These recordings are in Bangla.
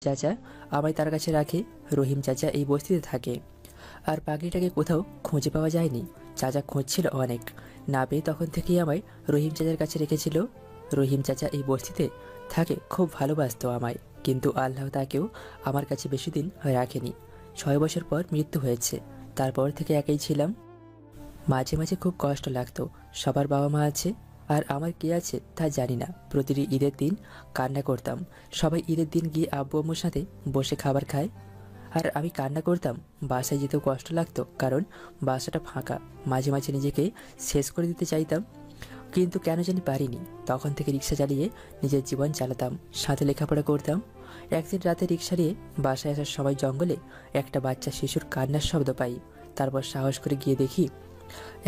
চাচা আমায় তার কাছে রাখে। রহিম চাচা এই বস্তিতে থাকে, আর পাগলিটাকে কোথাও খুঁজে পাওয়া যায়নি। চাচা খুঁজছিল অনেক, না পেয়ে তখন থেকেই আমায় রহিম চাচার কাছে রেখেছিল। রহিম চাচা এই বস্তিতে থাকে, খুব ভালোবাসতো আমায়, কিন্তু আল্লাহ তাকেও আমার কাছে বেশি দিন রাখেনি। 6 বছর পর মৃত্যু হয়েছে, তারপর থেকে একাই ছিলাম। মাঝে মাঝে খুব কষ্ট লাগতো। সবার বাবা মা আছে, আর আমার কে আছে তা জানি না। প্রতিটি ঈদের দিন কান্না করতাম। সবাই ঈদের দিন গিয়ে আব্বু আম্মুর সাথে বসে খাবার খায়, আর আমি কান্না করতাম। বাসায় যেতেও কষ্ট লাগতো, কারণ বাসাটা ফাঁকা। মাঝে মাঝে নিজেকে শেষ করে দিতে চাইতাম, কিন্তু কেন জানি পারিনি। তখন থেকে রিক্সা চালিয়ে নিজের জীবন চালাতাম, সাথে লেখাপড়া করতাম। একদিন রাতে রিক্সা নিয়ে বাসায় আসার সময় জঙ্গলে একটা বাচ্চা শিশুর কান্নার শব্দ পাই। তারপর সাহস করে গিয়ে দেখি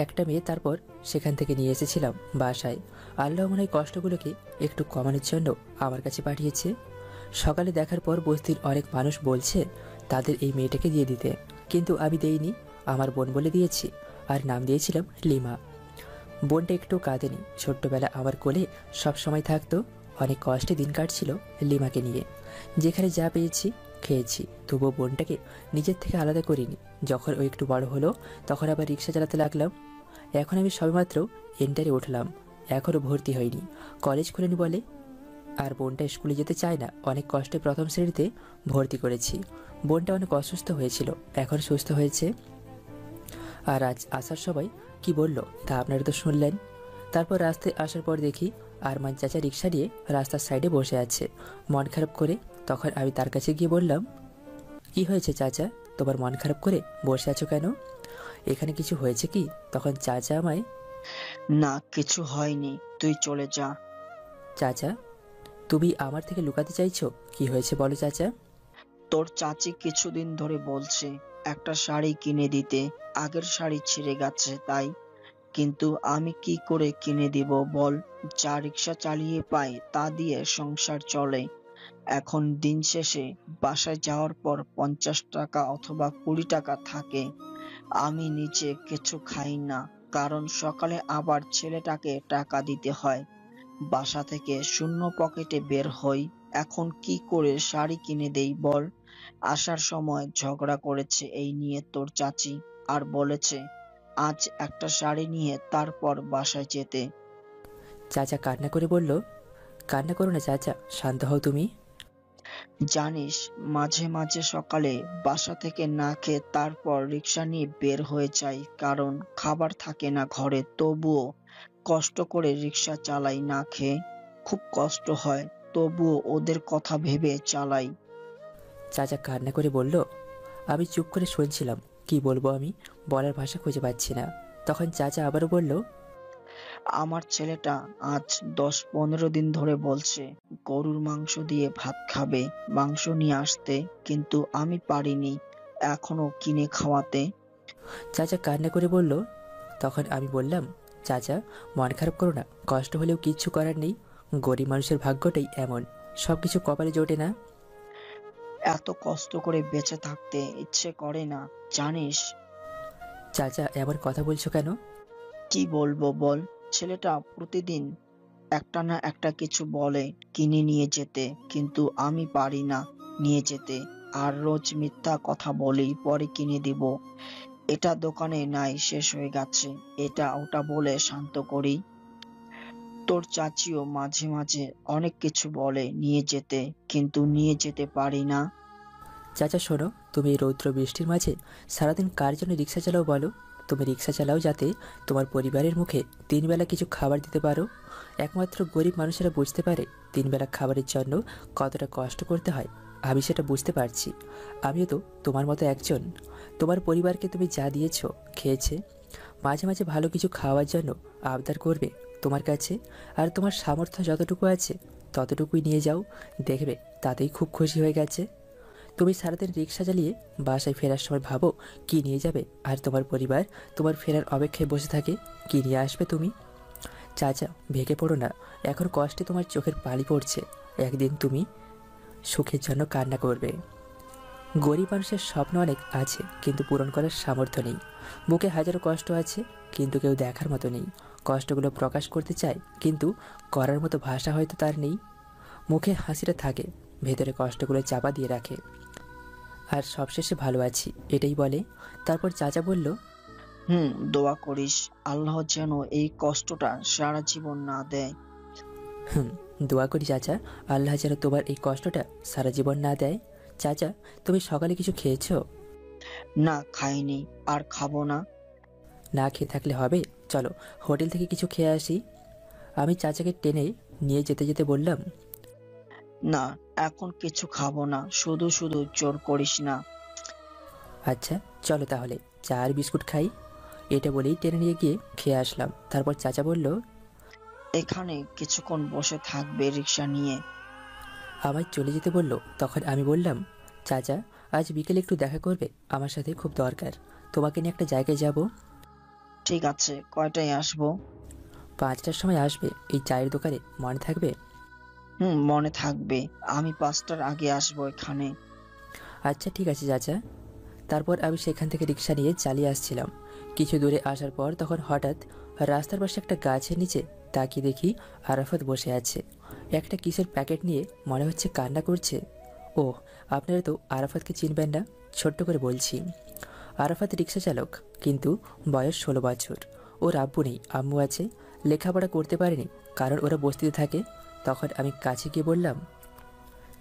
একটা মেয়ে। তারপর সেখান থেকে নিয়ে এসেছিলাম বাসায়। আল্লাহ মনে হয় কষ্টগুলোকে একটু কমানোর জন্য আমার কাছে পাঠিয়েছে। সকালে দেখার পর বস্তির অনেক মানুষ বলছে তাদের এই মেয়েটাকে দিয়ে দিতে, কিন্তু আমি দেইনি। আমার বোন বলে দিয়েছি, আর নাম দিয়েছিলাম লিমা। বোনটা একটু কাঁদেনি, ছোট্টবেলা আমার কোলে সব সময় থাকতো। অনেক কষ্টে দিন কাটছিল লিমাকে নিয়ে। যেখানে যা পেয়েছি খেয়েছি, তবুও বোনটাকে নিজের থেকে আলাদা করিনি। যখন ও একটু বড় হলো, তখন আবার রিক্সা চালাতে লাগলাম। এখন আমি সবেমাত্র এন্টারে উঠলাম, এখনও ভর্তি হয়নি, কলেজ খুলেনি বলে। আর বোনটা স্কুলে যেতে চায় না, অনেক কষ্টে প্রথম শ্রেণীতে ভর্তি করেছি। বোনটা অনেক অসুস্থ হয়েছিল, এখন সুস্থ হয়েছে। আর আজ আসার সবাই কি বলল তা আপনারা তো শুনলেন। তারপর রাস্তায় আসার পর দেখি আরমান চাচা রিক্সা নিয়ে রাস্তার সাইডে বসে আছে, মন খারাপ করে। তখন আমি তার কাছে গিয়ে বললাম, কি হয়েছে চাচা, তোমার মন খারাপ করে বসে আছো কেন? এখানে কিছু হয়েছে কি? তখন চাচা আমায়, না, কিছু হয়নি, তুই চলে যা। চাচা তুমি আমার থেকে লুকাতে চাইছো? কি হয়েছে বলো চাচা। তোর চাচি কিছুদিন ধরে বলছে একটা শাড়ি কিনে দিতে। আগের শাড়ি ছিঁড়ে গেছে তাই। কিন্তু আমি কি করে কিনে দিব বল? যা রিক্সা চালিয়ে পাই তা দিয়ে সংসার চলে। এখন দিন শেষে বাসায় যাওয়ার পর 50 টাকা অথবা 20 টাকা থাকে। আমি নিজে কিছু খাই না, কারণ সকালে আবার ছেলেটাকে টাকা দিতে হয়। বাসা থেকে শূন্য পকেটে বের হই। এখন কি করে শাড়ি কিনে দেই বল? আসার সময় ঝগড়া করেছে এই নিয়ে তোর চাচি, আর বলেছে আজ একটা শাড়ি নিয়ে তারপর বাসায় যেতে। চাচা কান্না করে বলল, কান্না করো না চাচা, শান্ত হও তুমি। জানিস, মাঝে মাঝে সকালে বাসা থেকে না খেয়ে তারপর রিক্সা নিয়ে বের হয়ে যাই, কারণ খাবার থাকে না ঘরে। তবুও কষ্ট করে রিক্সা চালাই না খেয়ে। খুব কষ্ট হয়, তবুও ওদের কথা ভেবে চালাই। চাচা কান্না করে বলল, আমি চুপ করে শুনছিলাম। কি বলবো আমি, বলার ভাষা খুঁজে পাচ্ছি না। তখন চাচা আবারও বলল, আমার ছেলেটা আজ 10-15 দিন ধরে বলছে গরুর মাংস দিয়ে ভাত খাবে, মাংস নিয়ে আসতে, কিন্তু আমি পারিনি এখনো কিনে খাওয়াতে। চাচা কান্না করে বলল। তখন আমি বললাম, চাচা মন খারাপ করো না, কষ্ট হলেও কিচ্ছু করার নেই। গরিব মানুষের ভাগ্যটাই এমন, সব কিছু কপালে জোটে না। এত কষ্ট করে বেঁচে থাকতে ইচ্ছে করে না, জানিস। চাচা এমন কথা বলছো কেন? কি বলবো বল? ছেলেটা প্রতিদিন একটা না একটা কিছু বলে কিনে নিয়ে যেতে, কিন্তু আমি পারি না নিয়ে যেতে। আর রোজ মিথ্যা কথা বলি পরে কিনে দিব। এটা দোকানে নাই, শেষ হয়ে গেছে, এটা ওটা বলে শান্ত করি। তোর চাচিও মাঝে মাঝে অনেক কিছু বলে নিয়ে যেতে, কিন্তু নিয়ে যেতে পারি না। চাচা শোনো, তুমি এই রৌদ্র বৃষ্টির মাঝে সারাদিন কার জন্য রিক্সা চালাও বলো? তুমি রিক্সা চালাও যাতে তোমার পরিবারের মুখে 3 বেলা কিছু খাবার দিতে পারো। একমাত্র গরিব মানুষেরা বুঝতে পারে 3 বেলা খাবারের জন্য কতটা কষ্ট করতে হয়। আমি সেটা বুঝতে পারছি। আমিও তো তোমার মতো একজন। তোমার পরিবারকে তুমি যা দিয়েছো, খেয়েছে, মাঝে মাঝে ভালো কিছু খাওয়ার জন্য আবদার করবে তোমার কাছে। আর তোমার সামর্থ্য যতটুকু আছে ততটুকুই নিয়ে যাও, দেখবে তাতেই খুব খুশি হয়ে গেছে। তুমি সারাদিন রিক্সা চালিয়ে বাসায় ফেরার সময় ভাবো কি নিয়ে যাবে, আর তোমার পরিবার তোমার ফেরার অপেক্ষায় বসে থাকে কি নিয়ে আসবে তুমি। চাচা ভেঙে পড়ো না, এখন কষ্টে তোমার চোখের পানি পড়ছে। একদিন তুমি সুখের জন্য কান্না করবে। গরিব মানুষের স্বপ্ন অনেক আছে, কিন্তু পূরণ করার সামর্থ্য নেই। বুকে হাজারো কষ্ট আছে, কিন্তু কেউ দেখার মতো নেই। কষ্টগুলো প্রকাশ করতে চায়, কিন্তু করার মতো ভাষা হয়তো তার নেই। মুখে হাসিটা থাকে, ভেতরে কষ্টগুলো চাপা দিয়ে রাখে। আর সবশেষে ভালো আছি এটাই বলে। তারপর চাচা বলল, দোয়া করিস আল্লাহ যেন এই কষ্টটা সারা জীবন না দেয়। হুম, দোয়া করি চাচা, আল্লাহ যেন তোমার এই কষ্টটা সারা জীবন না দেয়। চাচা, তুমি সকালে কিছু খেয়েছো? না, খাইনি, আর খাবো না। না খেয়ে থাকলে হবে, চলো হোটেল থেকে কিছু খেয়ে আসি। আমি চাচাকে টেনে নিয়ে যেতে যেতে বললাম, না, এখন কিছু খাবো না, শুধু শুধু জোর করিস না। আচ্ছা চলো তাহলে চা আর বিস্কুট খাই। এটা বলেই টেনে নিয়ে গিয়ে খেয়ে আসলাম। তারপর চাচা বলল, এখানে কিছুক্ষণ বসে থাকবে রিক্সা নিয়ে। আমায় চলে যেতে বলল। তখন আমি বললাম, চাচা আজ বিকেলে একটু দেখা করবে, আমার সাথে খুব দরকার, তোমাকে নিয়ে একটা জায়গায় যাব। ঠিক আছে, কয়টায় আসবো? 5টার সময় আসবে, এই চায়ের দোকানে, মনে থাকবে? মনে থাকবে, আমি 5টার আগে আসবো এখানে। আচ্ছা ঠিক আছে চাচা। তারপর আমি সেখান থেকে রিক্সা নিয়ে চালিয়ে আসছিলাম। কিছু দূরে আসার পর তখন হঠাৎ রাস্তার পাশে একটা গাছের নিচে তাকিয়ে দেখি আরাফাত বসে আছে। একটা কিসের প্যাকেট নিয়ে মনে হচ্ছে কান্না করছে। ও, আপনারা তো আরাফাতকে চিনবেন না, ছোট্ট করে বলছি। আরাফাত রিক্সা চালক, কিন্তু বয়স 16 বছর। ওর আব্বু নেই, আম্মু আছে। লেখাপড়া করতে পারেনি কারণ ওরা বস্তিতে থাকে। তখন আমি কাছে গিয়ে বললাম,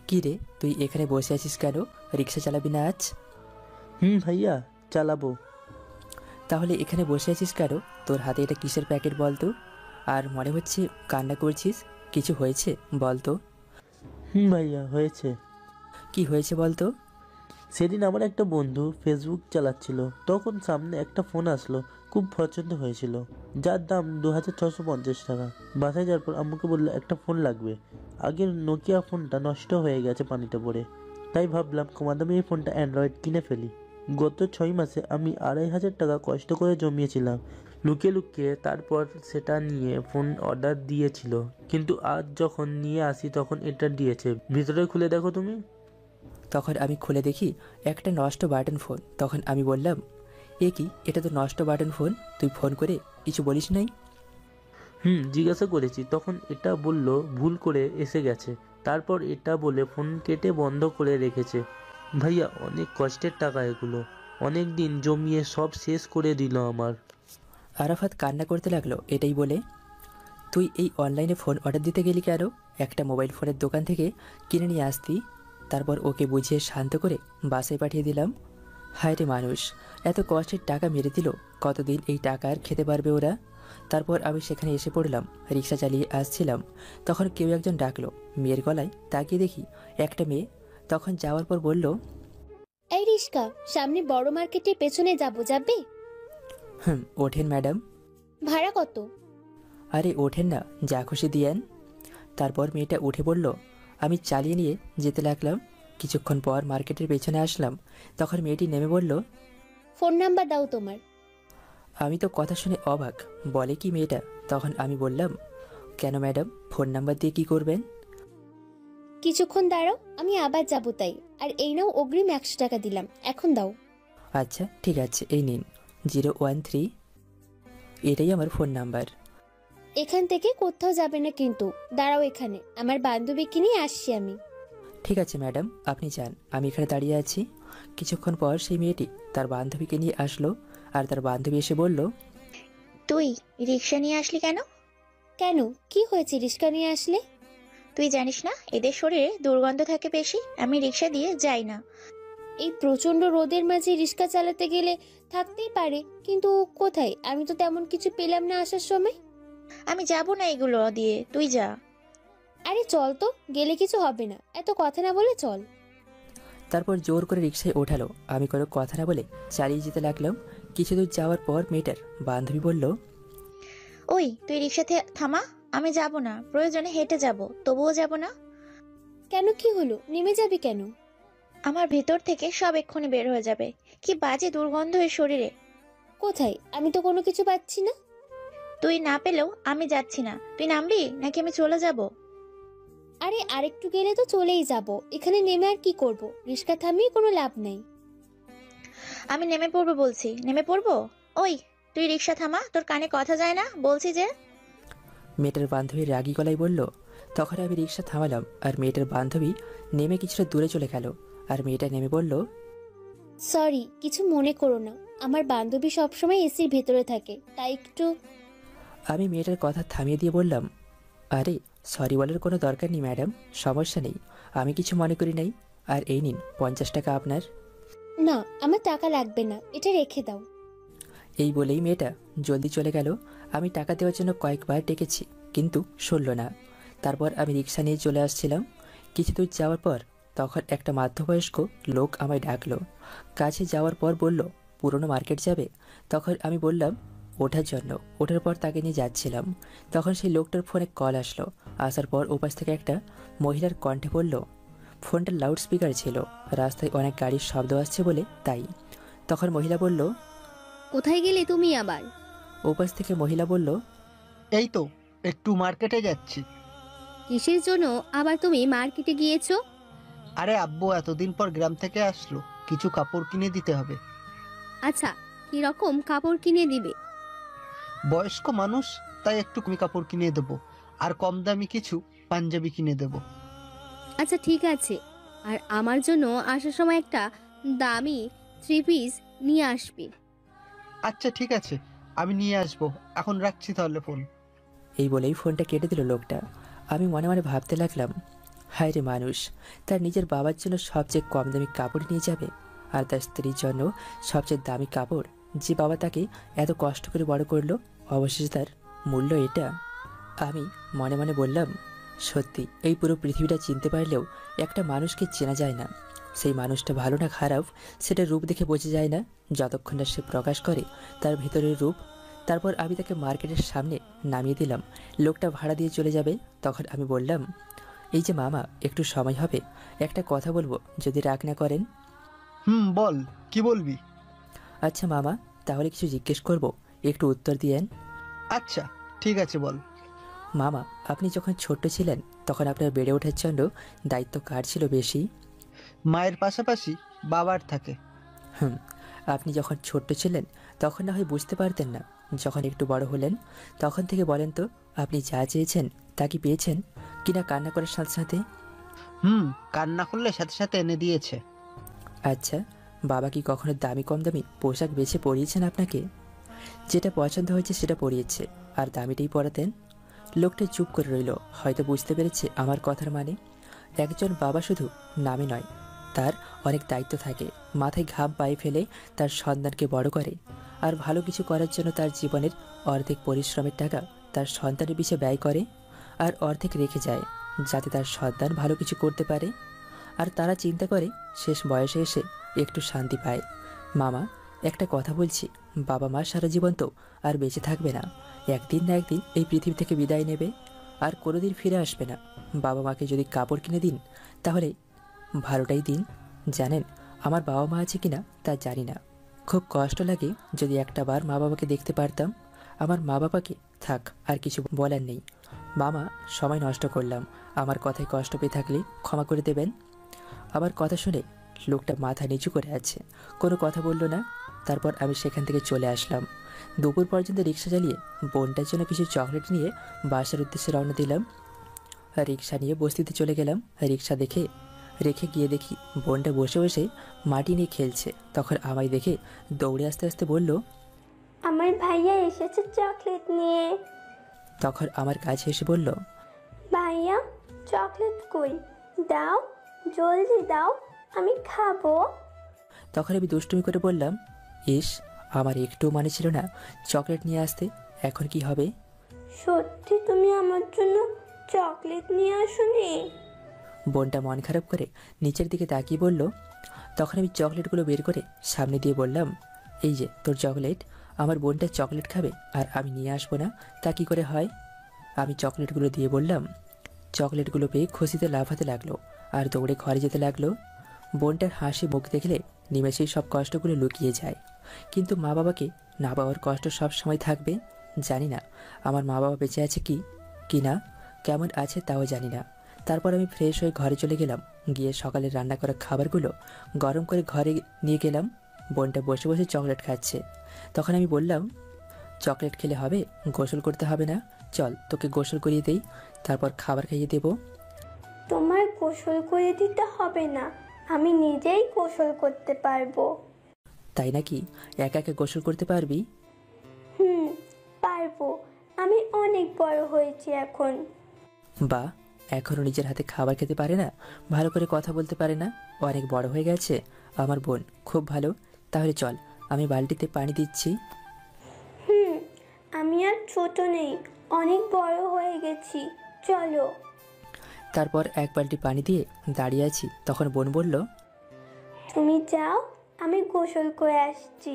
কী রে, তুই এখানে বসে আছিস কেন? রিক্সা চালাবি না আজ? ভাইয়া, চালাবো। তাহলে এখানে বসে আছিস কেন? তোর হাতে এটা কিসের প্যাকেট বলতো? আর মনে হচ্ছে কান্না করছিস, কিছু হয়েছে বলতো? ভাইয়া, হয়েছে। কি হয়েছে বলতো? সেদিন আমার একটা বন্ধু ফেসবুক চালাচ্ছিল, তখন সামনে একটা ফোন আসলো, খুব পছন্দ হয়েছিল, যার দাম 2650 টাকা। বাসায় যাওয়ার পর আম্মুকে বললো একটা ফোন লাগবে। আগের নোকিয়া ফোনটা নষ্ট হয়ে গেছে পানিতে পড়ে, তাই ভাবলাম কম দামে এই ফোনটা অ্যান্ড্রয়েড কিনে ফেলি। গত 6 মাসে আমি 2500 টাকা কষ্ট করে জমিয়েছিলাম লুকিয়ে লুকিয়ে, তারপর সেটা নিয়ে ফোন অর্ডার দিয়েছিল, কিন্তু আজ যখন নিয়ে আসি তখন এটা দিয়েছে। ভিতরে খুলে দেখো তুমি। তখন আমি খুলে দেখি একটা নষ্ট বাটন ফোন। তখন আমি বললাম, এ কি, এটা তো নষ্ট বাটন ফোন, তুই ফোন করে কিছু বলিস নাই? জিজ্ঞাসা করেছি, তখন এটা বলল ভুল করে এসে গেছে। তারপর এটা বলে ফোন কেটে বন্ধ করে রেখেছে। ভাইয়া, অনেক কষ্টের টাকা এগুলো, অনেক দিন জমিয়ে সব শেষ করে দিল আমার। আরাফাত কান্না করতে লাগলো এটাই বলে। তুই এই অনলাইনে ফোন অর্ডার দিতে গেলি কেন? একটা মোবাইল ফোনের দোকান থেকে কিনে নিয়ে আসতি। তারপর ওকে বুঝিয়ে শান্ত করে বাসায় পাঠিয়ে দিলাম। হায় রে মানুষ, এত কষ্টের টাকা মেরে দিল, কতদিন এই টাকা আর খেতে পারবে ওরা? তারপর আমি সেখানে এসে পড়লাম, রিক্সা চালিয়ে আসছিলাম। তখন কেউ একজন ডাকলো, মেয়ের গলায় তাকিয়ে দেখি একটা মেয়ে। তখন যাওয়ার পর বলল, এই রিস্কা, সামনে বড় মার্কেটের পেছনে যাবে? ওঠেন ম্যাডাম। ভাড়া কত? আরে ওঠেন না, যা খুশি দিয়েন। তারপর মেয়েটা উঠে পড়ল। আমি চালিয়ে নিয়ে যেতে লাগলাম। কিছুক্ষণ পর মার্কেটের পেছনে আসলাম। তখন মেয়েটি নেমে বলল, ফোন নাম্বার দাও তোমার। আমি তো কথা শুনে অবাক, বলে কি মেয়েটা? তখন আমি বললাম, কেন ম্যাডাম, ফোন নাম্বার দিয়ে কি করবেন? কিছুক্ষণ দাঁড়াও, আমি আবার যাবো তাই। আর এই নাও অগ্রিম 100 টাকা দিলাম, এখন দাও। আচ্ছা ঠিক আছে, এই নিন 013, এটাই আমার ফোন নাম্বার। এখান থেকে কোথাও যাবে না কিন্তু, দাঁড়াও এখানে, আমার বান্ধবীকে নিয়ে আসছি আমি। ঠিক আছে ম্যাডাম, আপনি যান, আমি এখানে দাঁড়িয়ে আছি। কিছুক্ষণ পর সেই মেয়েটি তার বান্ধবীকে নিয়ে আসলো। আর তার বান্ধবী এসে বলল, তুই রিক্সা নিয়ে আসলি কেন? কেন, কি হয়েছে রিস্কা নিয়ে আসলে? তুই জানিস না এদের শরীরে দুর্গন্ধ থাকে বেশি, আমি রিক্সা দিয়ে যাই না। এই প্রচন্ড রোদের মাঝে রিস্কা চালাতে গেলে থাকতেই পারে, কিন্তু কোথায়, আমি তো তেমন কিছু পেলাম না আসার সময়। আমি যাব না এগুলো দিয়ে, তুই যা। আরে চল তো, গেলে কিছু হবে না, এত কথা না বলে চল। তারপর জোর করে রিকশায় ওঠালো। আমি কোনো কথা না বলে চালিয়ে যেতে লাগলাম। কিছু দূর যাওয়ার পর মেয়েটার বান্ধবী বলল, ওই তুই রিক্সাতে থামা, আমি যাব না, প্রয়োজনে হেঁটে যাব, তবুও যাব না। কেন, কি হলো, নেমে যাবি কেন? আমার ভেতর থেকে সব এক্ষুনি বের হয়ে যাবে, কি বাজে দুর্গন্ধ এই শরীরে। কোথায়, আমি তো কোনো কিছু পাচ্ছি না। তুই না পেলেও আমি যাচ্ছি না, তুই নামবি নাকি আমি চলে যাব? আরে আরেকটু গেলে তো চলেই যাব, এখানে নেমে আর কি করব, রিস্কা থামিয়ে কোনো লাভ নেই। আমি নেমে পড়বো বলছি, নেমে পড়বো। ওই তুই রিক্সা থামা, তোর কানে কথা যায় না বলছি যে। মেয়েটার বান্ধবী রাগী গলায় বলল, তখন আমি রিক্সা থামালাম আর মেয়েটার বান্ধবী নেমে কিছুটা দূরে চলে গেল। আর মেয়েটা নেমে বলল, সরি, কিছু মনে করো না, আমার বান্ধবী সবসময় এসির ভেতরে থাকে, তাই একটু। আমি মেয়েটার কথা থামিয়ে দিয়ে বললাম, আরে সরি বলার কোনো দরকার নেই ম্যাডাম, সমস্যা নেই, আমি কিছু মনে করি নাই। আর এই নিন 50 টাকা আপনার। না, আমার টাকা লাগবে না, এটা রেখে দাও। এই বলেই মেয়েটা জলদি চলে গেল। আমি টাকা দেওয়ার জন্য কয়েকবার ডেকেছি, কিন্তু শুনল না। তারপর আমি রিক্সা নিয়ে চলে আসছিলাম। কিছু দূর যাওয়ার পর তখন একটা মধ্যবয়স্ক লোক আমায় ডাকলো। কাছে যাওয়ার পর বলল, পুরনো মার্কেট যাবে? তখন আমি বললাম ওঠার জন্য। ওঠার পর তাকে নিয়ে যাচ্ছিলাম, তখন সেই লোকটার ফোনে কল আসলো। আসার পর ওপাশ থেকে একটা মহিলার কণ্ঠে বলল, ফোনটা লাউড স্পিকার ছিল, রাস্তায় অনেক গাড়ির শব্দ আসছে বলে তাই। তখন মহিলা বলল, কোথায় গেলে তুমি আবার? ওপাশ থেকে মহিলা বলল, এই তো একটু মার্কেটে যাচ্ছি। কিসের জন্য আবার তুমি মার্কেটে গিয়েছো? আরে আব্বু এতদিন পর গ্রাম থেকে আসলো, কিছু কাপড় কিনে দিতে হবে। আচ্ছা, কি রকম কাপড় কিনে দিবে? বয়স্ক মানুষ, তাই একটু কমি কাপড় কিনে দেবো, আর কম দামি কিছু পাঞ্জাবি কিনে দেবো। আচ্ছা ঠিক আছে, আর আমার জন্য আসার সময় একটা দামি 3 পিস নিয়ে আসবে। আচ্ছা ঠিক আছে, আমি নিয়ে আসবো। এখন রাখছি তাহলে ফোন। এই বলেই ফোনটা কেটে দিল লোকটা। আমি মনে মনে ভাবতে লাগলাম, হায় রে মানুষ, তার নিজের বাবার জন্য সবচেয়ে কম দামি কাপড় নিয়ে যাবে, আর তার স্ত্রীর জন্য সবচেয়ে দামি কাপড়। যে বাবা তাকে এত কষ্ট করে বড় করলো, অবশেষে তার মূল্য এটা। আমি মনে মনে বললাম, সত্যি এই পুরো পৃথিবীটা চিনতে পারলেও একটা মানুষকে চেনা যায় না। সেই মানুষটা ভালো না খারাপ সেটা রূপ দেখে বোঝা যায় না, যতক্ষণ না সে প্রকাশ করে তার ভেতরের রূপ। তারপর আমি তাকে মার্কেটের সামনে নামিয়ে দিলাম। লোকটা ভাড়া দিয়ে চলে যাবে। তখন আমি বললাম, এই যে মামা, একটু সময় হবে, একটা কথা বলবো, যদি রাগ না করেন। বল, কি বলবি? আচ্ছা মামা, তাহলে কিছু জিজ্ঞেস করব, একটু উত্তর দিয়েন। আচ্ছা ঠিক আছে, বল। মামা, আপনি যখন ছোট্ট ছিলেন তখন আপনার বেড়ে ওঠার জন্য দায়িত্ব কার ছিল বেশি? মায়ের পাশাপাশি বাবার থাকে। হুম, আপনি যখন ছোট্ট ছিলেন তখন না হয় বুঝতে পারতেন না, যখন একটু বড় হলেন তখন থেকে বলেন তো, আপনি যা চেয়েছেন তা কি পেয়েছেন কিনা কান্না করার সাথে সাথে? কান্না করলে সাথে সাথে এনে দিয়েছে। আচ্ছা, বাবা কি কখনো দামি কম দামি পোশাক বেছে পরিয়েছেন আপনাকে? যেটা পছন্দ হয়েছে সেটা পরিয়েছে, আর দামিটাই পরাতেন। লোকটা চুপ করে রইল, হয়তো বুঝতে পেরেছে আমার কথার মানে। একজন বাবা শুধু নামে নয়, তার অনেক দায়িত্ব থাকে। মাথায় ঘাম পায়ে ফেলে তার সন্তানকে বড় করে, আর ভালো কিছু করার জন্য তার জীবনের অর্ধেক পরিশ্রমের টাকা তার সন্তানের পিছে ব্যয় করে, আর অর্ধেক রেখে যায় যাতে তার সন্তান ভালো কিছু করতে পারে। আর তারা চিন্তা করে শেষ বয়সে এসে একটু শান্তি পায়। মামা, একটা কথা বলছি, বাবা মা সারা জীবন তো আর বেঁচে থাকবে না, একদিন না একদিন এই পৃথিবী থেকে বিদায় নেবে, আর কোনোদিন ফিরে আসবে না। বাবা মাকে যদি কাপড় কিনে দিন তাহলে ভালোটাই দিন। জানেন আমার বাবা মা আছে কিনা তা জানি না, খুব কষ্ট লাগে যদি একটা বার মা বাবাকে দেখতে পারতাম। আমার মা বাবাকে থাক, আর কিছু বলার নেই। মামা, সময় নষ্ট করলাম, আমার কথায় কষ্ট পেয়ে থাকলে ক্ষমা করে দেবেন। আমার কথা শুনে লোকটা মাথা নিচু করে আছে, কোনো কথা বলল না। তারপর আমি সেখান থেকে চলে আসলাম। দুপুর পর্যন্ত রিক্সা চালিয়ে বোনটার জন্য কিছু চকলেট নিয়ে বাসার উদ্দেশ্যে রওনা দিলাম। রিক্সা নিয়ে বস্তিতে চলে গেলাম। রিক্সা রেখে গিয়ে দেখি বোনটা বসে বসে মাটি নিয়ে খেলছে। তখন আমায় দেখে দৌড়ে আস্তে আস্তে বলল, আমার ভাইয়া এসেছে চকলেট নিয়ে। তখন আমার কাছে এসে বলল, ভাইয়া, চকলেট কই? দাও, জলদি দাও, আমি খাবো। তখন আমি দুষ্টুমি করে বললাম, ইস, আমার একটুও মনে ছিল না চকলেট নিয়ে আসতে, এখন কি হবে? সত্যি তুমি আমার জন্য চকলেট নিয়ে আসোনি? বোনটা মন খারাপ করে নিচের দিকে তাকিয়ে বলল। তখন আমি চকলেটগুলো বের করে সামনে দিয়ে বললাম, এই যে তোর চকলেট। আমার বোনটা চকলেট খাবে আর আমি নিয়ে আসবো না, তা কী করে হয়? আমি চকলেটগুলো দিয়ে বললাম। চকলেটগুলো পেয়ে খুশিতে লাফাতে লাগলো আর দৌড়ে ঘরে যেতে লাগলো। বোনটার হাসি মুখ দেখলে নিমেষেই সব কষ্টগুলো লুকিয়ে যায়। কিন্তু মা বাবাকে না পাওয়ার কষ্ট সব সময় থাকবে। জানি না আমার মা বাবা বেঁচে আছে কি না, কেমন আছে তাও জানি না। তারপর আমি ফ্রেশ হয়ে ঘরে চলে গেলাম। গিয়ে সকালে রান্না করা খাবারগুলো গরম করে ঘরে নিয়ে গেলাম। বোনটা বসে বসে চকলেট খাচ্ছে। তখন আমি বললাম, চকলেট খেলে হবে, গোসল করতে হবে না, চল তোকে গোসল করিয়ে দেই, তারপর খাবার খাইয়ে দেবো। তোমার গোসল করে দিতে হবে না, আমি নিজেই গোসল করতে পারবো। তাই নাকি? একা একা গোসল করতে পারবি? হুম, পারবো। আমি অনেক বড় হয়েছি এখন। বা, এখনও নিজের হাতে খাবার খেতে পারে না, ভালো করে কথা বলতে পারে না, অনেক বড় হয়ে গেছে আমার বোন। খুব ভালো, তাহলে চল আমি বালতিতে পানি দিচ্ছি। হুম, আমি আর ছোট নেই, অনেক বড় হয়ে গেছি, চলো। তারপর এক বালতি পানি দিয়ে দাঁড়িয়ে আছি, তখন বোন বলল, তুমি যাও, আমি গোসল করে আসছি।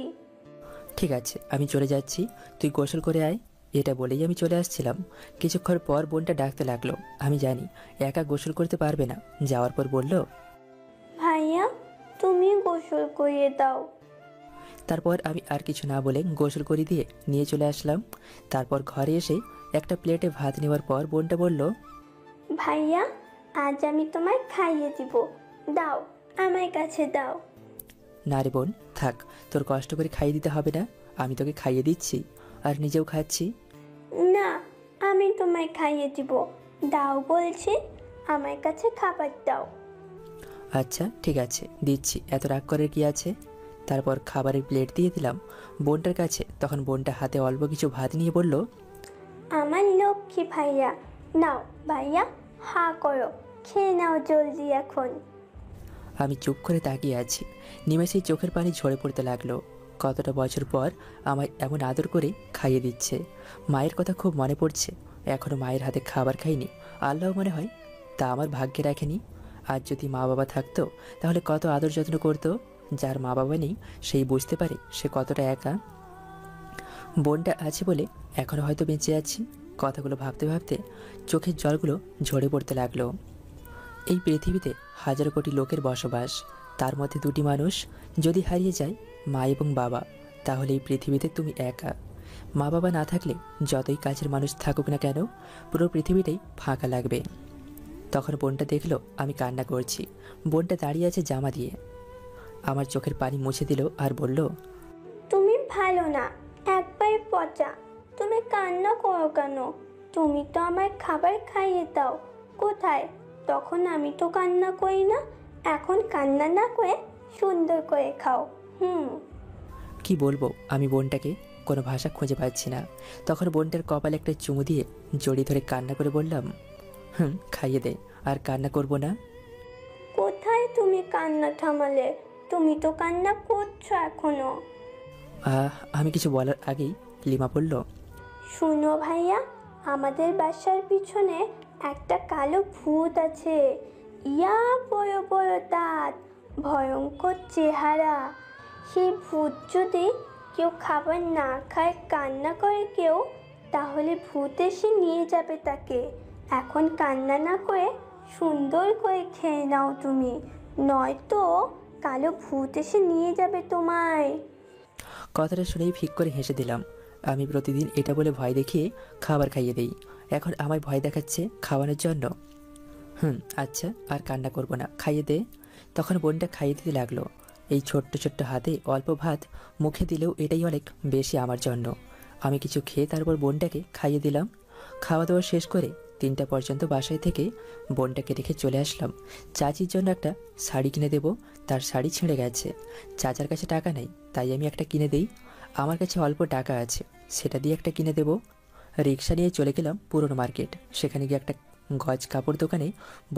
ঠিক আছে আমি চলে যাচ্ছি, তুই গোসল করে আয়। এটা বলেই আমি চলে আসছিলাম। কিছুক্ষণ পর বোনটা ডাকতে লাগলো। আমি জানি একা গোসল করতে পারবে না। যাওয়ার পর বলল, ভাইয়া, তুমি গোসল করিয়ে দাও। তারপর আমি আর কিছু না বলে গোসল করে দিয়ে নিয়ে চলে আসলাম। তারপর ঘরে এসে একটা প্লেটে ভাত নেওয়ার পর বোনটা বলল, ভাইয়া, আজ আমি তোমায় খাইয়ে দিব, দাও, আমার কাছে দাও। না রে বোন, থাক, তোর কষ্ট করে খাইয়ে দিতে হবে না, আমি তোকে খাইয়ে দিচ্ছি আর নিজেও খাচ্ছি। না, আমি তোমায় খাইয়ে দিব, দাও বলছি, আমার কাছে খাবার দাও। আচ্ছা ঠিক আছে, দিচ্ছি, এত রাগ করার কি আছে। তারপর খাবারের প্লেট দিয়ে দিলাম বোনটার কাছে। তখন বোনটা হাতে অল্প কিছু ভাত নিয়ে বলল, আমার লক্ষ্মী ভাইয়া, নাও ভাইয়া, হা করো, খেয়ে নাও জলদি এখন। আমি চুপ করে তাকিয়ে আছি। নিমেষেই চোখের পানি ঝরে পড়তে লাগলো। কতটা বছর পর আমায় এমন আদর করে খাইয়ে দিচ্ছে। মায়ের কথা খুব মনে পড়ছে। এখনও মায়ের হাতে খাবার খাইনি। আল্লাহ মনে হয় তা আমার ভাগ্যে রাখেনি। আজ যদি মা বাবা থাকতো তাহলে কত আদর যত্ন করতো। যার মা বাবা নেই সেই বুঝতে পারে সে কতটা একা। বোনটা আছে বলে এখনও হয়তো বেঁচে আছি। কথাগুলো ভাবতে ভাবতে চোখের জলগুলো ঝরে পড়তে লাগলো। এই পৃথিবীতে হাজার কোটি লোকের বসবাস, তার মধ্যে দুটি মানুষ যদি হারিয়ে যায়, মা এবং বাবা, তাহলে এই পৃথিবীতে তুমি একা। মা বাবা না থাকলে যতই কাছের মানুষ থাকুক না কেন, পুরো পৃথিবীটাই ফাঁকা লাগবে। তখন বোনটা দেখলো আমি কান্না করছি। বোনটা দাঁড়িয়ে আছে জামা দিয়ে, আমার চোখের পানি মুছে দিল আর বলল, তুমি ভালো না, একবার পচা, তুমি কান্না করো কেন? তুমি তো আমার খাবার খাইয়ে দাও, কোথায়? তখন আমি তো কান্না করি না, এখন কান্না না করে সুন্দর করে খাও। কি বলবো আমি বোনটাকে, কোনো ভাষা খুঁজে পাচ্ছি না। তখন বোনটার কপালে একটা চুমু দিয়ে জড়িয়ে ধরে কান্না করে বললাম, খাইয়ে দে, আর কান্না করবো না। কোথায় তুমি কান্না থামালে? তুমি তো কান্না করছো এখনো। আমি কিছু বলার আগেই লিমা বলল, শুনো ভাইয়া, আমাদের বাসার পিছনে একটা কালো ভূত আছে, ইয়া বড় বড় দাঁত, ভয়ঙ্কর চেহারা। সেই ভূত যদি কেউ খাবার না খায়, কান্না করে কেউ, তাহলে ভূত এসে নিয়ে যাবে তাকে। এখন কান্না না করে সুন্দর করে খেয়ে নাও তুমি, নয়তো কালো ভূত এসে নিয়ে যাবে তোমায়। কথাটা শুনেই ফিক করে হেসে দিলাম। আমি প্রতিদিন এটা বলে ভয় দেখিয়ে খাবার খাইয়ে দেই, এখন আমায় ভয় দেখাচ্ছে খাওয়ানোর জন্য। আচ্ছা আর কান্না করবো না, খাইয়ে দে। তখন বোনটা খাইয়ে দিতে লাগলো। এই ছোট্ট ছোট্ট হাতে অল্প ভাত মুখে দিলেও এটাই অনেক বেশি আমার জন্য। আমি কিছু খেয়ে তারপর বোনটাকে খাইয়ে দিলাম। খাওয়া দাওয়া শেষ করে 3টা পর্যন্ত বাসায় থেকে বোনটাকে রেখে চলে আসলাম। চাচির জন্য একটা শাড়ি কিনে দেবো, তার শাড়ি ছিঁড়ে গেছে। চাচার কাছে টাকা নেই, তাই আমি একটা কিনে দেই। আমার কাছে অল্প টাকা আছে, সেটা দিয়ে একটা কিনে দেবো। রিক্সা নিয়ে চলে গেলাম পুরনো মার্কেট। সেখানে গিয়ে একটা গজ কাপড় দোকানে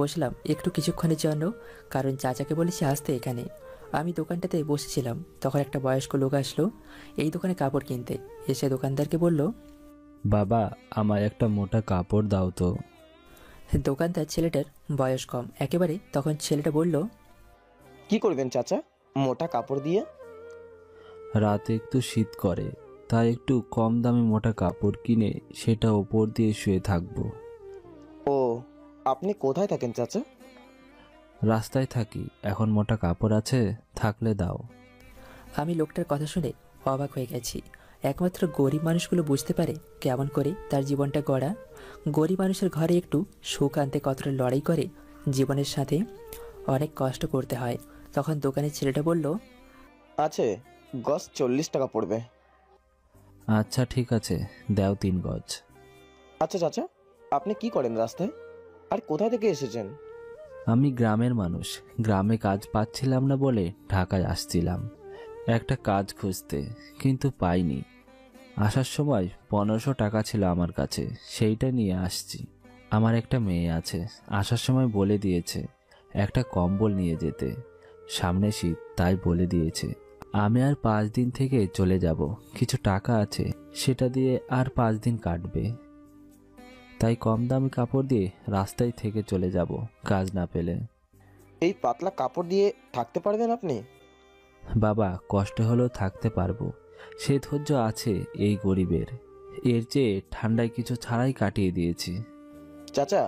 বসলাম একটু কিছুক্ষণের জন্য, কারণ চাচাকে বলেছি আসতে এখানে। আমি দোকানটাতে বসেছিলাম, তখন একটা বয়স্ক লোক আসলো এই দোকানে কাপড় কিনতে। এসে দোকানদারকে বলল, বাবা, আমার একটা মোটা কাপড় দাও তো। দোকানদার ছেলেটার বয়স কম একেবারে। তখন ছেলেটা বলল, কি করবেন চাচা মোটা কাপড় দিয়ে? রাতে একটু শীত করে, তাই একটু কম দামে মোটা কাপড় কিনে সেটা ওপর দিয়ে শুয়ে থাকবো। ও, আপনি কোথায় থাকেন চাচা? রাস্তায় থাকি, এখন মোটা কাপড় আছে, থাকলে দাও। আমি লোকটার কথা শুনে অবাক হয়ে গেছি। একমাত্র গরিব মানুষগুলো বুঝতে পারে কেমন করে তার জীবনটা গড়া। গরিব মানুষের ঘরে একটু সুখ আনতে কতটা লড়াই করে জীবনের সাথে, অনেক কষ্ট করতে হয়। তখন দোকানের ছেলেটা বলল, আছে, গজ 40 টাকা পড়বে। আচ্ছা ঠিক আছে, দাও 3 গজ। আচ্ছা চাচা, আপনি কি করেন রাস্তায়, আর কোথায় থেকে এসেছেন? আমি গ্রামের মানুষ, গ্রামে কাজ পাচ্ছিলাম না বলে ঢাকায় আসছিলাম একটা কাজ খুঁজতে, কিন্তু পাইনি। আসার সময় 1500 টাকা ছিল আমার কাছে, সেইটা নিয়ে আসছি। আমার একটা মেয়ে আছে, আসার সময় বলে দিয়েছে একটা কম্বল নিয়ে যেতে, সামনে শীত, তাই বলে দিয়েছে। আমি আর 5 দিন থেকে চলে যাব, কিছু টাকা আছে, সেটা দিয়ে আর 5 দিন কাটবে। তাই কম দামি কাপড় দিয়ে রাস্তায় থেকে চলে যাব কাজ না পেলে। এই পাতলা কাপড় দিয়ে থাকতে পারবেন আপনি? বাবা, কষ্ট হলেও থাকতে পারবো, সে ধৈর্য আছে এই গরিবের। এর চেয়ে ঠান্ডায় কিছু ছাড়াই কাটিয়ে দিয়েছি। চাচা,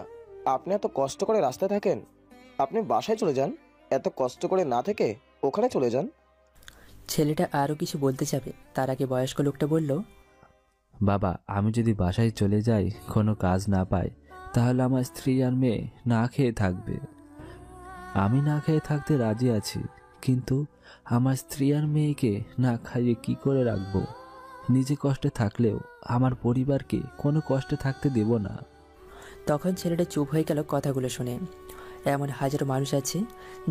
আপনি এত কষ্ট করে রাস্তায় থাকেন, আপনি বাসায় চলে যান। এত কষ্ট করে না থেকে ওখানে চলে যান। ছেলেটা আরও কিছু বলতে যাবে, তার আগে বয়স্ক লোকটা বলল, বাবা, আমি যদি বাসায় চলে যাই, কোনো কাজ না পাই, তাহলে আমার স্ত্রী আর মেয়ে না খেয়ে থাকবে। আমি না খেয়ে থাকতে রাজি আছি, কিন্তু আমার স্ত্রী আর মেয়েকে না খাইয়ে কি করে রাখবো? নিজে কষ্টে থাকলেও আমার পরিবারকে কোনো কষ্টে থাকতে দেব না। তখন ছেলেটা চুপ হয়ে গেল কথাগুলো শুনে। এমন হাজারো মানুষ আছে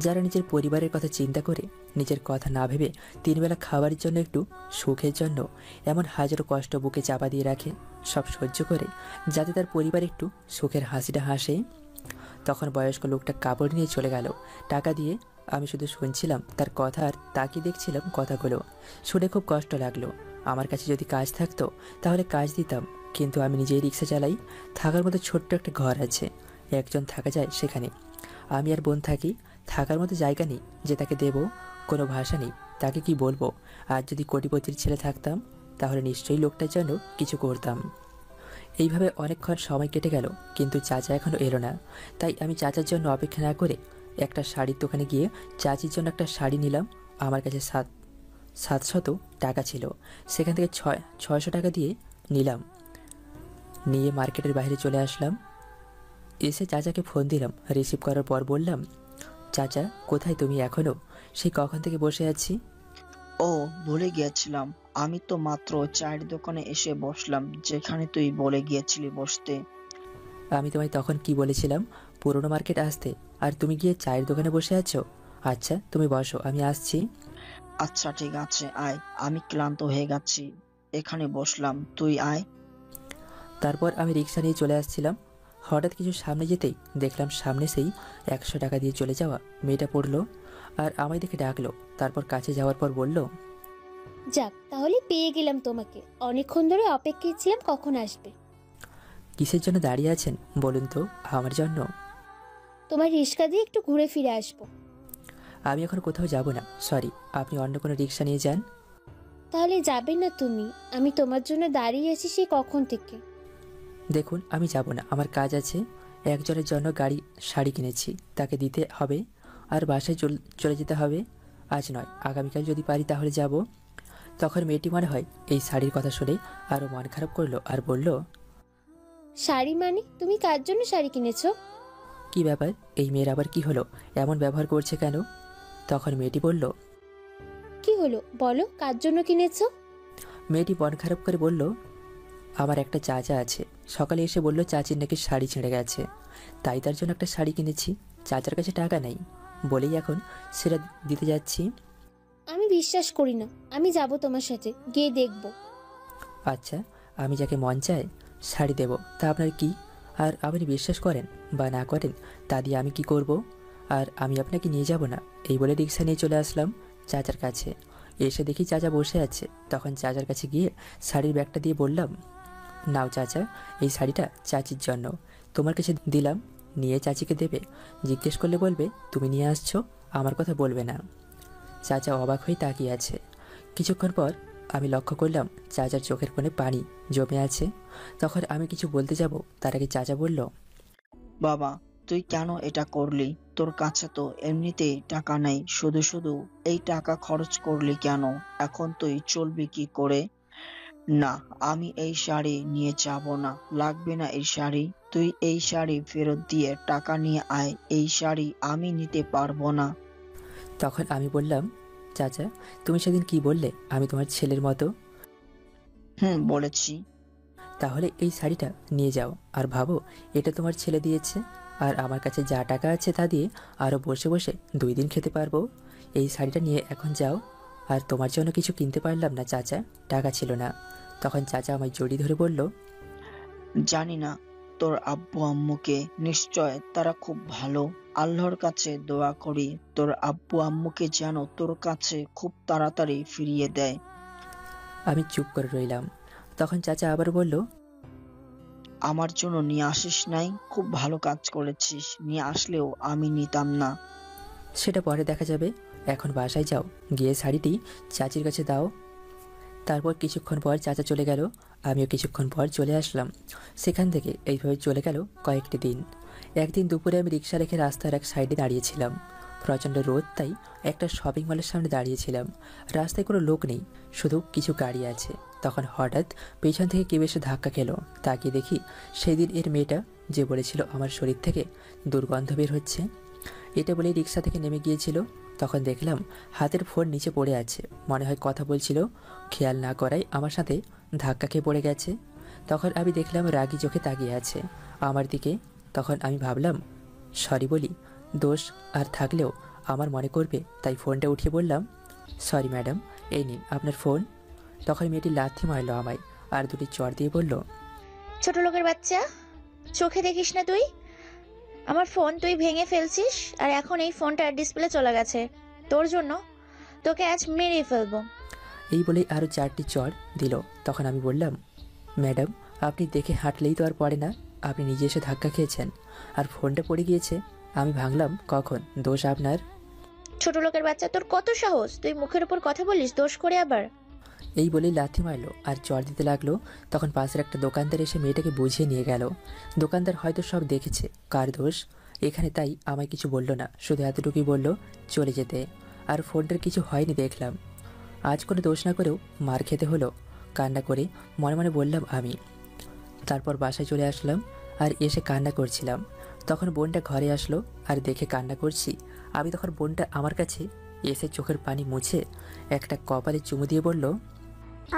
যারা নিজের পরিবারের কথা চিন্তা করে নিজের কথা না ভেবে 3 বেলা খাবারের জন্য, একটু সুখের জন্য এমন হাজারো কষ্ট বুকে চাপা দিয়ে রাখে, সব সহ্য করে যাতে তার পরিবার একটু সুখের হাসিটা হাসে। তখন বয়স্ক লোকটা কাপড় নিয়ে চলে গেল টাকা দিয়ে। আমি শুধু শুনছিলাম তার কথা আর তাকিয়ে দেখছিলাম কথাগুলো। শুনে খুব কষ্ট লাগলো। আমার কাছে যদি কাজ থাকতো তাহলে কাজ দিতাম, কিন্তু আমি নিজেই রিক্সা চালাই। থাকার মতো ছোট্ট একটা ঘর আছে, একজন থাকা যায় সেখানে। আমি আর বোন থাকি, থাকার মতো জায়গা নেই যে তাকে দেব, কোনো ভাষা নেই তাকে কি বলবো। আর যদি কোটিপতির ছেলে থাকতাম তাহলে নিশ্চয়ই লোকটার জন্য কিছু করতাম। এইভাবে অনেকক্ষণ সময় কেটে গেল, কিন্তু চাচা এখনও এলো না। তাই আমি চাচার জন্য অপেক্ষা না করে একটা শাড়ির দোকানে গিয়ে চাচির জন্য একটা শাড়ি নিলাম। আমার কাছে 700 টাকা ছিল, সেখান থেকে 600 টাকা দিয়ে নিলাম। নিয়ে মার্কেটের বাইরে চলে আসলাম। এসে চাচাকে ফোন দিলাম, রিসিভ করার পর বললাম, চাচা কোথায় তুমি এখনো? সেই কখন থেকে বসে আছি। ও, ভুলে গিয়েছিলাম, আমি তো মাত্র চায়ের দোকানে এসে বসলাম যেখানে তুই বলে গিয়েছিলি বসতে। আমি তোমায় তখন কি বলেছিলাম? পুরনো মার্কেট আসতে, আর তুমি গিয়ে চায়ের দোকানে বসে আছো। আচ্ছা তুমি বসো, আমি আসছি। আচ্ছা ঠিক আছে, আয়, আমি ক্লান্ত হয়ে গেছি, এখানে বসলাম, তুই আয়। তারপর আমি রিক্সা নিয়ে চলে আসছিলাম। হঠাৎ কিছু সামনে যেতেই দেখলাম সামনে সেই 100 টাকা দিয়ে চলে যাওয়া মেয়েটা পড়লো আর আমায় দেখে ডাকলো। তারপর কাছে যাওয়ার পর বলল, যাক, তাহলে পেয়ে গেলাম তোমাকে। অনেকক্ষণ ধরে অপেক্ষায় ছিলাম কখন আসবে। কিসের জন্য দাঁড়িয়ে আছেন বলুন তো? আমার জন্য। তোমার রিক্সা দিয়ে একটু ঘুরে ফিরে আসবো। আমি এখন কোথাও যাব না, সরি, আপনি অন্য কোনো রিক্সা নিয়ে যান। তাহলে যাবে না তুমি? আমি তোমার জন্য দাঁড়িয়ে আছি সেই কখন থেকে। দেখুন আমি যাব না, আমার কাজ আছে। একজনের জন্য শাড়ি কিনেছি, তাকে দিতে হবে, আর বাসায় চলে যেতে হবে। আজ নয়, আগামীকাল যদি পারি তাহলে যাব। তখন মেয়েটি মনে হয় এই শাড়ির কথা শুনে আরও মন খারাপ করলো আর বলল, শাড়ি মানে? তুমি কার জন্য শাড়ি কিনেছো? কি ব্যাপার, এই মেয়ের আবার কি হলো, এমন ব্যবহার করছে কেন? তখন মেয়েটি বলল, কি হলো বলো, কার জন্য কিনেছো? মেয়েটি মন খারাপ করে বলল, আমার একটা চাচা আছে, সকালে এসে বলল চাচির নাকি শাড়ি ছিঁড়ে গেছে, তাই তার জন্য একটা শাড়ি কিনেছি। চাচার কাছে টাকা নেই বলেই এখন সেটা দিতে যাচ্ছি। আমি বিশ্বাস করি না, আমি যাব তোমার সাথে, গিয়ে দেখবো। আচ্ছা, আমি যাকে মন চায় শাড়ি দেব, তা আপনার কি? আর আপনি বিশ্বাস করেন বা না করেন তা দিয়ে আমি কি করব? আর আমি আপনাকে নিয়ে যাব না। এই বলে রিক্সা নিয়ে চলে আসলাম চাচার কাছে। এসে দেখি চাচা বসে আছে। তখন চাচার কাছে গিয়ে শাড়ির ব্যাগটা দিয়ে বললাম, নাও চাচা, এই শাড়িটা চাচির জন্য তোমার কাছে দিলাম, নিয়ে চাচিকে দেবে। জিজ্ঞেস করলে বলবে তুমি নিয়ে আসছো, আমার কথা বলবে না। চাচা অবাক হয়ে তাকিয়ে আছে। কিছুক্ষণ পর আমি লক্ষ্য করলাম চাচার চোখের কোণে পানি জমে আছে। তখন আমি কিছু বলতে যাব, তার আগে চাচা বলল, বাবা, তুই কেন এটা করলি? তোর কাছে তো এমনিতেই টাকা নেই, শুধু শুধু এই টাকা খরচ করলি কেন? এখন তুই চলবি কি করে? না, আমি এই শাড়ি নিয়ে যাব না, লাগবে না এই শাড়ি। তুই এই শাড়ি ফেরত দিয়ে টাকা নিয়ে আয়, এই শাড়ি আমি নিতে পারবো না। তখন আমি বললাম, চাচা তুমি সেদিন কি বললে আমি তোমার ছেলের মতো? বলেছি। তাহলে এই শাড়িটা নিয়ে যাও আর ভাবো এটা তোমার ছেলে দিয়েছে, আর আমার কাছে যা টাকা আছে তা দিয়ে আরও বসে বসে 2 দিন খেতে পারবো। এই শাড়িটা নিয়ে এখন যাও। আর তোমার জন্য কিছু কিনতে পারলাম না চাচা, টাকা ছিল না। তখন চাচা আমায় জড়িয়ে ধরে বলল, জানি না তোর আব্বু আম্মুকে, নিশ্চয় তারা খুব ভালো। আল্লাহর কাছে দোয়া করি তোর আব্বু আম্মুকে যেন তোর কাছে খুব তাড়াতাড়ি ফিরিয়ে দেয়। আমি চুপ করে রইলাম। তখন চাচা আবার বলল, আমার জন্য নিয়ে আসিস নাই, খুব ভালো কাজ করেছিস, নিয়ে আসলেও আমি নিতাম না। সেটা পরে দেখা যাবে, এখন বাসায় যাও, গিয়ে শাড়িটি চাচির কাছে দাও। তারপর কিছুক্ষণ পর চাচা চলে গেল, আমিও কিছুক্ষণ পর চলে আসলাম। সেখান থেকে এইভাবে চলে গেল কয়েকটি দিন। একদিন দুপুরে আমি রিক্সা রেখে রাস্তার এক সাইডে দাঁড়িয়েছিলাম। প্রচণ্ড রোদ, তাই একটা শপিং মলের সামনে দাঁড়িয়েছিলাম। রাস্তায় কোনো লোক নেই, শুধু কিছু গাড়ি আছে। তখন হঠাৎ পেছন থেকে কেউ এসে ধাক্কা খেলো। তাকিয়ে দেখি সেদিন এর মেয়েটা, যে বলেছিল আমার শরীর থেকে দুর্গন্ধ বের হচ্ছে। এটা বলেই রিক্সা থেকে নেমে গিয়েছিল। তখন দেখলাম হাতের ফোন নিচে পড়ে আছে, মনে হয় কথা বলছিল। খেয়াল না করাই আমার সাথে ধাক্কা খেয়ে পড়ে গেছে। তখন আমি দেখলাম রাগী চোখে তাকিয়ে আছে আমার দিকে। তখন আমি ভাবলাম সরি বলি, দোষ আর থাকলেও আমার মনে করবে, তাই ফোনটা উঠিয়ে বললাম, সরি ম্যাডাম, এই নিন আপনার ফোন। তখন মেয়েটি লাথি মারলো আমায় আর 2টি চড় দিয়ে বলল, ছোট লোকের বাচ্চা, চোখে দেখিস না তুই? আমার ফোন তুই ভেঙে ফেলছিস, আর এখন এই ফোনটার ডিসপ্লে চলে গেছে। তোর জন্য তোকে আজ মেরে ফেলবো। এই বলেই আরও 4টি চড় দিল। তখন আমি বললাম, ম্যাডাম আপনি দেখে হাঁটলেই তো আর পড়ে না, আপনি নিজে এসে ধাক্কা খেয়েছেন আর ফোনটা পড়ে গিয়েছে, আমি ভাঙলাম কখন, দোষ আপনার। ছোট লোকের বাচ্চা, তোর কত সাহস, তুই মুখের উপর কথা বলিস দোষ করে আবার? এই বলেই লাথি মারলো আর চড় দিতে লাগলো। তখন পাশের একটা দোকানদার এসে মেয়েটাকে বুঝিয়ে নিয়ে গেল। দোকানদার হয়তো সব দেখেছে কার দোষ এখানে, তাই আমায় কিছু বলল না, শুধু এতটুকুই বলল চলে যেতে। আর ফোনটার কিছু হয়নি দেখলাম। আজ কোনো দোষ না করেও মার খেতে হলো, কান্না করে মনে মনে বললাম আমি। তারপর বাসায় চলে আসলাম আর এসে কান্না করছিলাম। তখন বোনটা ঘরে আসলো আর দেখে কান্না করছি আমি, তখন বোনটা আমার কাছে এসে চোখের পানি মুছে একটা কপালে চুমু দিয়ে বলল,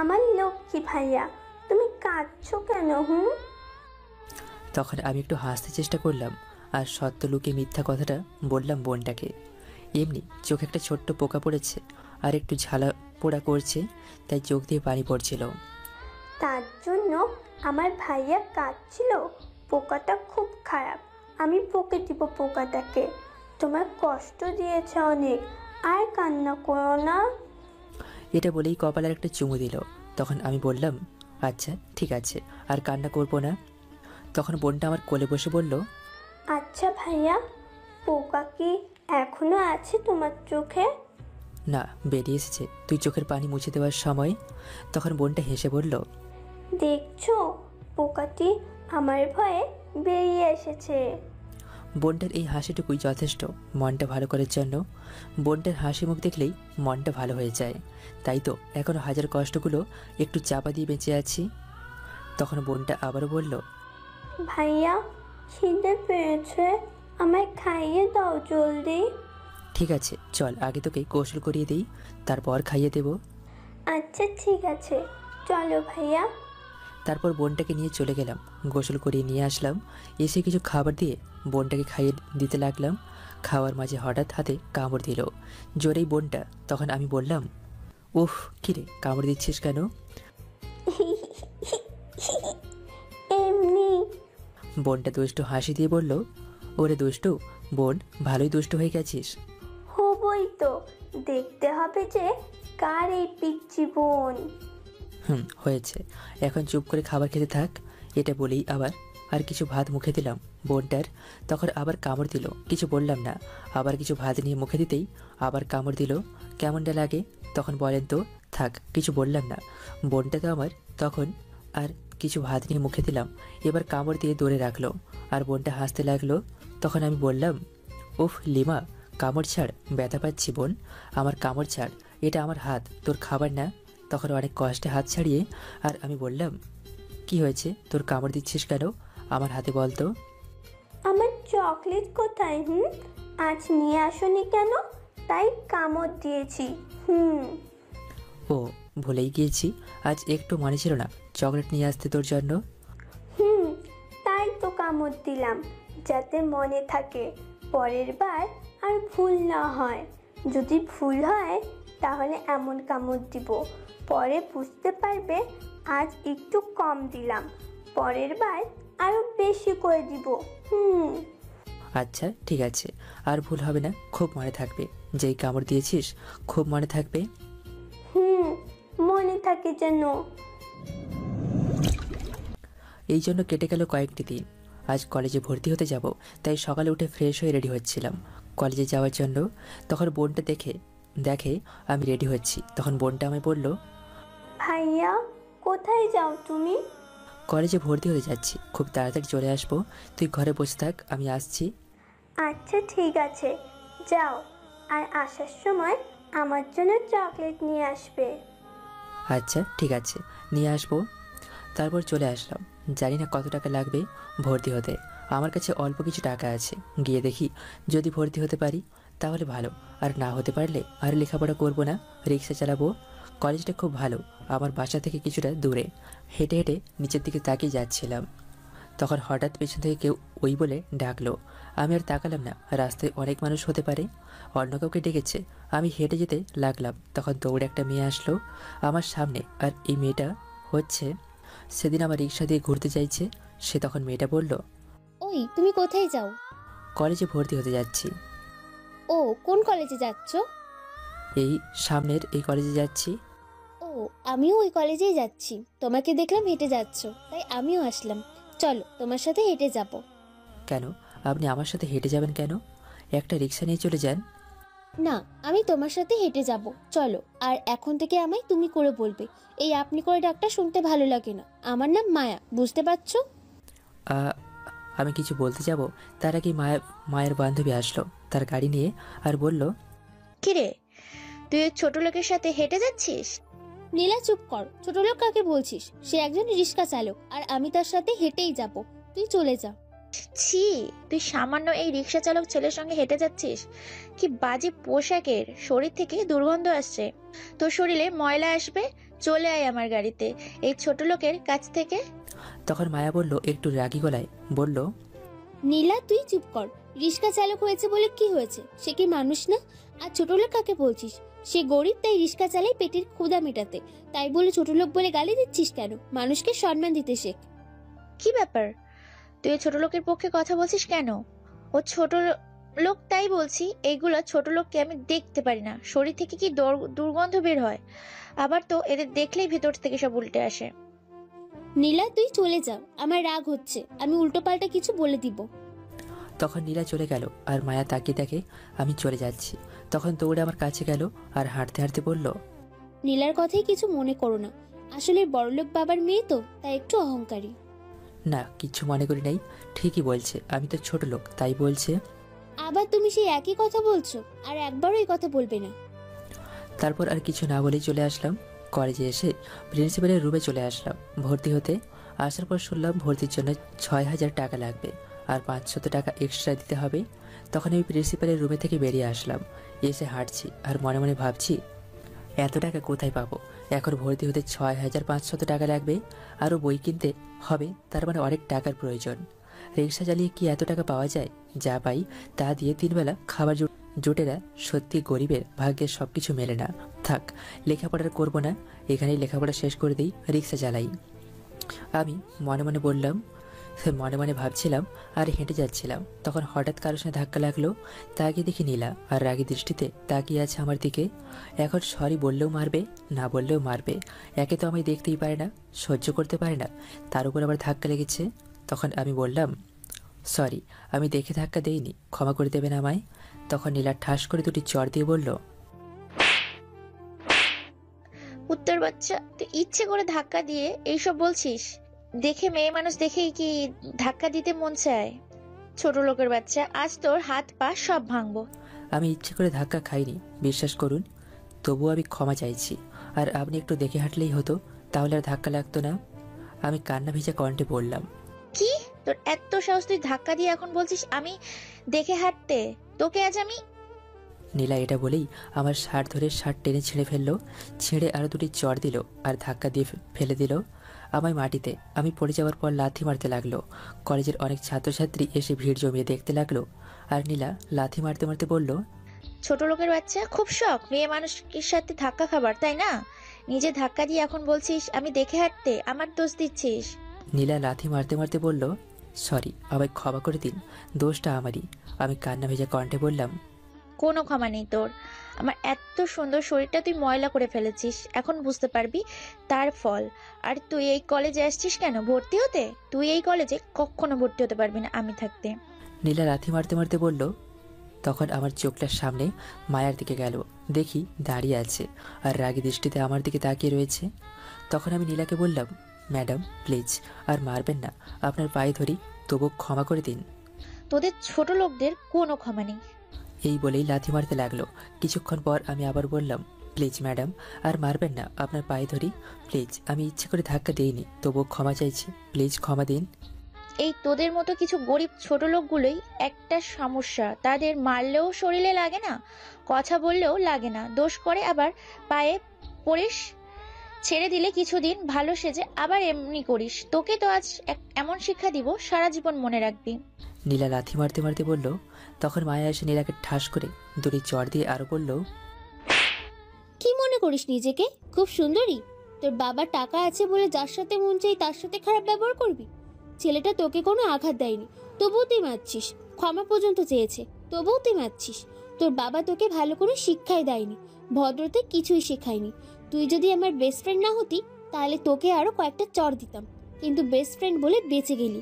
আমার লক্ষ্মী ভাইয়া, তুমি কাঁদছো কেন? তখন আমি একটু হাসতে চেষ্টা করলাম আর সত্য লুকিয়ে মিথ্যা কথাটা বললাম বোনটাকে। এমনি চোখে একটা ছোট্ট পোকা পড়েছে আর একটু ঝালা পোড়া করছে, তাই চোখ দিয়ে পানি পড়ছিল। তার জন্য আমার ভাইয়া কাঁদছিল? পোকাটা খুব খারাপ, আমি বকে দিব পোকাটাকে। তোমার কষ্ট দিয়েছে অনেক, আর কান্না করো না। এটা বলেই কপালের একটা চুমু দিল। তখন আমি বললাম, আচ্ছা ঠিক আছে, আর কান্না করবো না। তখন বোনটা আমার কোলে বসে বলল, আচ্ছা ভাইয়া, পোকা কি এখনো আছে তোমার চোখে? না, বেরিয়ে এসেছে তুই চোখের পানি মুছে দেওয়ার সময়। তখন বোনটা হেসে বলল, দেখছো, পোকাটি আমার ভয়ে বেরিয়ে এসেছে। বোনটার এই হাসিটুকুই যথেষ্ট মনটা ভালো করার জন্য। বোনটার হাসি মুখ দেখলেই মনটা ভালো হয়ে যায়, তাই তো এখনও হাজার কষ্টগুলো একটু চাপা দিয়ে বেঁচে আছি। তখন বোনটা আবারও বলল, ভাইয়া খিদে পেয়েছে, আমায় খাইয়ে দাও জলদি। ঠিক আছে চল, আগে তোকে গোসল করিয়ে দিই, তারপর খাইয়ে দেব। আচ্ছা ঠিক আছে, চলো ভাইয়া। তারপর বোনটাকে নিয়ে চলে গেলাম, গোসল করিয়ে নিয়ে আসলাম। এসে কিছু খাবার দিয়ে বোনটাকে খাইয়ে দিতে লাগলাম। খাওয়ার মাঝে হঠাৎ হাতে কামড় দিল জোরেই বোনটা। তখন আমি বললাম, উফ কিরে কামড় দিচ্ছিস কেন? এমনি। বোনটা দুষ্টু হাসি দিয়ে বলল, ওরে দুষ্টু বোন, ভালোই দুষ্টু হয়ে গেছিস। হবই তো, দেখতে হবে যে কার এই পিচ্চি বোন। হয়েছে, এখন চুপ করে খাবার খেতে থাক। এটা বলেই আবার আর কিছু ভাত মুখে দিলাম বোনটার। তখন আবার কামড় দিল, কিছু বললাম না। আবার কিছু ভাত নিয়ে মুখে দিতেই আবার কামড় দিল। কেমনটা লাগে তখন বলেন তো? থাক, কিছু বললাম না। বোনটা তো আমার। তখন আর কিছু ভাত নিয়ে মুখে দিলাম, এবার কামড় দিয়ে দৌড়ে রাখলো আর বোনটা হাসতে লাগলো। তখন আমি বললাম, উফ লিমা, কামড় ছাড়, ব্যথা পাচ্ছি বোন, আমার কামড় ছাড়, এটা আমার হাত, তোর খাবার না। তখন অনেক কষ্টে হাত ছাড়িয়ে আর আমি বললাম, কি হয়েছে, তোর কামড় দিচ্ছিস কেন আমার হাতে বলতো? আমার চকলেট কোথায়? আজ নিয়ে আসোনি কেন? তাই কামড় দিয়েছি। ও ভুলেই গিয়েছি, আজ একটু মনে ছিল না চকলেট নিয়ে আসতে তোর জন্য। তাই তো কামড় দিলাম, যাতে মনে থাকে, পরের বার আর ভুল না হয়। যদি ভুল হয় তাহলে এমন কামড় দিব, পরে বুঝতে পারবে আজ একটু কম দিলাম, পরের বার আরো বেশি করে দিব। আচ্ছা ঠিক আছে, আর ভুল হবে না, খুব মনে থাকবে। যেই কামড় দিয়েছিস খুব মনে থাকবে। মনে থাকে যেন। এই জন্য কেটে গেল কয়েকটি দিন। আজ কলেজে ভর্তি হতে যাব, তাই সকালে উঠে ফ্রেশ হয়ে রেডি হচ্ছিলাম কলেজে যাওয়ার জন্য। তখন বোনটা দেখে আমি রেডি হচ্ছি, তখন বোনটা আমায় বলল, ভাইয়া কোথায় যাও তুমি? কলেজে ভর্তি হতে যাচ্ছি, খুব তাড়াতাড়ি চলে আসবো, তুই ঘরে বসে থাক, আমি আসছি। আচ্ছা ঠিক আছে, যাও, আর আসার সময় আমার জন্য চকলেট নিয়ে আসবে। আচ্ছা ঠিক আছে, নিয়ে আসবো। তারপর চলে আসলাম। জানি না কত টাকা লাগবে ভর্তি হতে, আমার কাছে অল্প কিছু টাকা আছে। গিয়ে দেখি যদি ভর্তি হতে পারি তাহলে ভালো, আর না হতে পারলে আর লেখাপড়া করবো না, রিক্সা চালাবো। কলেজটা খুব ভালো, আমার বাসা থেকে কিছুটা দূরে। হেঁটে হেঁটে নিচের দিকে তাকিয়ে যাচ্ছিলাম, তখন হঠাৎ পেছন থেকে কেউ ওই বলে ডাকলো। আমি আর তাকালাম না, রাস্তায় অনেক মানুষ হতে পারে, অন্য কাউকে ডেকেছে। আমি হেঁটে যেতে লাগলাম, তখন দৌড়ে একটা মেয়ে আসলো আমার সামনে। আর এই মেয়েটা হচ্ছে সেদিন আমার রিক্সা দিয়ে ঘুরতে চাইছে সে। তখন মেয়েটা বলল, ওই তুমি কোথায় যাও? কলেজে ভর্তি হতে যাচ্ছি। ও, কোন কলেজে যাচ্ছ? এই সামনের এই কলেজে যাচ্ছি। ও, আমিও ওই কলেজেই যাচ্ছি। তোমাকে দেখলাম হেঁটে যাচ্ছ, তাই আমিও আসলাম। চলো, তোমার সাথে হেঁটে যাব। কেন, আপনি আমার সাথে হেঁটে যাবেন কেন? একটা রিক্সা নিয়ে চলে যান। না, আমি তোমার সাথে হেঁটে যাব, চলো। আর এখন থেকে আমায় তুমি করে বলবে, এই আপনি করে ডাকটা শুনতে ভালো লাগে না। আমার নাম মায়া, বুঝতে পারছো? আমি কিছু বলতে যাব, তার আগে মায়ের বান্ধবী আসলো তার গাড়ি নিয়ে, আর বলল, কিরে, তুই ওই ছোট লোকের সাথে হেঁটে যাচ্ছিস? নীলা চুপ কর, ছোট লোক কাকে বলছিস? সে একজন রিক্সা চালক, আর আমি তার সাথে হেঁটেই যাব। তুই চলে যা। ছি, তুই সামান্য এই রিক্সা চালক ছেলের সঙ্গে হেঁটে যাচ্ছিস? কি বাজে পোশাকের, শরীর থেকে দুর্গন্ধ আসছে, তোর শরীরে ময়লা আসবে। চলে আয় আমার গাড়িতে, এই ছোট লোকের কাছ থেকে। তখন মায়া বলল একটু রাগী গলায়, বলল, নীলা তুই চুপ কর। রিক্সা চালক হয়েছে বলে কি হয়েছে? সে কি মানুষ না? আর ছোট লোক কাকে বলছিস? সে গরিব, তাই রিক্সা চালাই পেটের ক্ষুধা মেটাতে। তাই বলে ছোট লোক বলে গালি দিচ্ছিস কেন? মানুষকে সম্মান দিতে শেখ। কি ব্যাপার, তুই ছোট লোকের পক্ষে কথা বলছিস কেন? ও ছোট লোক তাই বলছি। এইগুলো ছোট লোককে আমি দেখতে পারি না, শরীর থেকে কি দুর্গন্ধ বের হয়। আবার তো এদের দেখলেই ভেতর থেকে সব উল্টে আসে। নীলা তুই চলে যা, আমার রাগ হচ্ছে, আমি উল্টো পাল্টা কিছু বলে দিব। তখন নীলা চলে গেল, আর মায়া তাকিয়ে দেখে আমি চলে যাচ্ছি। তখন দৌড়ে আমার কাছে গেল আর হাঁটতে হাঁটতে বলল, নীলার কথাই কিছু মনে করো না, আসলে বড়লোক বাবার মেয়ে তো, তাই একটু অহংকারী। না, কিছু মনে করি নাই, ঠিকই বলছে, আমি তো ছোট লোক তাই বলছে। আবার তুমি সেই একই কথা বলছো, আর একবারও এই কথা বলবে না। তারপর আর কিছু না বলেই চলে আসলাম কলেজে। এসে প্রিন্সিপালের রুমে চলে আসলাম ভর্তি হতে। আসার পর শুনলাম ভর্তির জন্য 6,000 টাকা লাগবে, আর 500 টাকা এক্সট্রা দিতে হবে। তখন আমি প্রিন্সিপালের রুমে থেকে বেরিয়ে আসলাম। এসে হাঁটছি আর মনে মনে ভাবছি, এত টাকা কোথায় পাবো? এখন ভর্তি হতে 6,500 টাকা লাগবে, আরও বই কিনতে হবে, তার মানে অনেক টাকার প্রয়োজন। রিক্সা চালিয়ে কি এত টাকা পাওয়া যায়? যা পাই তা দিয়ে 3 বেলা খাবার জোটে না। সত্যি গরিবের ভাগ্যের সব কিছু মেলে না। থাক, লেখাপড়া করব না, এখানেই লেখাপড়া শেষ করে দিই, রিক্সা চালাই। আমি মনে মনে বললাম, মনে মনে ভাবছিলাম আর হেঁটে যাচ্ছিলাম। তখন হঠাৎ কারোর সাথে ধাক্কা লাগলো, তাকিয়ে দেখি নীলা আর রাগী দৃষ্টিতে তাকিয়ে আছে আমার দিকে। এখন সরি বললেও মারবে, না বললেও মারবে। একে তো আমি দেখতেই পারে না, সহ্য করতে পারে না, তার উপর আবার ধাক্কা লেগেছে। তখন আমি বললাম, সরি, আমি দেখে ধাক্কা দেইনি, ক্ষমা করে দেবেন আমায়। তখন নীলা ঠাস করে 2টি চড় দিয়ে বলল, উত্তর বাচ্চা, তুই ইচ্ছে করে ধাক্কা দিয়ে এইসব বলছিস? দেখে মেয়ে মানুষ দেখেই কি ধাক্কা দিতে মন চায়? ছোট লোকের বাচ্চা, আজ তোর হাত পা সব ভাঙবো। আমি ইচ্ছে করে ধাক্কা খাইনি, বিশ্বাস করুন, তবুও আমি ক্ষমা চাইছি। আর আপনি একটু দেখে হাঁটলেই হতো, তাহলে আর ধাক্কা লাগতো না। আমি কান্না ভেজা কণ্ঠে বললাম। কি, তোর এত সাহস, তুই ধাক্কা দিয়ে এখন বলছিস আমি দেখে হাঁটতে? তোকে আজ আমি... নীলা এটা বলেই আমার শার্ট ধরে শার্ট টেনে ছিঁড়ে ফেললো, ছিঁড়ে আরও দুটি চড় দিল আর ধাক্কা দিয়ে ফেলে দিল আমায় মাটিতে। আমি পড়ে যাওয়ার পর লাথি মারতে লাগলো। কলেজের অনেক ছাত্রছাত্রী এসে ভিড় জমিয়ে দেখতে লাগলো। আর নীলা লাথি মারতে মারতে বলল, ছোট লোকের বাচ্চা, খুব শখ মেয়ে মানুষের সাথে ধাক্কা খাবার, তাই না? নিজে ধাক্কা দিয়ে এখন বলছিস আমি দেখে হাঁটতে, আমার দোষ দিচ্ছিস। নীলা লাথি মারতে মারতে বলল, সরি, আমায় ক্ষমা করে দিন, দোষটা আমারই। আমি কান্না ভেজা কণ্ঠে বললাম, কোনো ক্ষমা নেই তোর। আমার এত সুন্দর শরীরটা তুই ময়লা করে ফেলেছিস, এখন বুঝতে পারবি তার ফল। আর তুই এই কলেজে আসছিস কেন? ভর্তি হতে? তুই এই কলেজে কখনো ভর্তি হতে পারবি না আমি থাকতে। নীলা লাথি মারতে মারতে বলল। তখন আমার চোখটার সামনে মায়ার দিকে গেল, দেখি দাঁড়িয়ে আছে আর রাগী দৃষ্টিতে আমার দিকে তাকিয়ে রয়েছে। তখন আমি নীলাকে বললাম, ম্যাডাম প্লিজ আর মারবেন না, আপনার পায়ে ধরি, তবু ক্ষমা করে দিন। তোদের ছোট লোকদের কোনো ক্ষমা নেই। এই বলেই লাথি মারতে লাগলো। কিছুক্ষণ পর আমি আবার বললাম, প্লিজ ম্যাডাম আর মারবেন না, আপনার পায়ে ধরি, প্লিজ, আমি ইচ্ছে করে ধাক্কা দিইনি, তবুও ক্ষমা চাইছি, প্লিজ ক্ষমা দিন। এই তোদের মতো কিছু গরিব ছোট লোকগুলোই একটা সমস্যা, তাদের মারলেও শরীরে লাগে না, কথা বললেও লাগে না, দোষ করে আবার পায়ে পড়িস, ছেড়ে দিলে কিছুদিন ভালো সেজে আবার এমনি করিস। তোকে তো আজ এমন শিক্ষা দিব সারা জীবন মনে রাখবি। নীলা লাথি মারতে মারতে বলল। তখন মায়া এসে নীলাকে ঠাস করে দুটি চড় দিয়ে আরো বলল, কি মনে করিস নিজেকে খুব সুন্দরী? তোর বাবার টাকা আছে বলে যার সাথে মন চাই তার সাথে খারাপ ব্যবহার করবি? ছেলেটা তোকে কোনো আঘাত দেয়নি, তবুও তুই মারছিস। ক্ষমা পর্যন্ত চেয়েছে, তবুও তুই মারছিস। তোর বাবা তোকে ভালো করে শিক্ষাই দেয়নি, ভদ্রতা কিছুই শেখায়নি। তুই যদি আমার বেস্ট ফ্রেন্ড না হতি তাহলে তোকে আরো কয়েকটা চড় দিতাম, কিন্তু বেস্ট ফ্রেন্ড বলে বেঁচে গেলি।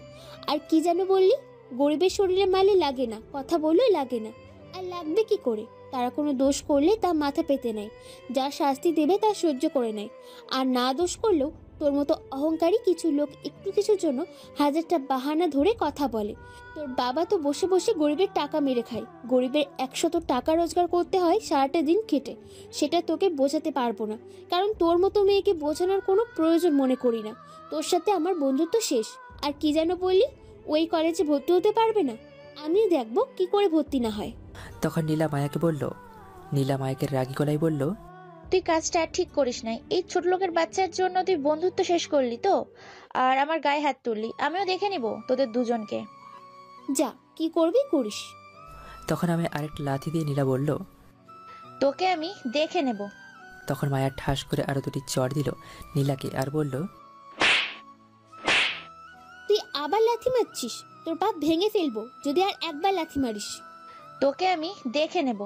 আর কি যেন বললি, গরিবের শরীরে মালে লাগে না, কথা বললেই লাগে না। আর লাগবে কি করে? তারা কোনো দোষ করলে তা মাথা পেতে নেয়, যা শাস্তি দেবে তা সহ্য করে নেয়। আর না দোষ করলেও তোর মতো অহংকারী কিছু লোক একটু কিছুর জন্য হাজারটা বাহানা ধরে কথা বলে। তোর বাবা তো বসে বসে গরিবের টাকা মেরে খায়। গরিবের 100 টাকা রোজগার করতে হয় সারাটা দিন খেটে। সেটা তোকে বোঝাতে পারবো না, কারণ তোর মতো মেয়েকে বোঝানোর কোনো প্রয়োজন মনে করি না। তোর সাথে আমার বন্ধুত্ব শেষ। আর কি যেন বললি, ওই কলেজে ভর্তি হতে পারবে না? আমিও দেখবো কি করে ভর্তি না হয়। তখন নীলা মায়াকে বলল। নীলা মায়াকে রাগী গলায় বলল, তুই কাজটা আর ঠিক করিস নাই। এই ছোট লোকের বাচ্চার জন্য তুই বন্ধুত্ব শেষ করলি তো, আর আমার গায়ে হাত তুললি। আমিও দেখে নিব তোদের দুজনকে। যা, কি করবি করিস। তখন আমি আরেকটা লাথি দিয়ে নীলা বলল, তোকে আমি দেখে নেব। তখন মায়া ঠাস করে আরো দুটি চড় দিল নীলাকে আর বলল, তুই আবার লাথি মারছিস? তোর পা ভেঙে ফেলবো যদি আর একবার লাথি মারিস। তোকে আমি দেখে নেব।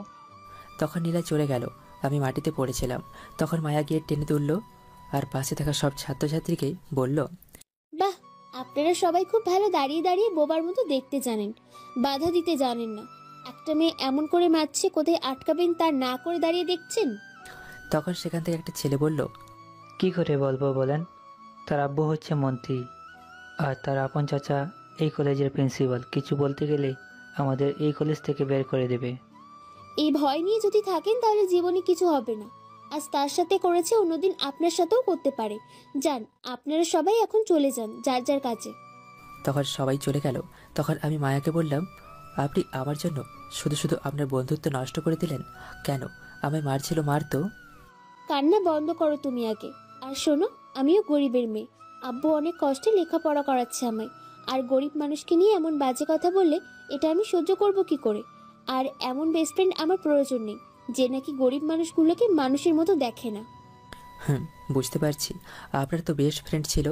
তখন নীলা চলে গেল। আমি মাটিতে পড়েছিলাম। তখন মায়া গিয়ে টেনে তুলল আর পাশে থাকা সব ছাত্রছাত্রীকে বলল, বাহ, আপনারা সবাই খুব ভালো দাঁড়িয়ে দাঁড়িয়ে বোবার মতো দেখতে জানেন, বাধা দিতে জানেন না। একটা মেয়ে এমন করে মারছে, কোথায় আটকাবেন তার না করে দাঁড়িয়ে দেখছেন। তখন সেখান থেকে একটা ছেলে বলল, কি করে বলবো বলেন? তার আব্বু হচ্ছে মন্ত্রী আর তার আপন চাচা এই কলেজের প্রিন্সিপাল। কিছু বলতে গেলে আমাদের এই কলেজ থেকে বের করে দেবে। এই ভয় নিয়ে যদি থাকেন তাহলে জীবনে কিছু হবে না। আজ তার সাথে করেছে, অন্যদিন আপনার সাথেও করতে পারে। যান, আপনারা সবাই এখন চলে যান যার যার কাজে। তখন সবাই চলে গেল। তখন আমি মায়াকে বললাম, আপনি আমার জন্য শুধু শুধু আপনার বন্ধুত্ব নষ্ট করে দিলেন কেন? আমায় মারছিল, মারতো। কান্না বন্ধ করো তুমি আগে। আর শোনো, আমিও গরিবের মেয়ে। আব্বু অনেক কষ্টে লেখাপড়া করাচ্ছে আমায়। আর গরিব মানুষকে নিয়ে এমন বাজে কথা বললে এটা আমি সহ্য করব কি করে? আর এমন বেস্ট ফ্রেন্ড আমার প্রয়োজন নেই যে নাকি গরিব মানুষগুলোকে মানুষের মতো দেখে না। বুঝতে পারছি, আপনার তো বেস্ট ফ্রেন্ড ছিল।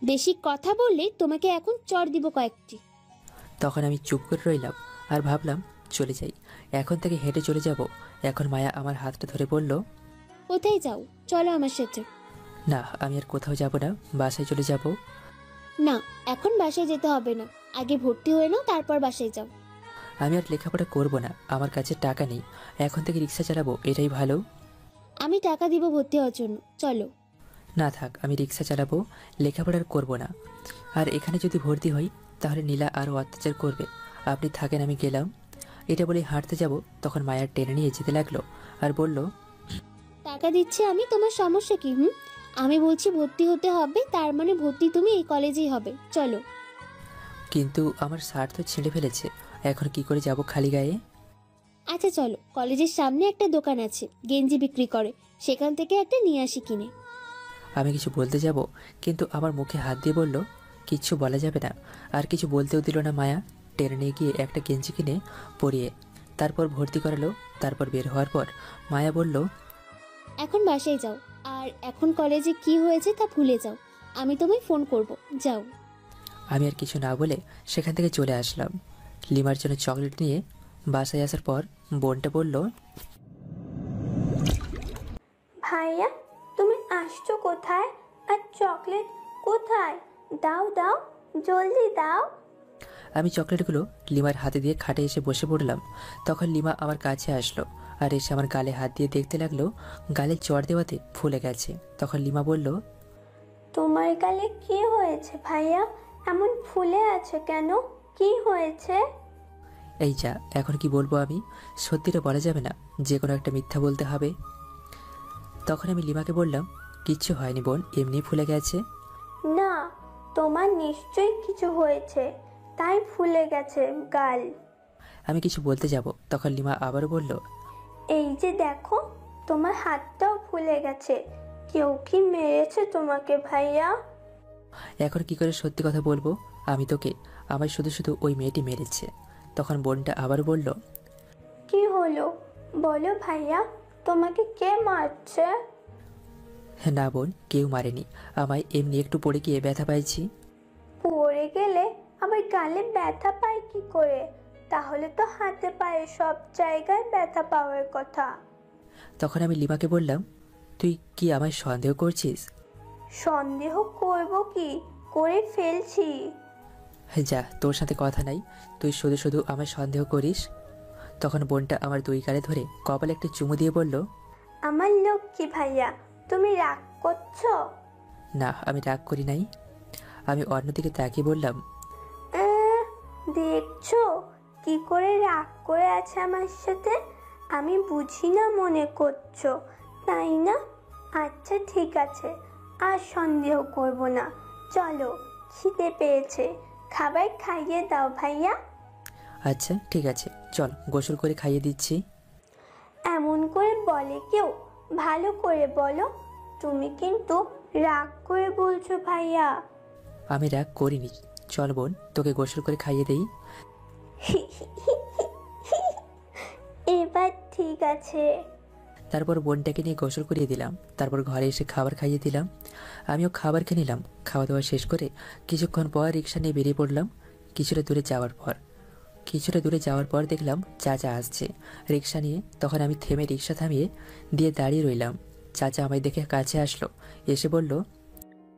বেশি কথা বললে তোমাকে এখন চড় দিব কয়েকটি। তখন আমি চুপ করে রইলাম আর ভাবলাম চলে যাই, এখন থেকে হেঁটে চলে যাব। এখন মায়া আমার হাতটা ধরে বলল, কোথায় যাও? চলো আমার সাথে। না, আমি আর কোথাও যাব না, বাসায় চলে যাব। না, এখন বাসায় যেতে হবে না, আগে ভর্তি হয়ে নাও, তারপর বাসায় যাও। আমি আর লেখাপড়া করব না, আমার কাছে টাকা নেই, এখন থেকে রিক্সা চালাবো, এটাই ভালো। আমি টাকা দিব ভর্তি হওয়ার জন্য, চলো। না থাক, আমি রিক্সা চালাবো, লেখাপড়া আর করবো না। আর এখানে যদি ভর্তি হই তাহলে নীলা আরও অত্যাচার করবে। আপনি থাকেন, আমি গেলাম। এটা বলে হাঁটতে যাব, তখন মায়া টেনে নিয়ে যেতে লাগলো আর বলল, টাকা দিচ্ছি আমি, তোমার সমস্যা কি? আমি বলছি ভর্তি হতে হবে, তার মানে ভর্তি তুমি এই কলেজেই হবে, চলো। কিন্তু আমার শার্ট তো ছিঁড়ে ফেলেছে, এখন কি করে যাব খালি গায়ে? আচ্ছা চলো, কলেজের সামনে একটা দোকান আছে, গেঞ্জি বিক্রি করে, সেখান থেকে একটা নিয়ে আসি কিনে। আমি কিছু বলতে যাব, কিন্তু আমার মুখে হাত দিয়ে বলল, কিচ্ছু বলা যাবে না। আর কিছু বলতেও দিল না মায়া। টেনে নিয়ে গিয়ে একটা গেঞ্জি কিনে পরিয়ে তারপর ভর্তি করালো। তারপর বের হওয়ার পর মায়া বলল, এখন বাসায় যাও, আর এখন কলেজে কি হয়েছে তা ভুলে যাও, আমি তোমায় ফোন করব, যাও। আমি আর কিছু না বলে সেখান থেকে চলে আসলাম। লিমার জন্য চকলেট নিয়ে বাসায় আসার পর বোনটা বলল, ভাইয়া তুমি আসছো কোথায়? আর চকলেট কোথায়? দাও দাও, জলদি দাও। আমি চকলেটগুলো লিমার হাতে দিয়ে খাটে এসে বসে পড়লাম। তখন লিমা আমার কাছে আসলো আর এসে আমার গালে হাত দিয়ে দেখতে লাগলো গালে চড় দেওয়াতে ফুলে গেছে। তখন লিমা বলল, তোমার গালে কি হয়েছে ভাইয়া? এমন ফুলে আছে কেন? কি হয়েছে? এই যা, এখন কি বলবো আমি? সত্যিটা বলা যাবে না, যে কোনো একটা মিথ্যা বলতে হবে। তখন আমি লিমাকে বললাম, কিচ্ছু হয়নি বোন, এমনি ফুলে গেছে। না, তোমার নিশ্চয়ই কিছু হয়েছে, তাই ফুলে গেছে গাল। আমি কিছু বলতে যাব, তখন লিমা আবারও বলল, এই যে দেখো, তোমার হাতটাও ফুলে গেছে। কেউ কি মেরেছে তোমাকে ভাইয়া? এখন কি করে সত্যি কথা বলবো? আমি তোকে, আমায় শুধু শুধু ওই মেয়েটি মেরেছে। তখন বোনটা আবার বলল, কি হলো বলো ভাইয়া, তোমাকে কে মারছে? না বোন, কেউ মারেনি আমায়, এমনি একটু পড়ে গিয়ে ব্যথা পাইছি। পড়ে গেলে আবার গালে ব্যথা পায় কি করে? তাহলে তো হাতে পায়ে সব জায়গায় ব্যথা পাওয়ার কথা। তখন আমি লিমাকে বললাম, তুই কি আমায় সন্দেহ করছিস? সন্দেহ করব কি, করে ফেলছি। যা, তোর সাথে কথা নাই, তুই শুধু শুধু আমায় সন্দেহ করিস। তখন বোনটা আমার দুই গালে ধরে কপালে একটা চুমু দিয়ে বলল, আমার লক্ষ্মী ভাইয়া, তুমি রাগ করছো? না, আমি রাগ করি নাই। আমি অন্যদিকে তাকিয়ে বললাম, দেখছো কি করে রাগ করে আছে আমার সাথে? আমি বুঝি না মনে করছো, তাই না? আচ্ছা ঠিক আছে, আর সন্দেহ করব না। চলো, খিদে পেয়েছে, খাবার খাইয়ে দাও ভাইয়া। আচ্ছা ঠিক আছে, চল গোসল করে খাইয়ে দিচ্ছি। এমন করে বলে কেউ? ভালো করে বলো, তুমি কিন্তু রাগ করে বলছো ভাইয়া। আমি রাগ করিনি, চল বোন, তোকে গোসল করে খাইয়ে দেই। এবার ঠিক আছে। তারপর বোনটাকে নিয়ে গোসল করিয়ে দিলাম। তারপর ঘরে এসে খাবার খাইয়ে দিলাম। আমিও খাবার খেয়ে নিলাম। খাওয়া দাওয়া শেষ করে কিছুক্ষণ পর রিক্সা নিয়ে বেরিয়ে পড়লাম। কিছুটা দূরে যাওয়ার পর দেখলাম চাচা আসছে রিক্সা নিয়ে। তখন আমি থেমে রিক্সা থামিয়ে দিয়ে দাঁড়িয়ে রইলাম। চাচা আমায় দেখে কাছে আসলো, এসে বলল,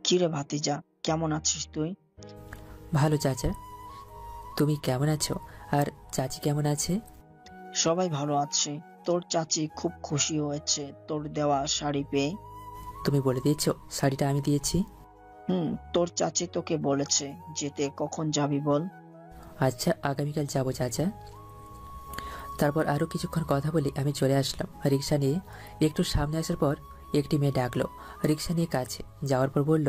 কিরে ভাতিজা, কেমন আছিস তুই? ভালো চাচা, তুমি কেমন আছো? আর চাচি কেমন আছে? সবাই ভালো আছে। তোর চাচি খুব খুশি হয়েছে তোর দেওয়া শাড়ি পেয়ে। তুমি বলে দিয়েছো শাড়িটা আমি দিয়েছি? তোর চাচি তোকে বলেছে যেতে, কখন যাবি বল? আচ্ছা, আগামীকাল যাবো চাচা। তারপর আরও কিছুক্ষণ কথা বলে আমি চলে আসলাম রিক্সা নিয়ে। একটু সামনে আসার পর একটি মেয়ে ডাকলো রিক্সা নিয়ে কাছে যাওয়ার পর বলল,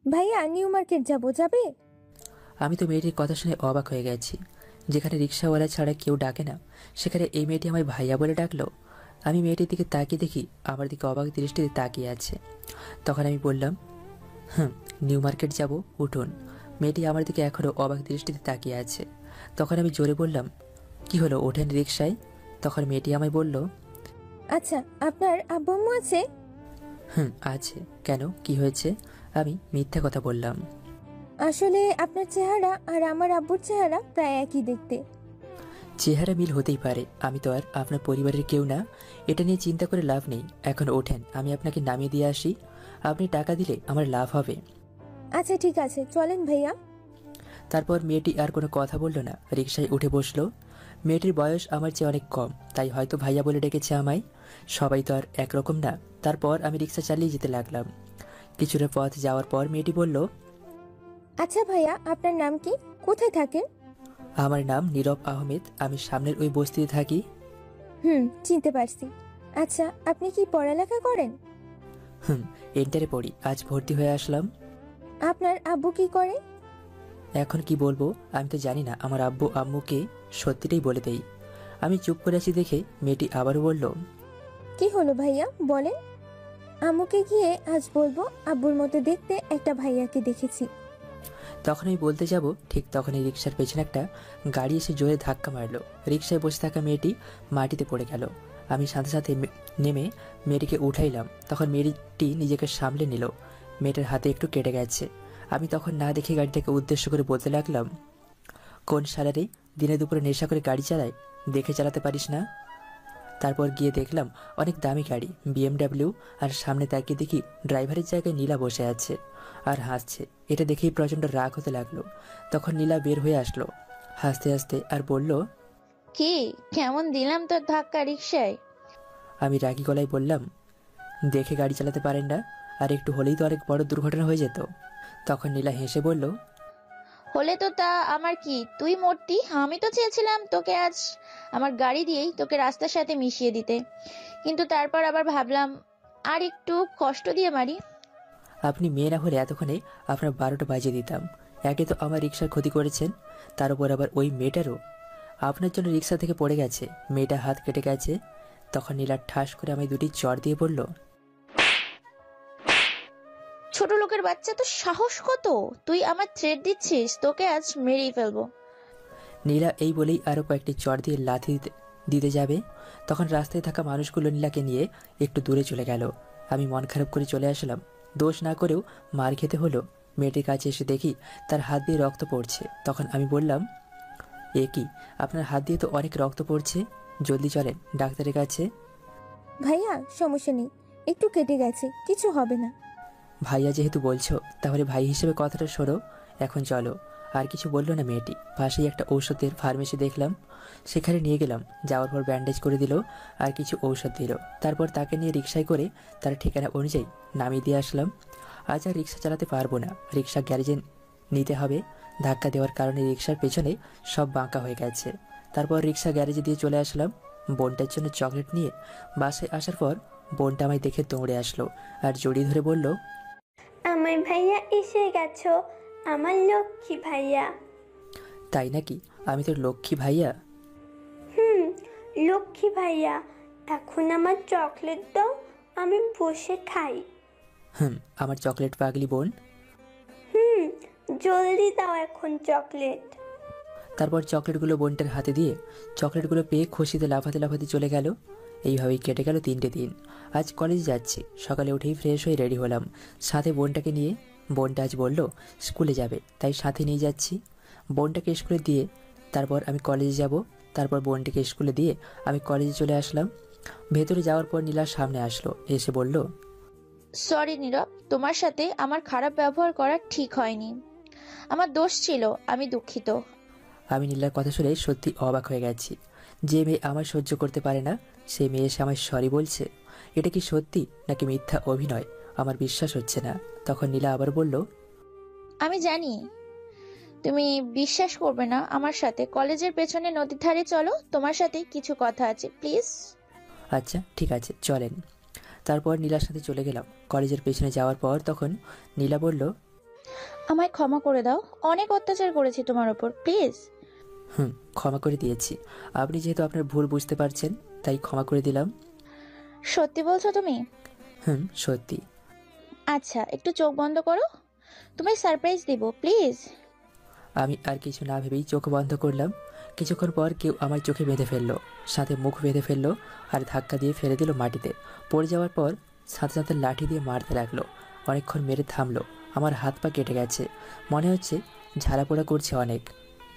ভাইয়া নিউ মার্কেট যাবে? আমি তো মেয়েটির কথা শুনে অবাক হয়ে গেছি। যেখানে রিক্সাওয়ালা ছাড়া কেউ ডাকে না, সেখানে এই মেয়েটি আমায় ভাইয়া বলে ডাকলো। আমি মেয়েটির দিকে তাকিয়ে দেখি আমার দিকে অবাক দৃষ্টিতে তাকিয়ে আছে। তখন আমি বললাম, নিউ মার্কেট যাব, উঠুন। মেয়েটি আমার দিকে এখনও অবাক দৃষ্টিতে তাকিয়ে আছে। তখন আমি জোরে বললাম, কি হলো, ওঠেন রিক্সায়। তখন মেয়েটি আমায় বলল, আচ্ছা, আপনার আব্বু আম্মু আছে? আছে। কেন, কি হয়েছে? আমি মিথ্যা কথা বললাম। আসলে আপনার চেহারা আর আমার আব্বুর চেহারা প্রায় একই দেখতে। চেহারা মিল হতেই পারে, আমি তো আর আপনার পরিবারের কেউ না। এটা নিয়ে চিন্তা করে লাভ নেই, এখন ওঠেন, আমি আপনাকে নামিয়ে দিয়ে আসি। আপনি টাকা দিলে আমার লাভ হবে। আচ্ছা ঠিক আছে, চলেন ভাইয়া। তারপর মেয়েটি আর কোনো কথা বলল না, রিকশায় উঠে বসলো। মেয়েটির বয়স আমার চেয়ে অনেক কম, তাই হয়তো ভাইয়া বলে ডেকেছে আমায়। সবাই তো আর একরকম না। তারপর আমি রিকশা চালিয়ে যেতে লাগলাম। কিছুটা পথ যাওয়ার পর মেয়েটি বলল, আচ্ছা ভাইয়া, আপনার নাম কি? কোথায় থাকেন? আমার নাম নীরব আহমেদ, আমি সামনের ওই বস্তিতে থাকি। চিনতে পারছি। আচ্ছা, আপনি কি পড়ালেখা করেন? ইন্টারে পড়ি, আজ ভর্তি হয়ে আসলাম। আপনার আব্বু কি করে? এখন কি বলবো, আমি তো জানি না। আমার আব্বু আম্মুকে সত্যিটাই বলে দেই। আমি চুপ করে আছি দেখে মেয়েটি আবারও বলল, কি হলো ভাইয়া বলেন? আম্মুকে গিয়ে আজ বলবো আব্বুর মতো দেখতে একটা ভাইয়াকে দেখেছি। তখন আমি বলতে যাব ঠিক তখনই রিক্সার পেছনে একটা গাড়ি এসে জোরে ধাক্কা মারলো। রিক্সায় বসে থাকা মেয়েটি মাটিতে পড়ে গেল। আমি সাথে সাথে নেমে মেয়েটিকে উঠাইলাম। তখন মেয়েটি নিজেকে সামলে নিল। মেয়েটার হাতে একটু কেটে গেছে। আমি তখন না দেখে গাড়িটাকে উদ্দেশ্য করে বলতে লাগলাম, কোন সালারে দিনে দুপুরে নেশা করে গাড়ি চালায়, দেখে চালাতে পারিস না? তারপর গিয়ে দেখলাম অনেক দামি গাড়ি BMW, আর সামনে তাকিয়ে দেখি ড্রাইভারের জায়গায় নীলা বসে আছে আর হাসছে। এটা দেখেই প্রচণ্ড রাগ হতে লাগলো। তখন নীলা বের হয়ে আসলো হাসতে হাসতে আর বলল, কি কেমন দিলাম তোর ধাক্কা রিক্সায়? আমি রাগী গলায় বললাম, দেখে গাড়ি চালাতে পারেন না, আর একটু হলেই তো অনেক বড় দুর্ঘটনা হয়ে যেত। তখন নীলা হেসে বলল, হলে তো তা আমার কি, তুই মরতি। আমি তো চেয়েছিলাম তোকে আজ আমার গাড়ি দিয়েই তোকে রাস্তার সাথে মিশিয়ে দিতে, কিন্তু তারপর আবার ভাবলাম আর একটু কষ্ট দিয়ে মারি। আপনি মেয়ে না হলে এতক্ষণে আপনার 12টা বাজিয়ে দিতাম। একে তো আমার রিক্সার ক্ষতি করেছেন, তার উপর আবার ওই মেয়েটারও। আপনার জন্য রিক্সা থেকে পড়ে গেছে, মেয়েটা হাত কেটে গেছে। তখন নীলা ঠাস করে আমি দুটি চড় দিয়ে বলল, ছোট লোকের বাচ্চা, তো সাহস কত? তুই আমার থ্রেট দিচ্ছিস, তোকে আজ মেরেই ফেলবো। নীলা এই বলেই আরও কয়েকটি চড় দিয়ে লাথি দিতে যাবে। তখন রাস্তায় থাকা মানুষগুলো নীলাকে নিয়ে একটু দূরে চলে গেল। আমি মন খারাপ করে চলে আসলাম। দোষ না করেও মার খেতে হলো। মেয়েটির কাছে এসে দেখি তার হাত দিয়ে রক্ত পড়ছে। তখন আমি বললাম, এ কি, আপনার হাত দিয়ে তো অনেক রক্ত পড়ছে, জলদি চলেন ডাক্তারের কাছে। ভাইয়া সমস্যা নেই, একটু কেটে গেছে, কিছু হবে না। ভাইয়া যেহেতু বলছো, তাহলে ভাই হিসেবে কথাটা সরো, এখন চলো। আর কিছু বললো না মেয়েটি। পাশেই একটা ঔষধের ফার্মেসি দেখলাম, সেখানে নিয়ে গেলাম। যাওয়ার পর ব্যান্ডেজ করে দিল আর কিছু ঔষধ দিল। তারপর তাকে নিয়ে রিক্সায় করে তার ঠিকানা অনুযায়ী নামিয়ে দিয়ে আসলাম। আজ আর রিক্সা চালাতে পারবো না, রিক্সা গ্যারেজে নিতে হবে। ধাক্কা দেওয়ার কারণে রিক্সার পেছনে সব বাঁকা হয়ে গেছে। তারপর রিক্সা গ্যারেজে দিয়ে চলে আসলাম বোনটার জন্য চকলেট নিয়ে। বাসায় আসার পর বোনটা আমায় দেখে দৌড়ে আসলো আর জড়িয়ে ধরে বলল, আমার ভাইয়া এসে গেছো, আমার লক্ষ্মী ভাইয়া। তাই নাকি? আমি তোর লক্ষ্মী ভাইয়া? লক্ষ্মী ভাইয়া, এখন আমার চকলেট দাও, আমি বসে খাই। আমার চকলেট পাগলি বোন। জলদি দাও এখন চকলেট। তারপর চকলেটগুলো বোনটার হাতে দিয়ে চকলেটগুলো পেয়ে খুশিতে লাফাতে লাফাতে চলে গেল। এইভাবেই কেটে গেল 3টে দিন। আজ কলেজে যাচ্ছি। সকালে উঠেই ফ্রেশ হয়ে রেডি হলাম সাথে বোনটাকে নিয়ে। বোনটা আজ বলল স্কুলে যাবে, তাই সাথে নিয়ে যাচ্ছি। বোনটাকে স্কুলে দিয়ে তারপর আমি কলেজে যাব। তারপর বোনটাকে স্কুলে দিয়ে আমি কলেজে চলে আসলাম। ভেতরে যাওয়ার পর নীলার সামনে আসলো, এসে বলল, সরি নীরব, তোমার সাথে আমার খারাপ ব্যবহার করা ঠিক হয়নি, আমার দোষ ছিল, আমি দুঃখিত। আমি নীলার কথা শুনে সত্যি অবাক হয়ে গেছি। যে মেয়ে আমার সহ্য করতে পারে না, সেই মেয়ে এসে আমায় সরি বলছে। এটা কি সত্যি নাকি মিথ্যা অভিনয়? আমার বিশ্বাস হচ্ছে না। তখন নীলা আবার বলল, আমি জানি তুমি বিশ্বাস করবে না, আমার সাথে কলেজের পেছনে নদীর ধারে চলো, তোমার সাথে কিছু কথা আছে প্লিজ। আচ্ছা ঠিক আছে চলেন। তারপর নীলার সাথে চলে গেলাম। কলেজের পেছনে যাওয়ার পর তখন নীলা বলল, আমায় ক্ষমা করে দাও, অনেক অত্যাচার করেছি তোমার ওপর, প্লিজ। ক্ষমা করে দিয়েছি। আপনি যেহেতু আপনার ভুল বুঝতে পারছেন, তাই ক্ষমা করে দিলাম। সত্যি বলছো তুমি? সত্যি। আচ্ছা একটু চোখ বন্ধ করো, তোমায় সারপ্রাইজ দিব প্লিজ। আমি আর কিছু না ভেবেই চোখ বন্ধ করলাম। কিছুক্ষণ পর কেউ আমার চোখে বেঁধে ফেললো, সাথে মুখ বেঁধে ফেললো আর ধাক্কা দিয়ে ফেলে দিল মাটিতে। পড়ে যাওয়ার পর সাথে সাথে লাঠি দিয়ে মারতে লাগলো। অনেকক্ষণ মেরে থামলো। আমার হাত পা কেটে গেছে, মনে হচ্ছে ঝাড়া পোড়া করছে অনেক।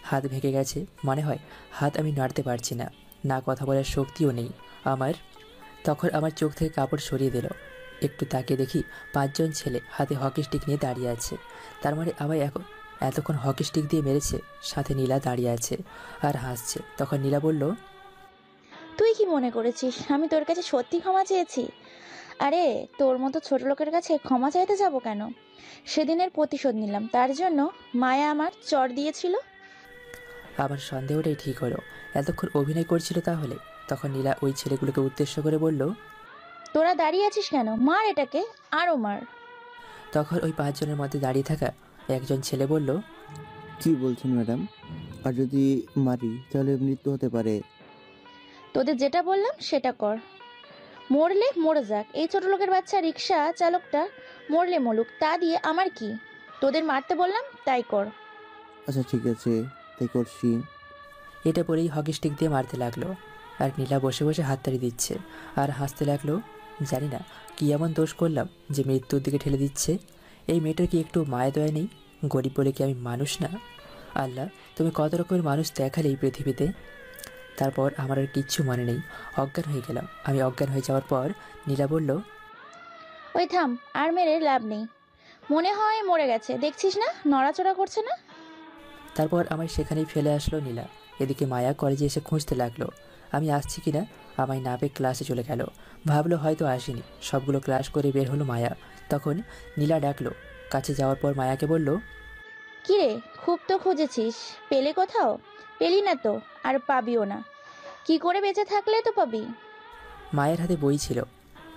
হাত ভেঙে গেছে, মনে হয় হাত আমি নাড়তে পারছি না, না কথা বলার শক্তিও নেই আমার। তখন আমার চোখ থেকে কাপড় সরিয়ে দিল। একটু তাকিয়ে দেখি 5 জন ছেলে হাতে হকি স্টিক নিয়ে দাঁড়িয়ে আছে। তার মানে আমায় এতক্ষণ হকি স্টিক দিয়ে মেরেছে। সাথে নীলা দাঁড়িয়ে আছে আর হাসছে। তখন নীলা বলল, তুই কি মনে করেছিস আমি তোর কাছে সত্যি ক্ষমা চেয়েছি? আরে তোর মতো ছোট লোকের কাছে ক্ষমা চাইতে যাব কেন? সেদিনের প্রতিশোধ নিলাম, তার জন্য মায়া আমার চড় দিয়েছিল। আমার সন্দেহটাই ঠিক হলো, এতক্ষণ অভিনয় করছিল তাহলে। তখন নীলা ওই ছেলেগুলোকে উদ্দেশ্য করে বলল, তোরা দাঁড়িয়ে আছিস কেন, মার এটাকে, আরও মার। তখন ওই 5 জনের মধ্যে দাঁড়িয়ে থাকা একজন ছেলে বলল, কি বলছেন ম্যাডাম? আর যদি মারি তাহলে মৃত্যু হতে পারে। তোদের যেটা বললাম সেটা কর, মরলে মরে যাক। এই ছোট লোকের বাচ্চা রিক্সা চালকটা মরলে মরুক, তা দিয়ে আমার কি? তোদের মারতে বললাম তাই কর। আচ্ছা ঠিক আছে, তাই করছি। এটা বলেই হকি স্টিক দিয়ে মারতে লাগলো। আর নীলা বসে বসে হাততালি দিচ্ছে আর হাসতে লাগলো। জানি না কি এমন দোষ করলাম যে মৃত্যুর দিকে ঠেলে দিচ্ছে। এই মেয়েটার কি একটু মায়া দয়া নেই? গরিব বলে কি আমি মানুষ না? আল্লাহ, তুমি কত রকমের মানুষ দেখালে এই পৃথিবীতে। তারপর আমার আর কিচ্ছু মনে নেই, অজ্ঞান হয়ে গেলাম। আমি অজ্ঞান হয়ে যাওয়ার পর নীলা বলল, ওই থাম, আর মেরে লাভ নেই, মনে হয় মরে গেছে, দেখছিস না নড়াচড়া করছে না। তারপর আমায় সেখানেই ফেলে আসলো নীলা। এদিকে মায়া কলেজে এসে খুঁজতে লাগলো আমি আসছি কিনা। আমায় না পেয়ে ক্লাসে চলে গেল। ভাবলো হয়তো আসেনি। সবগুলো ক্লাস করে বের হলো মায়া। তখন নীলা ডাকলো। কাছে যাওয়ার পর মায়াকে বলল, কিরে, খুব তো খুঁজেছিস, পেলে কোথাও? পেলি না তো, আর পাবিও না। কি করে বেঁচে থাকলে তো পাবি? মায়ের হাতে বই ছিল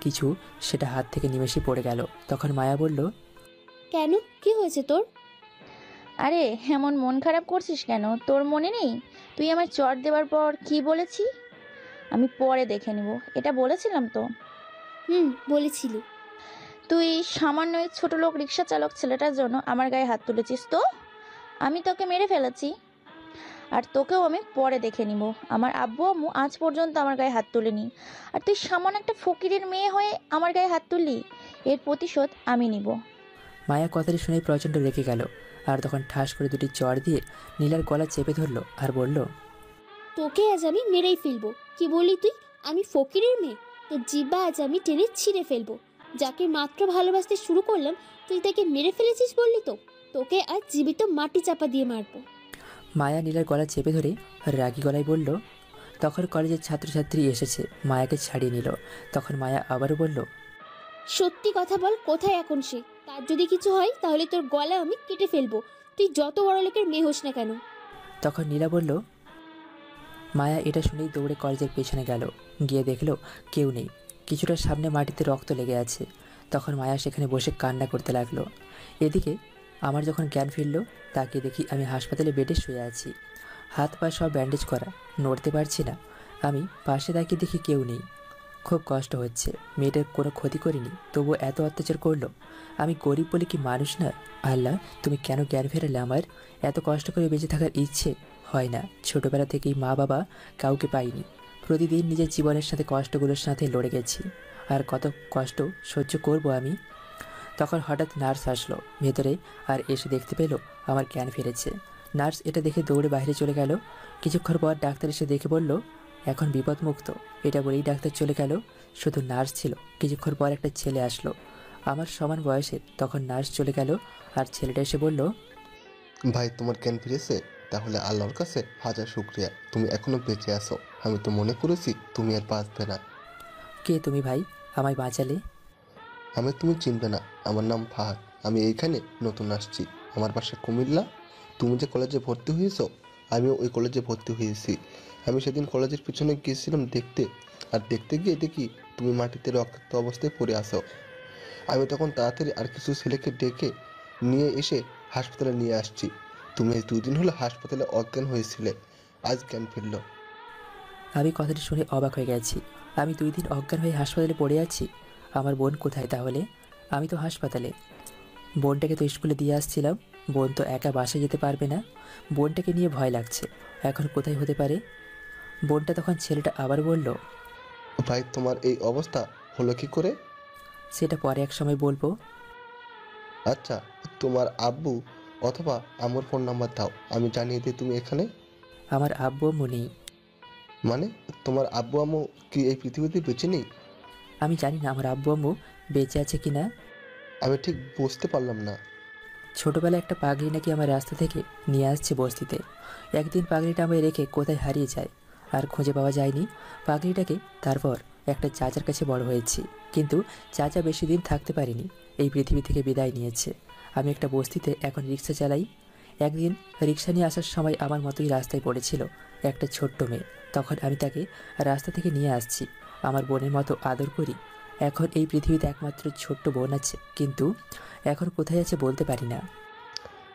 কিছু, সেটা হাত থেকে নিমেষে পড়ে গেল। তখন মায়া বলল, কেন, কি হয়েছে তোর? আরে এমন মন খারাপ করছিস কেন? তোর মনে নেই তুই আমার চট দেওয়ার পর কি বলেছি? আমি পরে দেখে নিব, এটা বলেছিলাম তো। বলেছিলি। তুই সামান্য এই ছোট লোক রিক্সা চালক ছেলেটার জন্য আমার গায়ে হাত তুলেছিস, তো আমি তোকে মেরে ফেলেছি। আর তোকেও আমি পরে দেখে নিব। আমার আব্বু আম্মু আজ পর্যন্ত আমার গায়ে হাত তুলেনি, আর তুই সামান্য একটা ফকিরের মেয়ে হয়ে আমার গায়ে হাত তুললি। এর প্রতিশোধ আমি নিব। মায়া কথাটি শুনে প্রচণ্ড রেগে গেল। আর তখন ঠাস করে দুটি চড় দিয়ে নীলার গলা চেপে ধরলো আর বলল, তোকে আজ আমি মেরেই ফেলবো। কি বলি তুই? আমি ফকিরের মেয়ে? তোর জিব্বা আজ আমি টেনে ছিঁড়ে ফেলবো। যাকে মাত্র ভালোবাসতে শুরু করলাম তুই তাকে মেরে ফেলেছিস বললি তো? তোকে আজ জীবিত মাটি চাপা দিয়ে মারবো। মায়া নীলার গলা চেপে ধরে রাগী গলায় বলল। তখন কলেজের ছাত্রছাত্রী এসেছে, মায়াকে ছাড়িয়ে নিল। তখন মায়া আবারও বলল, সত্যি কথা বল, কোথায় এখন সে? তার যদি কিছু হয় তাহলে তোর গলা আমি কেটে ফেলবো, তুই যত বড় লোকের মেয়ে হোস না কেন। তখন নীলা বলল। মায়া এটা শুনেই দৌড়ে কলেজের পেছনে গেল। গিয়ে দেখলো কেউ নেই। কিছুটা সামনে মাটিতে রক্ত লেগে আছে। তখন মায়া সেখানে বসে কান্না করতে লাগলো। এদিকে আমার যখন জ্ঞান ফিরল, তাকে দেখি আমি হাসপাতালে বেডে শুয়ে আছি। হাত পা সব ব্যান্ডেজ করা, নড়তে পারছি না। আমি পাশে তাকিয়ে দেখি কেউ নেই। খুব কষ্ট হচ্ছে। মেয়েটার কোনো ক্ষতি করিনি, তবুও এত অত্যাচার করলো। আমি গরিব বলে কি মানুষ না? আল্লাহ, তুমি কেন জ্ঞান ফেরালে আমার? এত কষ্ট করে বেঁচে থাকার ইচ্ছে হয় না। ছোটবেলা থেকেই মা বাবা কাউকে পাইনি। প্রতিদিন নিজের জীবনের সাথে কষ্টগুলোর সাথে লড়ে গেছি। আর কত কষ্ট সহ্য করব আমি? তখন হঠাৎ নার্স আসলো ভেতরে, আর এসে দেখতে পেল আমার জ্ঞান ফিরেছে। নার্স এটা দেখে দৌড়ে বাইরে চলে গেল। কিছুক্ষণ পর ডাক্তার এসে দেখে বলল, এখন বিপদমুক্ত। এটা বলেই ডাক্তার চলে গেল। শুধু নার্স ছিল। কিছুক্ষণ পর একটা ছেলে আসলো আমার সমান বয়সের। তখন নার্স চলে গেল আর ছেলেটা এসে বলল, ভাই তোমার জ্ঞান ফিরেছে? তাহলে আল্লাহর কাছে হাজার শুক্রিয়া, তুমি এখনো বেঁচে আছো। আমি তো মনে করেছি তুমি আর বাঁচবে না। কে তুমি ভাই, আমায় বাঁচালে? আমি তুমি চিনবে না, আমার নাম ফাহাদ। আমি এইখানে নতুন আসছি, আমার বাসা কুমিল্লা। তুমি যে কলেজে ভর্তি হয়েছো, আমিও ওই কলেজে ভর্তি হয়েছি। আমি সেদিন কলেজের পিছনে গিয়েছিলাম দেখতে, আর দেখতে গিয়ে দেখি তুমি মাটিতে রক্তাক্ত অবস্থায় পড়ে আসো। আমি তখন তাড়াতাড়ি আর কিছু ছেলেকে ডেকে নিয়ে এসে হাসপাতালে নিয়ে আসছি। তুমি 2 দিন হলো হাসপাতালে অজ্ঞান হয়েছিলে, আজ জ্ঞান ফিরল। আমি কথাটি শুনে অবাক হয়ে গেছি। আমি 2 দিন অজ্ঞান হয়ে হাসপাতালে পড়ে আছি? আমার বোন কোথায় তাহলে? আমি তো হাসপাতালে। বোনটাকে তো স্কুলে দিয়ে আসছিলাম। বোন তো একা বাসায় যেতে পারবে না। বোনটাকে নিয়ে ভয় লাগছে। এখন কোথায় হতে পারে বোনটা? তখন ছেলেটা আবার বলল, ভাই তোমার এই অবস্থা হলো কি করে? সেটা পরে এক সময় বলবো। আচ্ছা, তোমার আব্বু অথবা আমার ফোন নাম্বার দাও, আমি জানিয়ে দিই তুমি এখানে। আমার আব্বু আম্মু নেই। মানে তোমার আব্বু আম্মু কি এই পৃথিবীতে বেঁচে নেই? আমি জানি না আমার আব্বু আম্মু বেঁচে আছে কি না। আমি ঠিক বুঝতে পারলাম না। ছোটবেলায় একটা পাগড়ি নাকি আমার রাস্তা থেকে নিয়ে আসছে বস্তিতে। একদিন পাগড়িটা আমায় রেখে কোথায় হারিয়ে যায়, আর খুঁজে পাওয়া যায়নি পাগড়িটাকে। তারপর একটা চাচার কাছে বড় হয়েছি, কিন্তু চাচা বেশি দিন থাকতে পারিনি, এই পৃথিবী থেকে বিদায় নিয়েছে। আমি একটা বস্তিতে এখন রিক্সা চালাই। একদিন রিক্সা নিয়ে আসার সময় আমার মতোই রাস্তায় পড়েছিল একটা ছোট্ট মেয়ে। তখন আমি তাকে রাস্তা থেকে নিয়ে আসছি, আমার বোনের মতো আদর করি। এখন এই পৃথিবীতে একমাত্র ছোট্ট বোন আছে, কিন্তু এখন কোথায় আছে বলতে পারি না।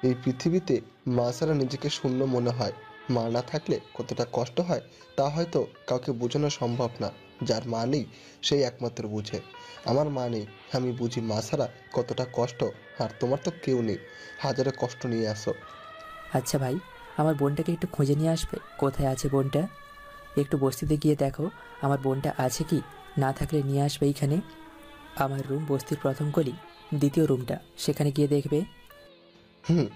এই পৃথিবীতে মা ছাড়া নিজেকে শূন্য মনে হয়। মা না থাকলে কতটা কষ্ট হয় তা হয়তো কাউকে বোঝানো সম্ভব না। যার মা নেই সেই একমাত্র বুঝে। আমার মা নেই, আমি বুঝি মা ছাড়া কতটা কষ্ট। আর তোমার তো কেউ নেই, হাজারে কষ্ট নিয়ে আসো। আচ্ছা ভাই, আমার বোনটাকে একটু খুঁজে নিয়ে আসবে। কোথায় আছে বোনটা? একটু বস্তিতে গিয়ে দেখো আমার বোনটা আছে কি, না থাকলে নিয়ে আসবে এইখানে। আমার রুম বস্তির প্রথম গলি, দ্বিতীয় রুমটা, সেখানে গিয়ে দেখবে। হুম,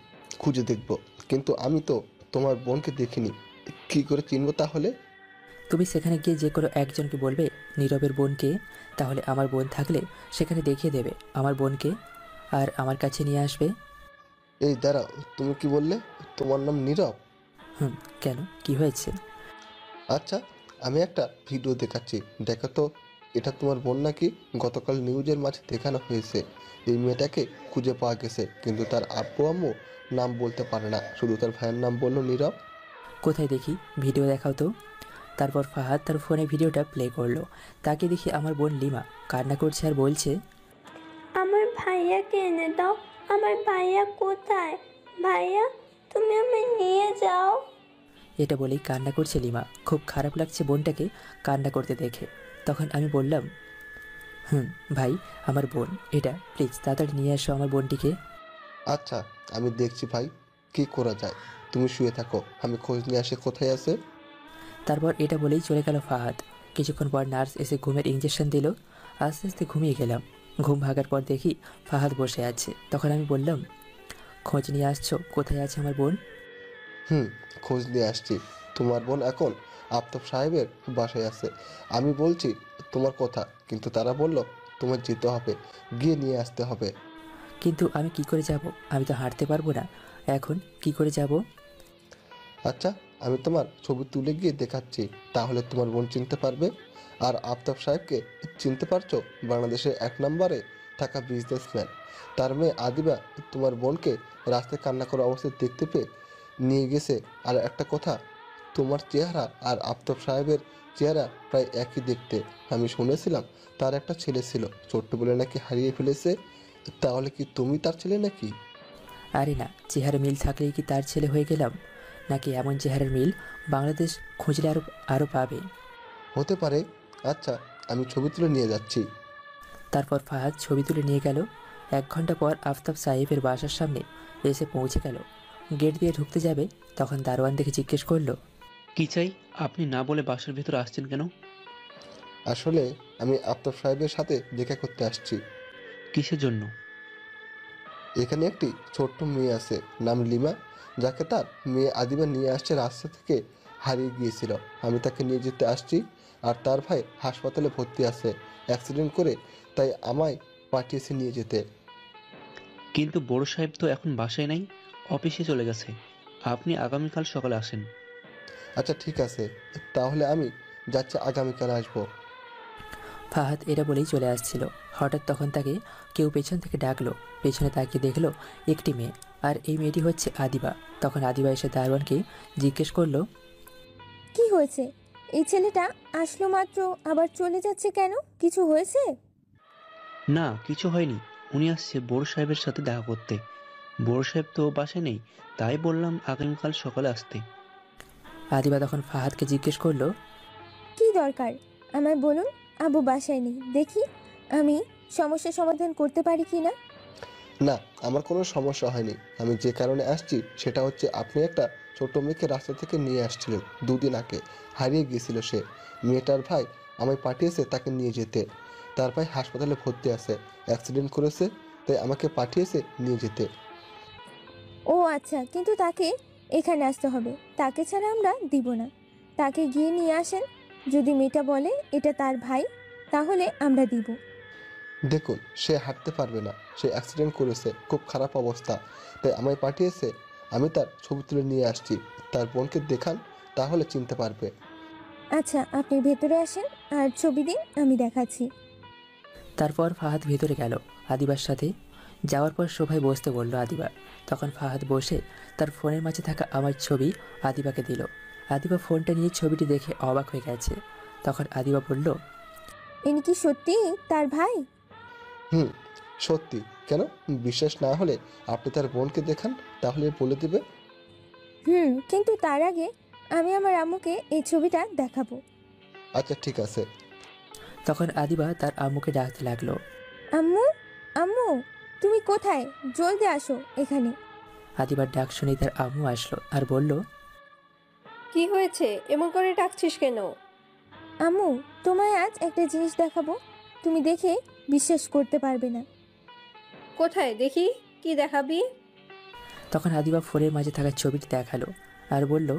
খুঁজে দেখবো, কিন্তু আমি তো তোমার বোনকে দেখিনি, কি করে চিনবো তাহলে? তুমি সেখানে গিয়ে যে কোনো একজনকে বলবে নীরবের বোনকে, তাহলে আমার বোন থাকলে সেখানে দেখিয়ে দেবে আমার বোনকে, আর আমার কাছে নিয়ে আসবে। এই দাঁড়াও, তুমি কি বললে তোমার নাম নীরব? কেন, কি হয়েছে? আচ্ছা, আমি একটা ভিডিও দেখাচ্ছি, দেখো তো এটা তোমার বোন নাকি। গতকাল নিউজের মাঝে দেখানো হয়েছে এই মেয়েটাকে খুঁজে পাওয়া গেছে, কিন্তু তার আব্বু আম্মু নাম বলতে পারে না, শুধু তার ভাইয়ের নাম বললো নীরব। কোথায় দেখি, ভিডিও দেখাও তো। তারপর ফাহাদ তার ফোনে ভিডিওটা প্লে করলো। তাকে দেখি আমার বোন লিমা কান্না করছে আর বলছে, আমার ভাইয়াকে এনে দাও। আমার ভাইয়া কোথায়? ভাইয়া, তুমি আমায় নিয়ে যাও। এটা বলেই কান্না করছে লিমা। খুব খারাপ লাগছে বোনটাকে কান্না করতে দেখে। তখন আমি বললাম, ভাই, আমার বোন এটা, প্লিজ তাড়াতাড়ি নিয়ে আসো আমার বোনটিকে। আচ্ছা, আমি দেখছি ভাই, কি করা যায়। তুমি শুয়ে থাকো, আমি খোঁজ নিয়ে আসি কোথায় আছে। তারপর এটা বলেই চলে গেল ফাহাদ। কিছুক্ষণ পর নার্স এসে ঘুমের ইঞ্জেকশন দিল। আস্তে আস্তে ঘুমিয়ে গেলাম। ঘুম ভাগার পর দেখি ফাহাদ বসে আছে। তখন আমি বললাম, খোঁজ নিয়ে আসছো, কোথায় আছে আমার বোন? খোঁজ নিয়ে আসছি। তোমার বোন এখন আফতাব সাহেবের বাসায় আছে। আমি বলছি তোমার কথা, কিন্তু তারা বলল তোমার যেতে হবে, গিয়ে নিয়ে আসতে হবে। কিন্তু আমি কি করে যাব? আমি তো হাঁটতে পারবো না, এখন কি করে যাব? আচ্ছা, আমি তোমার ছবি তুলে গিয়ে দেখাচ্ছি, তাহলে তোমার বোন চিনতে পারবে। আর আফতাব সাহেবকে চিনতে পারছো? বাংলাদেশের 1 নম্বরে থাকা বিজনেসম্যান। তার মেয়ে আদিবা তোমার বোনকে রাস্তায় কান্না করা অবস্থায় দেখতে পেয়ে নিয়ে গেছে। আর একটা কথা, তোমার চেহারা আর আফতাব সাহেবের চেহারা প্রায় একই দেখতে। আমি শুনেছিলাম তার একটা ছেলে ছিল, ছোট্টবেলায় নাকি হারিয়ে ফেলেছে। তাহলে কি তুমি তার ছেলে নাকি? আরে না, চেহারা মিল থাকলেই কি তার ছেলে হয়ে গেলাম? নাকি এমন চেহারার মিল বাংলাদেশ খুঁজলে আরও পাবে? হতে পারে। আচ্ছা, আমি ছবি তুলে নিয়ে যাচ্ছি। তারপর ফাহাদ ছবি তুলে নিয়ে গেল। 1 ঘন্টা পর আফতাব সাহেবের বাসার সামনে এসে পৌঁছে গেল। গেট দিয়ে ঢুকতে যাবে, তখন দারোয়ান দেখে জিজ্ঞেস করলো, কি চাই? আপনি না বলে বাসার ভেতরে আসছেন কেন? আসলে আমি আফতাব সাহেবের সাথে দেখা করতে আসছি। কিসের জন্য? এখানে একটি ছোট্ট মেয়ে আছে, নাম লিমা, যাকে তার মেয়ে আদিবা নিয়ে আসছে রাস্তা থেকে হারিয়ে গিয়েছিল। আমি তাকে নিয়ে যেতে আসছি। আর তার ভাই হাসপাতালে ভর্তি আছে অ্যাক্সিডেন্ট করে, তাই আমায় পাঠিয়েছে নিয়ে যেতে। কিন্তু বড় সাহেব তো এখন বাসায় নাই, অফিসে চলে গেছে। আপনি আগামীকাল সকালে আসেন। আচ্ছা ঠিক আছে, তাহলে আমি যাচ্ছি, আগামীকাল আসবো। ফাহাদ এটা বলেই চলে আসছিল। হঠাৎ তখন তাকে কেউ পেছন থেকে ডাকলো। পেছনে তাকিয়ে দেখলো একটি মেয়ে, আর এই মেয়েটি হচ্ছে আদিবা। তখন আদিবা এসে দারোয়ানকে জিজ্ঞেস করলো, কি হয়েছে? এই ছেলেটা আসলো মাত্র আবার চলে যাচ্ছে কেন? কিছু হয়েছে? না, কিছু হয়নি। উনি আসছে বড় সাহেবের সাথে দেখা করতে। বড় সাহেব তো বাসায় নেই, তাই বললাম আগামীকাল সকালে আসতে। আদিবা তখন ফাহাদকে জিজ্ঞেস করলো, কি দরকার? আমায় বলুন। আবু বাসায় নেই, দেখি আমি সমস্যার সমাধান করতে পারি কি না। না, আমার কোনো সমস্যা হয়নি। আমি যে কারণে আসছি সেটা হচ্ছে, আপনি একটা ছোট মেয়েকে রাস্তা থেকে নিয়ে আসছিলেন 2 দিন আগে। হারিয়ে গিয়েছিল সে। মেয়েটার ভাই আমায় পাঠিয়েছে তাকে নিয়ে যেতে। তার ভাই হাসপাতালে ভর্তি আছে, অ্যাক্সিডেন্ট করেছে, তাই আমাকে পাঠিয়েছে নিয়ে যেতে। ও আচ্ছা, কিন্তু তাকে এখানে আসতে হবে, তাকে ছাড়া আমরা দিব না। তাকে গিয়ে নিয়ে আসেন। যদি মেয়েটা বলে এটা তার ভাই, তাহলে আমরা দিব। দেখুন, সে হাঁটতে পারবে না, সে অ্যাক্সিডেন্ট করেছে, খুব খারাপ অবস্থা, তাই আমায় পাঠিয়েছে। আমি তার ছবি তুলে নিয়ে আসছি, তার বোনকে দেখান, তাহলে চিনতে পারবে। আচ্ছা, আপনি ভেতরে আসেন আর ছবি দিন, আমি দেখাচ্ছি। তারপর ফাহাদ ভেতরে গেল আদিবার সাথে। যাওয়ার পর সোফায় বসতে বলল আদিবা। তখন ফাহাদ বসে তার ফোনের মাঝে থাকা আমার ছবি আদিবাকে দিল। আদিবা ফোনটা নিয়ে ছবিটি দেখে অবাক হয়ে গেছে। তখন আদিবা বলল, ইনি কি সত্যি তার ভাই? সত্যি। কেন? বিশ্বাস না হলে আপনি তার বোনকে দেখান, তাহলে বলে দেবে। কিন্তু তার আগে আমি আমার আম্মুকে এই ছবিটা দেখাবো। আচ্ছা ঠিক আছে। তখন আদিবা তার আম্মুকে ডাকতে লাগলো। আম্মু, আম্মু, তুমি কোথায়? জলদি আসো এখানে। আদিবার ডাক শুনে তার আম্মু আসলো আর বলল, কি হয়েছে, এমন করে ডাকছিস কেন? আম্মু, তোমায় আজ একটা জিনিস দেখাবো, তুমি দেখে বিশ্বাস করতে পারবে না। কোথায় দেখি, কি দেখাবি? তখন আদিবা ফোনের মাঝে থাকা ছবিটি দেখালো আর বলল,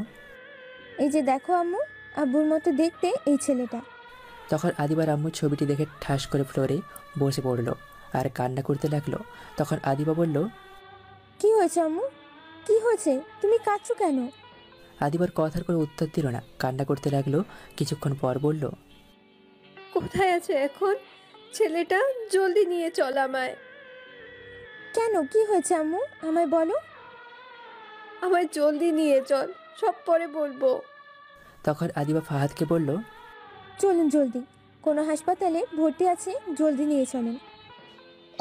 এই যে দেখো আম্মু, আব্বুর মতো দেখতে এই ছেলেটা। তখন আদিবার আম্মু ছবিটি দেখে ঠাস করে ফ্লোরে বসে পড়লো আর কান্না করতে লাগলো। তখন আদিবা বলল, কি হয়েছে আম্মু, কি হয়েছে, তুমি কাঁদছো কেন? আদিবার কথার কোনো উত্তর দিল না, কান্না করতে লাগলো। কিছুক্ষণ পর বলল, কোথায় আছে এখন ছেলেটা? জলদি নিয়ে চল আমায়। কেন, কি হয়েছে আম্মু, আমায় বলো। আমায় জলদি নিয়ে চল, সব পরে বলবো। তখন আদিবা ফাহাদকে বলল, চলুন জলদি, কোনো হাসপাতালে ভর্তি আছে, জলদি নিয়ে চলুন।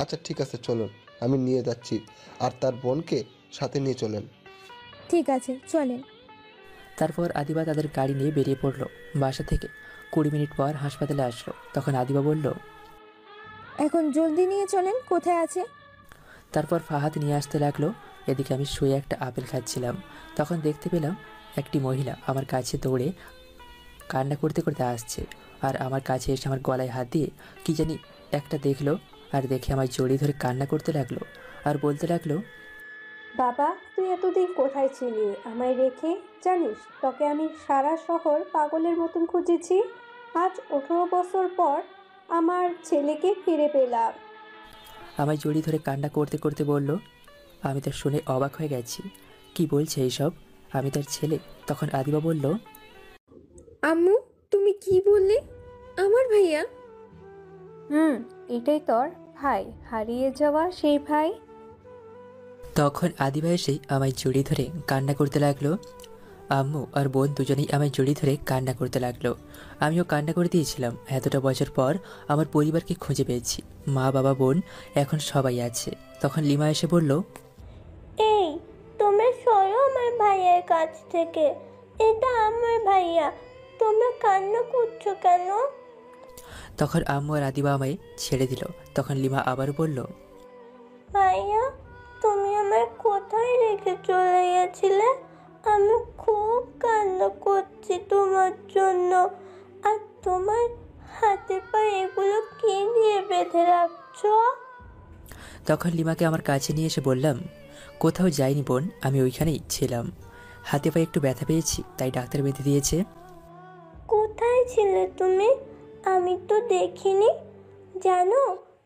আচ্ছা ঠিক আছে চলুন, আমি নিয়ে যাচ্ছি, আর তার বোনকে সাথে নিয়ে চলেন। ঠিক আছে চলেন। তারপর আদিবা তাদের গাড়ি নিয়ে বেরিয়ে পড়লো। বাসা থেকে 20 মিনিট পর হাসপাতালে আসলো। তখন আদিবা বলল, এখন জলদি নিয়ে চলেন, কোথায় আছে? তারপর ফাহাদ নিয়ে আসতে লাগলো। এদিকে আমি শুয়ে একটা আপেল খাচ্ছিলাম। তখন দেখতে পেলাম একটি মহিলা আমার কাছে দৌড়ে কান্না করতে করতে আসছে, আর আমার কাছে এসে আমার গলায় হাত দিয়ে কি জানি একটা দেখলো, আর দেখে আমার জড়িয়ে ধরে কান্না করতে লাগলো আর বলতে লাগলো, বাবা, তুই এতদিন কোথায় ছিলি আমায় রেখে? জানিস, তোকে আমি সারা শহর পাগলের মতন খুঁজেছি। আজ 18 বছর পর আমার ছেলেকে ফিরে পেলাম। আমায় জড়িয়ে ধরে কান্না করতে করতে বলল। আমি তো শুনে অবাক হয়ে গেছি, কি বলছে এইসব, আমি তার ছেলে? তখন আদিবা বলল, আম্মু, তুমি কি বললে? আমার ভাইয়া? এটাই তোর ভাই, হারিয়ে যাওয়া সেই ভাই। তখন আদিবা এসেই আমায় জড়িয়ে ধরে কান্না করতে লাগলো। আম্মু আর বোন দুজনেই আমায় জড়িয়ে ধরে কান্না করতে লাগলো। আমিও কান্না করে দিয়েছিলাম। এতটা বছর পর আমার পরিবারকে খুঁজে পেয়েছি, মা বাবা বোন এখন সবাই আছে। তখন লিমা এসে বলল, এই, তোমরা সরো আমার ভাইয়ের কাছ থেকে, এটা আমার ভাইয়া, তোমরা কান্না করছো কেন? তখন আম্মু আর আদিবা আমায় ছেড়ে দিল। তখন লিমা আবার বলল, ভাইয়া, তুমি আমায় কোথায় রেখে চলে গেছিলে? আমি খুব কান্না করছি তোমার জন্য। আর তোমার হাতে পায়ে এগুলো কি দিয়ে বেঁধে রাখছো? তখন লিমাকে আমার কাছে নিয়ে এসে বললাম, কোথাও যাইনি বোন, আমি ওইখানেই ছিলাম। হাতে পায়ে একটু ব্যথা পেয়েছি, তাই ডাক্তার বেঁধে দিয়েছে। কোথায় ছিলে তুমি? আমি তো দেখিনি। জানো,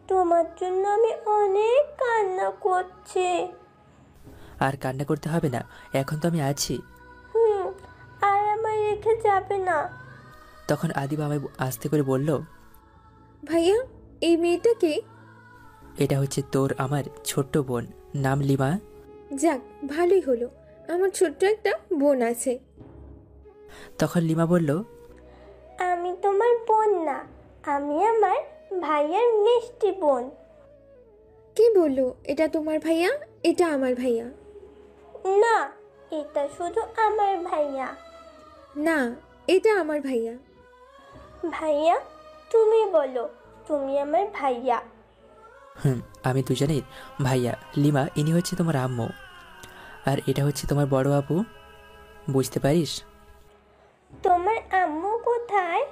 তোমার জন্য আমি অনেক কান্না করছি। আর কান্না করতে হবে না, এখন তো আমি আছি। আর আমায় রেখে যাবে না। তখন আদিবা আমায় আস্তে করে বলল, ভাইয়া, এই মেয়েটা কে? এটা হচ্ছে তোর আমার ছোট্ট বোন, নাম লিমা। যাক, ভালোই হলো, আমার ছোট্ট একটা বোন আছে। তখন লিমা বলল, আমি তোমার বোন না, আমি আমার ভাইয়ার মিষ্টি বোন। কে বললো এটা তোমার ভাইয়া? এটা আমার ভাইয়া। না, এটা শুধু আমার ভাইয়া। না, এটা আমার ভাইয়া। ভাইয়া, তুমি বলো তুমি আমার ভাইয়া। আমি দুজনেই ভাইয়া। লিমা, ইনি হচ্ছে তোমার আম্মু, আর এটা হচ্ছে তোমার বড় আপু। বুঝতে পারিস? তোমার আম্মু কোথায়?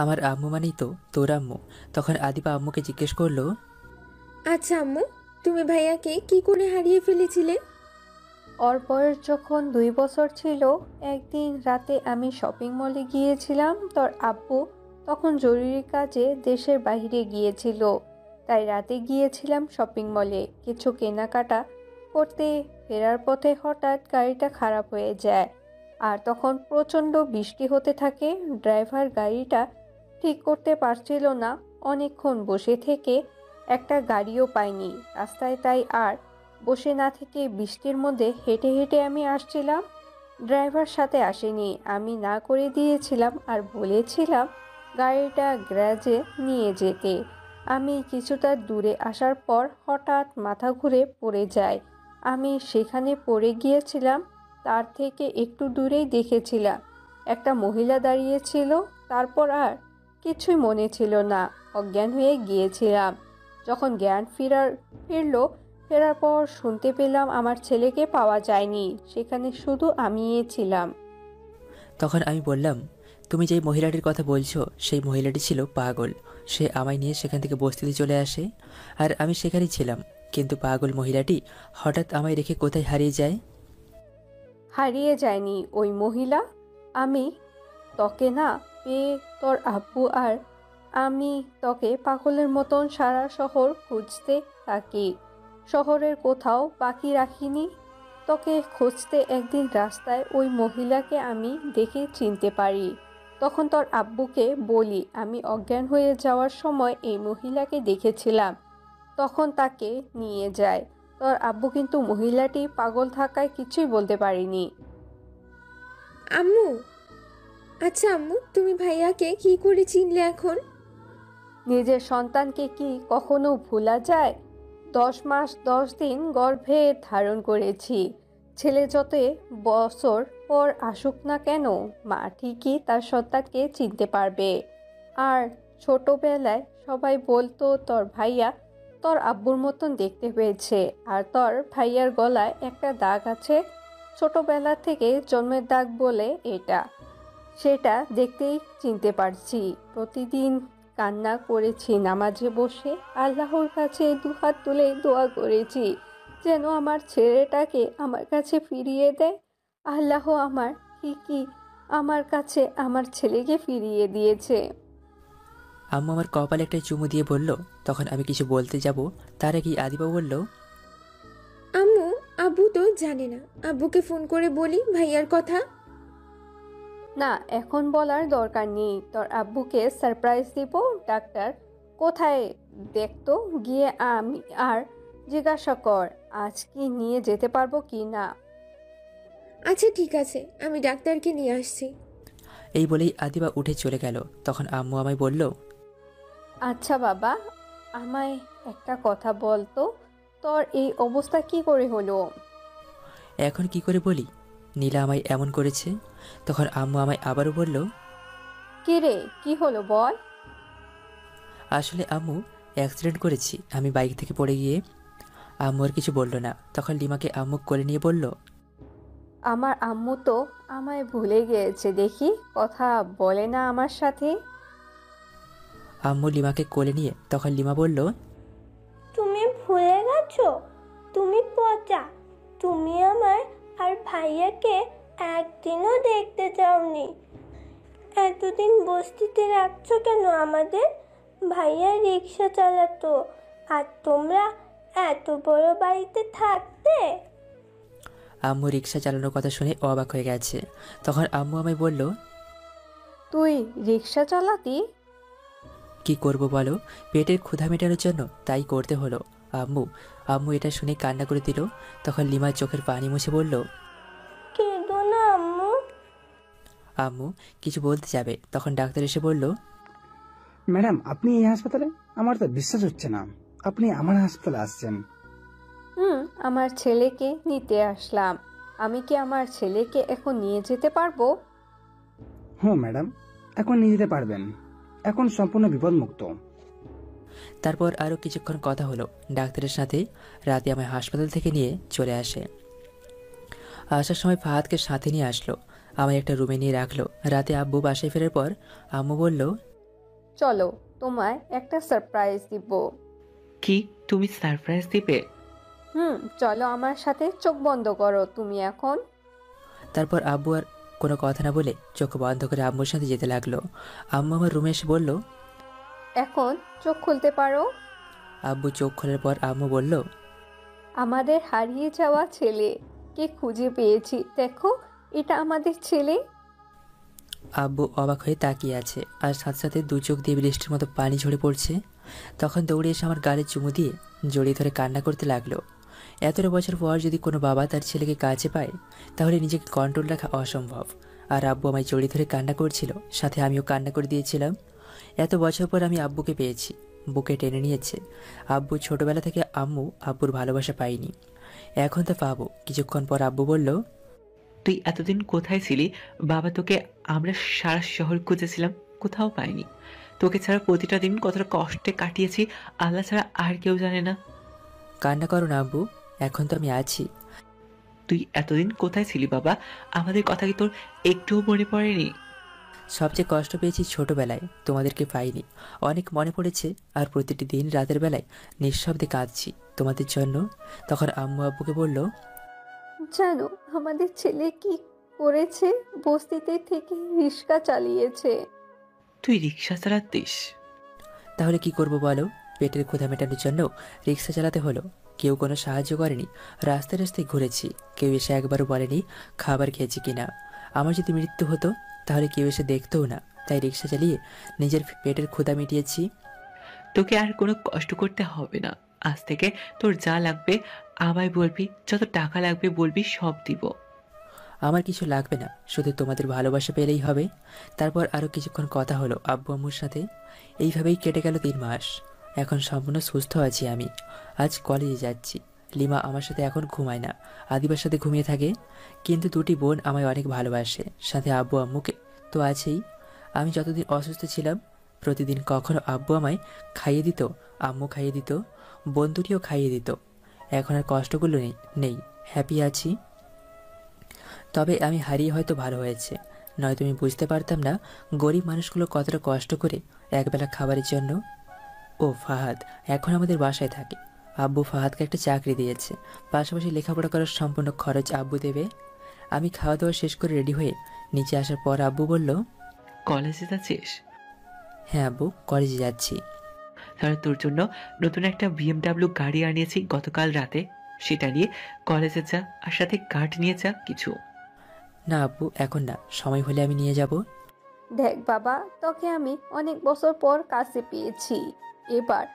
আমার আম্মু মানেই তো তোর আম্মু। তখন আদিবা আম্মুকে জিজ্ঞেস করলো, আচ্ছা আম্মু, তুমি ভাইয়াকে কি করে হারিয়ে ফেলেছিলে? ওর বয়স যখন 2 বছর ছিল, একদিন রাতে আমি শপিং মলে গিয়েছিলাম। তোর আব্বু তখন জরুরি কাজে দেশের বাইরে গিয়েছিল, তাই রাতে গিয়েছিলাম শপিং মলে কিছু কেনাকাটা করতে। ফেরার পথে হঠাৎ গাড়িটা খারাপ হয়ে যায়, আর তখন প্রচণ্ড বৃষ্টি হতে থাকে। ড্রাইভার গাড়িটা ঠিক করতে পারছিল না। অনেকক্ষণ বসে থেকে একটা গাড়িও পাইনি রাস্তায়, তাই আর বসে না থেকে বৃষ্টির মধ্যে হেঁটে হেঁটে আমি আসছিলাম। ড্রাইভার সাথে আসেনি, আমি না করে দিয়েছিলাম আর বলেছিলাম গাড়িটা গ্যারেজে নিয়ে যেতে। আমি কিছুটা দূরে আসার পর হঠাৎ মাথা ঘুরে পড়ে যায়। আমি সেখানে পড়ে গিয়েছিলাম। তার থেকে একটু দূরেই দেখেছিলাম একটা মহিলা দাঁড়িয়েছিল। তারপর আর কিছুই মনে ছিল না, অজ্ঞান হয়ে গিয়েছিলাম। যখন জ্ঞান ফিরল, ফেরার পর শুনতে পেলাম আমার ছেলেকে পাওয়া যায়নি, সেখানে শুধু আমিই ছিলাম। তখন আমি বললাম, তুমি যেই মহিলাটির কথা বলছো সেই মহিলাটি ছিল পাগল। সে আমায় নিয়ে সেখান থেকে বস্তিতে চলে আসে, আর আমি সেখানেই ছিলাম। কিন্তু পাগল মহিলাটি হঠাৎ আমায় রেখে কোথায় হারিয়ে যায়। হারিয়ে যায়নি ওই মহিলা, আমি তোকে না পেয়ে তোর আব্বু আর আমি তোকে পাগলের মতন সারা শহর খুঁজতে থাকি, শহরের কোথাও বাকি রাখিনি। তোকে খুঁজতে একদিন রাস্তায় ওই মহিলাকে আমি দেখে চিনতে পারি। তখন তোর আব্বুকে বলি আমি অজ্ঞান হয়ে যাওয়ার সময় এই মহিলাকে দেখেছিলাম, তখন তাকে নিয়ে যায়। তোর আব্বু কিন্তু মহিলাটি পাগল থাকায় কিছুই বলতে পারিনি। আম্মু, আচ্ছা আম্মু, তুমি ভাইয়াকে কি করে চিনলে এখন? নিজের সন্তানকে কি কখনো ভোলা যায়? 10 মাস 10 দিন গর্ভে ধারণ করেছি। ছেলে যত বছর পর আসুক না কেন, মা ঠিকই তার সন্তানকে চিনতে পারবে। আর ছোটবেলায় সবাই বলতো তোর ভাইয়া তোর আব্বুর মতন দেখতে পেয়েছে, আর তোর ভাইয়ার গলায় একটা দাগ আছে, ছোটবেলা থেকে জন্মের দাগ বলে এটা, সেটা দেখতেই চিনতে পারছি। প্রতিদিন কান্না করেছি নামাজে বসে, আল্লাহর কাছে দুহাত তুলে দোয়া করেছি যেন আমার ছেলেটাকে আমার কাছে ফিরিয়ে দেয়। আল্লাহ আমার ঠিকই আমার কাছে আমার ছেলেকে ফিরিয়ে দিয়েছে। আম্মু আমার কপালে একটা চুমু দিয়ে বলল। তখন আমি কিছু বলতে যাব, তার আগেই আদিবা বলল, আম্মু, আব্বু তো জানে না, আব্বুকে ফোন করে বলি ভাইয়ার কথা। না, এখন বলার দরকার নেই। তোর আব্বুকে সারপ্রাইজ দিব। ডাক্তার কোথায় দেখতো গিয়ে আমি আর জিজ্ঞাসা কর আজ কি নিয়ে যেতে পারবো কি না। আচ্ছা ঠিক আছে, আমি ডাক্তারকে নিয়ে আসছি। এই বলেই আদিবা উঠে চলে গেল। তখন আম্মু আমায় বলল, আচ্ছা বাবা, আমায় একটা কথা বলতো, তোর এই অবস্থা কি করে হলো? এখন কি করে বলি? নীলা আমায় এমন করেছে। তখন আম্মু আমায় আবারও বলল, কি রে, কি হলো বল? আসলে আম্মু, অ্যাক্সিডেন্ট করেছি আমি বাইক থেকে পড়ে গিয়ে। আম্মু আর কিছু বলল না। তখন লিমাকে আম্মু কোলে নিয়ে বলল, আমার আম্মু তো আমায় ভুলে গিয়েছে দেখি, কথা বলে না আমার সাথে। আম্মু লিমাকে কোলে নিয়ে তখন লিমা বলল, তুমি ভুলে গেছো? তুমি পচা, তুমি আমার আর ভাইয়াকে একদিনও দেখতে যাওনি। এতদিন বস্তিতে রাখছো কেন আমাদের? ভাইয়া রিক্সা চালাতো, আর তোমরা এত বড় বাড়িতে থাকতে। আম্মু রিক্সা চালানোর কথা শুনে অবাক হয়ে গেছে। তখন আম্মু আমায় বলল, তুই রিক্সা চালাতি? কি করব বলো, পেটের ক্ষুধা মেটানোর জন্য তাই করতে হলো। আম্মু আম্মু এটা শুনে কান্না করে দিল। তখন লিমার চোখের পানি মুছে বলল, কেঁদো না আম্মু। আম্মু কিছু বলতে যাবে, তখন ডাক্তার এসে বলল, ম্যাডাম আপনি এই হাসপাতালে? আমার তো বিশ্বাস হচ্ছে না আপনি আমার হাসপাতালে আসছেন। আমার ছেলেকে নিতে আসলাম। আমি কি আমার ছেলেকে এখন নিয়ে যেতে পারবো? হ্যাঁ ম্যাডাম, এখন নিয়ে যেতে পারবেন, এখন সম্পূর্ণ বিপদমুক্ত। তারপর আরও কিছুক্ষণ কথা হলো ডাক্তারের সাথে। রাতে আমায় হাসপাতাল থেকে নিয়ে চলে আসে। আসার সময় ফাহাদকে সাথে নিয়ে আসলো, আমায় একটা রুমে নিয়ে রাখলো। রাতে আব্বু বাসায় ফেরার পর আম্মু বলল, চলো তোমায় একটা সারপ্রাইজ দিব। কি, তুমি সারপ্রাইজ দিবে? চলো আমার সাথে, চোখ বন্ধ করো তুমি এখন। তারপর আব্বু আর কোনো কথা না বলে চোখ বন্ধ করে আম্মুর সাথে যেতে লাগলো। আম্মু আমার রুমে এসে বলল, এখন চোখ খুলতে পারো। আব্বু চোখ খোলার পর আম্মু বলল, আমাদের হারিয়ে যাওয়া ছেলে কে খুঁজে পেয়েছি, দেখো এটা আমাদের ছেলে। আব্বু অবাক হয়ে তাকিয়ে আছে, আর সাথে সাথে দু চোখ দিয়ে বৃষ্টির মতো পানি ঝরে পড়ছে। তখন দৌড়ে এসে আমার গালে চুমু দিয়ে জড়িয়ে ধরে কান্না করতে লাগলো। এতটা বছর পর যদি কোনো বাবা তার ছেলেকে কাছে পায় তাহলে নিজেকে কন্ট্রোল রাখা অসম্ভব। আর আব্বু আমায় জড়িয়ে ধরে কান্না করছিল, সাথে আমিও কান্না করে দিয়েছিলাম। এত বছর পর আমি আব্বুকে পেয়েছি, বুকে টেনে নিয়েছে। আব্বু ছোটবেলা থেকে আব্বুর ভালোবাসা পাইনি, এখন তো পাবো। কিছুক্ষণ পর আব্বু বলল, তুই এতদিন কোথায় ছিলি বাবা? তোকে আমরা সারা শহর খুঁজেছিলাম, কোথাও পাইনি। তোকে ছাড়া প্রতিটা দিন কতটা কষ্টে কাটিয়েছি আল্লাহ ছাড়া আর কেউ জানে না। কান্না করো না আব্বু, এখন তো আমি আছি। তুই এতদিন কোথায় ছিলি বাবা? আমাদের কথা কি তোর একটুও মনে পড়েনি? সবচেয়ে কষ্ট পেয়েছি ছোটবেলায়, তোমাদেরকে পাইনি। অনেক মনে পড়েছে, আর প্রতিটি দিন রাতের বেলায় নিঃশব্দে কাঁদছি তোমাদের জন্য। তখন আম্মু আব্বুকে বলল, জানো আমাদের ছেলে কি করেছে? বস্তিতে থেকে রিক্সা চালিয়েছে। তুই রিক্সা চালাতিস? তাহলে কি করব বলো? পেটের ক্ষুধা মেটানোর জন্য রিক্সা চালাতে হলো। কেউ কোনো সাহায্য করেনি, রাস্তায় রাস্তায় ঘুরেছি। কেউ এসে একবারও বলেনি খাবার খেয়েছি কিনা। আমার যদি মৃত্যু হতো তাহলে কেউ এসে দেখতেও না, তাই রিক্সা চালিয়ে নিজের পেটের ক্ষুধা মিটিয়েছি। তোকে আর কোনো কষ্ট করতে হবে না। আজ থেকে তোর যা লাগবে আমায় বলবি, যত টাকা লাগবে বলবি, সব দিব। আমার কিছু লাগবে না, শুধু তোমাদের ভালোবাসা পেলেই হবে। তারপর আরও কিছুক্ষণ কথা হলো আব্বু আম্মুর সাথে। এইভাবেই কেটে গেল 3 মাস। এখন সম্পূর্ণ সুস্থ আছি আমি। আজ কলেজে যাচ্ছি। লিমা আমার সাথে এখন ঘুমায় না, আদিবার সাথে ঘুমিয়ে থাকে। কিন্তু 2টি বোন আমায় অনেক ভালোবাসে, সাথে আব্বু আম্মুকে তো আছেই। আমি যতদিন অসুস্থ ছিলাম প্রতিদিন কখনো আব্বু আমায় খাইয়ে দিত, আম্মু খাইয়ে দিত, বোন দুটিও খাইয়ে দিত। এখন আর কষ্টগুলো নেই, হ্যাপি আছি। তবে আমি হারিয়ে হয়তো ভালো হয়েছে, নয়তো আমি বুঝতে পারতাম না গরিব মানুষগুলো কতটা কষ্ট করে একবেলা খাবারের জন্য। ও ফাহাদ এখন আমাদের বাসায় থাকে। আব্বু ফাহাদকে একটা চাকরি দিয়েছে, পাশাপাশি লেখাপড়া করার সম্পূর্ণ খরচ আব্বু দেবে। আমি খাওয়া দাওয়া শেষ করে রেডি হয়ে নিচে আসার পর আব্বু বলল, কলেজে যাচ্ছিস? হ্যাঁ আব্বু, কলেজে যাচ্ছি। তাহলে তোর জন্য নতুন একটা BMW গাড়ি আনিয়েছি গতকাল রাতে, সেটা নিয়ে কলেজে যা, আর সাথে কার্ড নিয়ে যা কিছু। না আব্বু, এখন না, সময় হলে আমি নিয়ে যাব। দেখ বাবা, তোকে আমি অনেক বছর পর কাছে পেয়েছি। এবার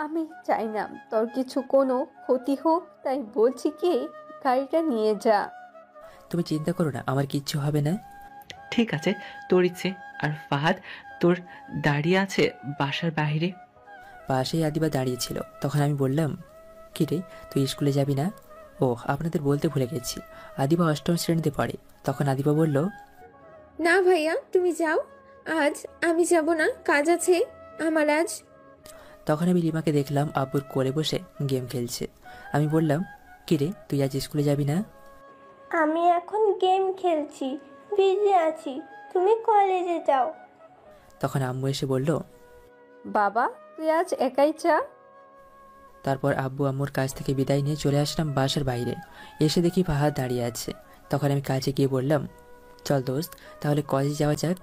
আমি চাই না তোর কিছু কোনো ক্ষতি হোক, তাই বলছি কি গাড়িটা নিয়ে যা। তুমি চিন্তা করো না, আমার কিচ্ছু হবে না। ঠিক আছে, তোর ইচ্ছে। আর ফাহাদ তোর দাঁড়িয়ে আছে বাসার বাইরে। পাশেই আদিবা দাঁড়িয়েছিল। তখন আমি বললাম, কি রে, তুই স্কুলে যাবি না? ও, আপনাদের বলতে ভুলে গেছি, আদিবা 8ম শ্রেণীতে পড়ে। তখন আদিবা বলল, না ভাইয়া তুমি যাও, আজ আমি যাব না, কাজ আছে আমার আজ। তখন আমি লিমাকে দেখলাম আব্বুর কোলে বসে গেম খেলছে। আমি বললাম, কি রে, তুই আজ স্কুলে যাবি না? আমি এখন গেম খেলছি, বিজি আছি, তুমি কলেজে যাও। তখন আম্মু এসে বলল, বাবা তুই আজ একাই যা। তারপর আব্বু আম্মুর কাছ থেকে বিদায় নিয়ে চলে আসলাম বাসার বাইরে। এসে দেখি ফাহাদ দাঁড়িয়ে আছে। তখন আমি কাছে গিয়ে বললাম, চল দোস্ত, তাহলে কলেজে যাওয়া যাক।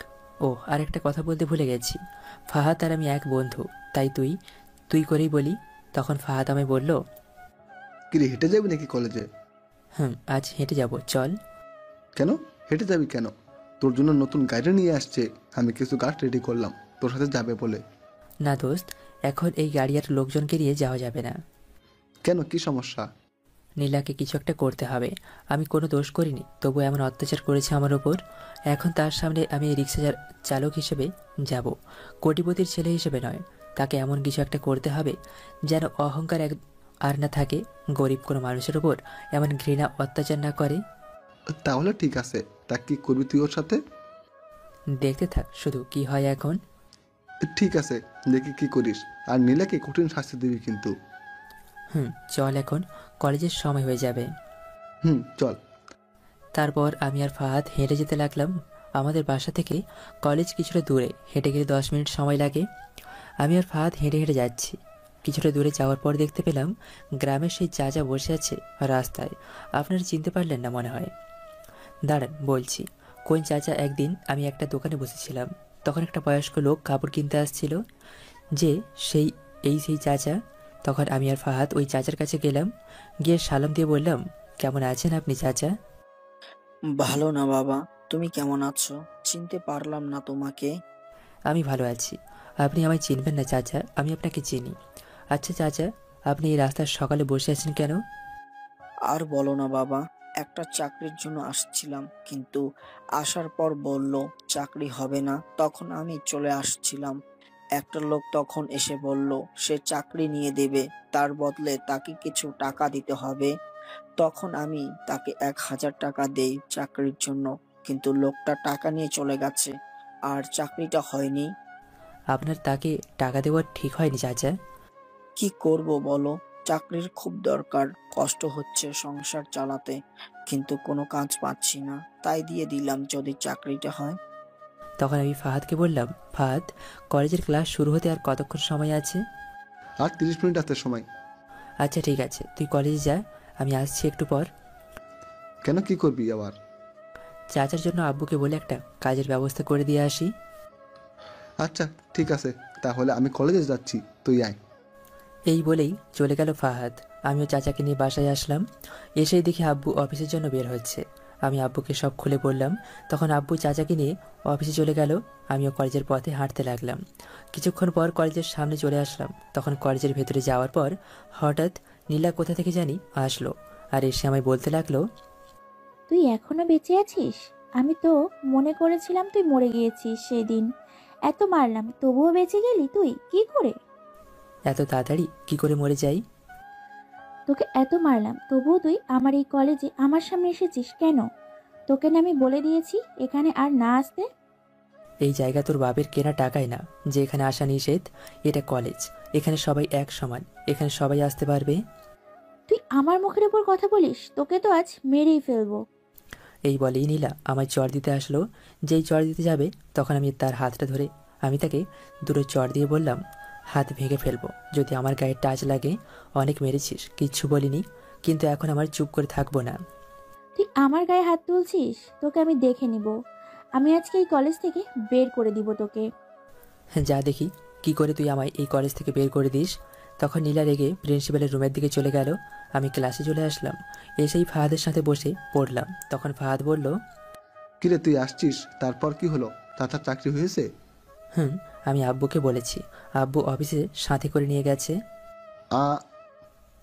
ও, আর একটা কথা বলতে ভুলে গেছি, ফাহাদ আর আমি এক বন্ধু, তাই তুই তুই করেই বলি। তখন ফাহাদ আমায় বলল, কি রে, হেঁটে যাবি নাকি কলেজে? আজ হেঁটে যাব, চল। কেন হেঁটে যাবি কেন? তোর জন্য নতুন গাড়ি নিয়ে আসছে, আমি কিছু গাছ রেডি করলাম তোর সাথে যাবে বলে। না দোস্ত, এখন এই গাড়ি আর লোকজনকে নিয়ে যাওয়া যাবে না। কেন, কি সমস্যা? নীলাকে কিছু একটা করতে হবে। আমি কোনো দোষ করিনি, তবু এমন অত্যাচার করেছে আমার ওপর। এখন তার সামনে আমি এই রিক্সা চালক হিসেবে যাব, কোটিপতির ছেলে হিসেবে নয়। তাকে এমন কিছু একটা করতে হবে যেন অহংকার আর না থাকে, গরিব কোনো মানুষের ওপর এমন ঘৃণা অত্যাচার না করে। তাহলে ঠিক আছে, তা কি করবি তুই ওর সাথে? দেখতে থাক শুধু কি হয় এখন। ঠিক আছে, দেখি কি করিস। আর নীলাকে কঠিন শাস্তি দিবি কিন্তু। চল, এখন কলেজের সময় হয়ে যাবে। চল। তারপর আমি আর ফাহাদ হেঁটে যেতে লাগলাম। আমাদের বাসা থেকে কলেজ কিছুটা দূরে, হেঁটে গেলে 10 মিনিট সময় লাগে। আমি আর ফাহাদ হেঁটে হেঁটে যাচ্ছি। কিছুটা দূরে যাওয়ার পর দেখতে পেলাম গ্রামের সেই চাচা বসে আছে রাস্তায়। আপনারা চিনতে পারলেন না মনে হয়। দাঁড়ান বলছি, কোন চাচা? একদিন আমি একটা দোকানে বসেছিলাম, তখন একটা বয়স্ক লোক কাপড় কিনতে আসছিল, যে সেই চাচা। তখন আমি আর ফাহাদ ওই চাচার কাছে গেলাম, গিয়ে সালাম দিয়ে বললাম, কেমন আছেন আপনি চাচা? ভালো না বাবা, তুমি কেমন আছো? চিনতে পারলাম না তোমাকে। আমি ভালো আছি। আপনি আমায় চিনবেন না চাচা, আমি আপনাকে চিনি। আচ্ছা চাচা, আপনি এই রাস্তার সকালে বসে আছেন কেন? আর বলো না বাবা, একটা চাকরির জন্য আসছিলাম, কিন্তু আসার পর বলল চাকরি হবে না। তখন আমি চলে আসছিলাম, একটা লোক তখন এসে বলল সে চাকরি নিয়ে দেবে, তার বদলে তাকে কিছু টাকা দিতে হবে। তখন আমি তাকে 1000 টাকা দেই চাকরির জন্য, কিন্তু লোকটা টাকা নিয়ে চলে গেছে আর চাকরিটা হয়নি। আপনার তাকে টাকা দেওয়া ঠিক হয়নি চাচা। কি করব বলো, চাকরির খুব দরকার, কষ্ট হচ্ছে সংসার চালাতে, কিন্তু কোনো কাজ পাচ্ছি না, তাই দিয়ে দিলাম যদি চাকরিটা হয়। তখন আমি ফাহাদকে বললাম, ফাহাদ, কলেজের ক্লাস শুরু হতে আর কতক্ষণ সময় আছে? আর 30 মিনিট আছে সময়। আচ্ছা ঠিক আছে, তুই কলেজে যা, আমি আসছি একটু পর। কেন, কি করবি আবার? চাচার জন্য আব্বুকে বলে একটা কাজের ব্যবস্থা করে দিয়ে আসি। আচ্ছা ঠিক আছে, তাহলে আমি কলেজে যাচ্ছি, তুই আয়। এই বলেই চলে গেল ফাহাদ। আমিও চাচাকে নিয়ে বাসায় আসলাম। এসেই দেখি আব্বু অফিসের জন্য বের হচ্ছে। আমি আব্বুকে সব খুলে বললাম। তখন আব্বু চাচাকে নিয়ে অফিসে চলে গেল। আমিও কলেজের পথে হাঁটতে লাগলাম। কিছুক্ষণ পর কলেজের সামনে চলে আসলাম। তখন কলেজের ভেতরে যাওয়ার পর হঠাৎ নীলা কোথা থেকে জানি আসলো, আর এসে আমায় বলতে লাগলো, তুই এখনো বেঁচে আছিস? আমি তো মনে করেছিলাম তুই মরে গিয়েছিস সেদিন। এত মারলাম তবুও বেঁচে গেলি তুই, কি করে? এত তাড়াতাড়ি কি করে মরে যাই? তোকে এত মারলাম তবুও তুই আমার এই কলেজে আমার সামনে এসেছিস কেন? তোকে না আমি বলে দিয়েছি এখানে আর না আসতে। এই জায়গা তোর বাপের কেনা টাকায় না যে এখানে আসা নিষেধ। এটা কলেজ, এখানে সবাই এক সমান, এখানে সবাই আসতে পারবে। তুই আমার মুখের উপর কথা বলিস, তোকে তো আজ মেরেই ফেলবো। এই বলেই নীলা আমায় চড় দিতে আসলো। যেই চড় দিতে যাবে তখন আমি তার হাতটা ধরে আমি তাকে দুটো চড় দিয়ে বললাম, হাত ভেঙে ফেলবো যদি আমার গায়ে টাচ লাগে। অনেক মেরেছিস, কিচ্ছু বলিনি, কিন্তু এখন আমার চুপ করে থাকবো না। তুই আমার গায়ে হাত তুলছিস, তোকে আমি দেখে নিব। আমি আজকে এই কলেজ থেকে বের করে দিব তোকে। যা দেখি কি করে তুই আমায় এই কলেজ থেকে বের করে দিস। তখন নীলা রেগে প্রিন্সিপালের রুমের দিকে চলে গেল। আমি ক্লাসে চলে আসলাম। এসেই ফাহাদের সাথে বসে পড়লাম। তখন ফাহাদ বলল, কিরে তুই আসছিস, তারপর কি হলো? চাচার চাকরি হয়েছে? আমি আব্বুকে বলেছি, আব্বু অফিসে সাথে করে নিয়ে গেছে।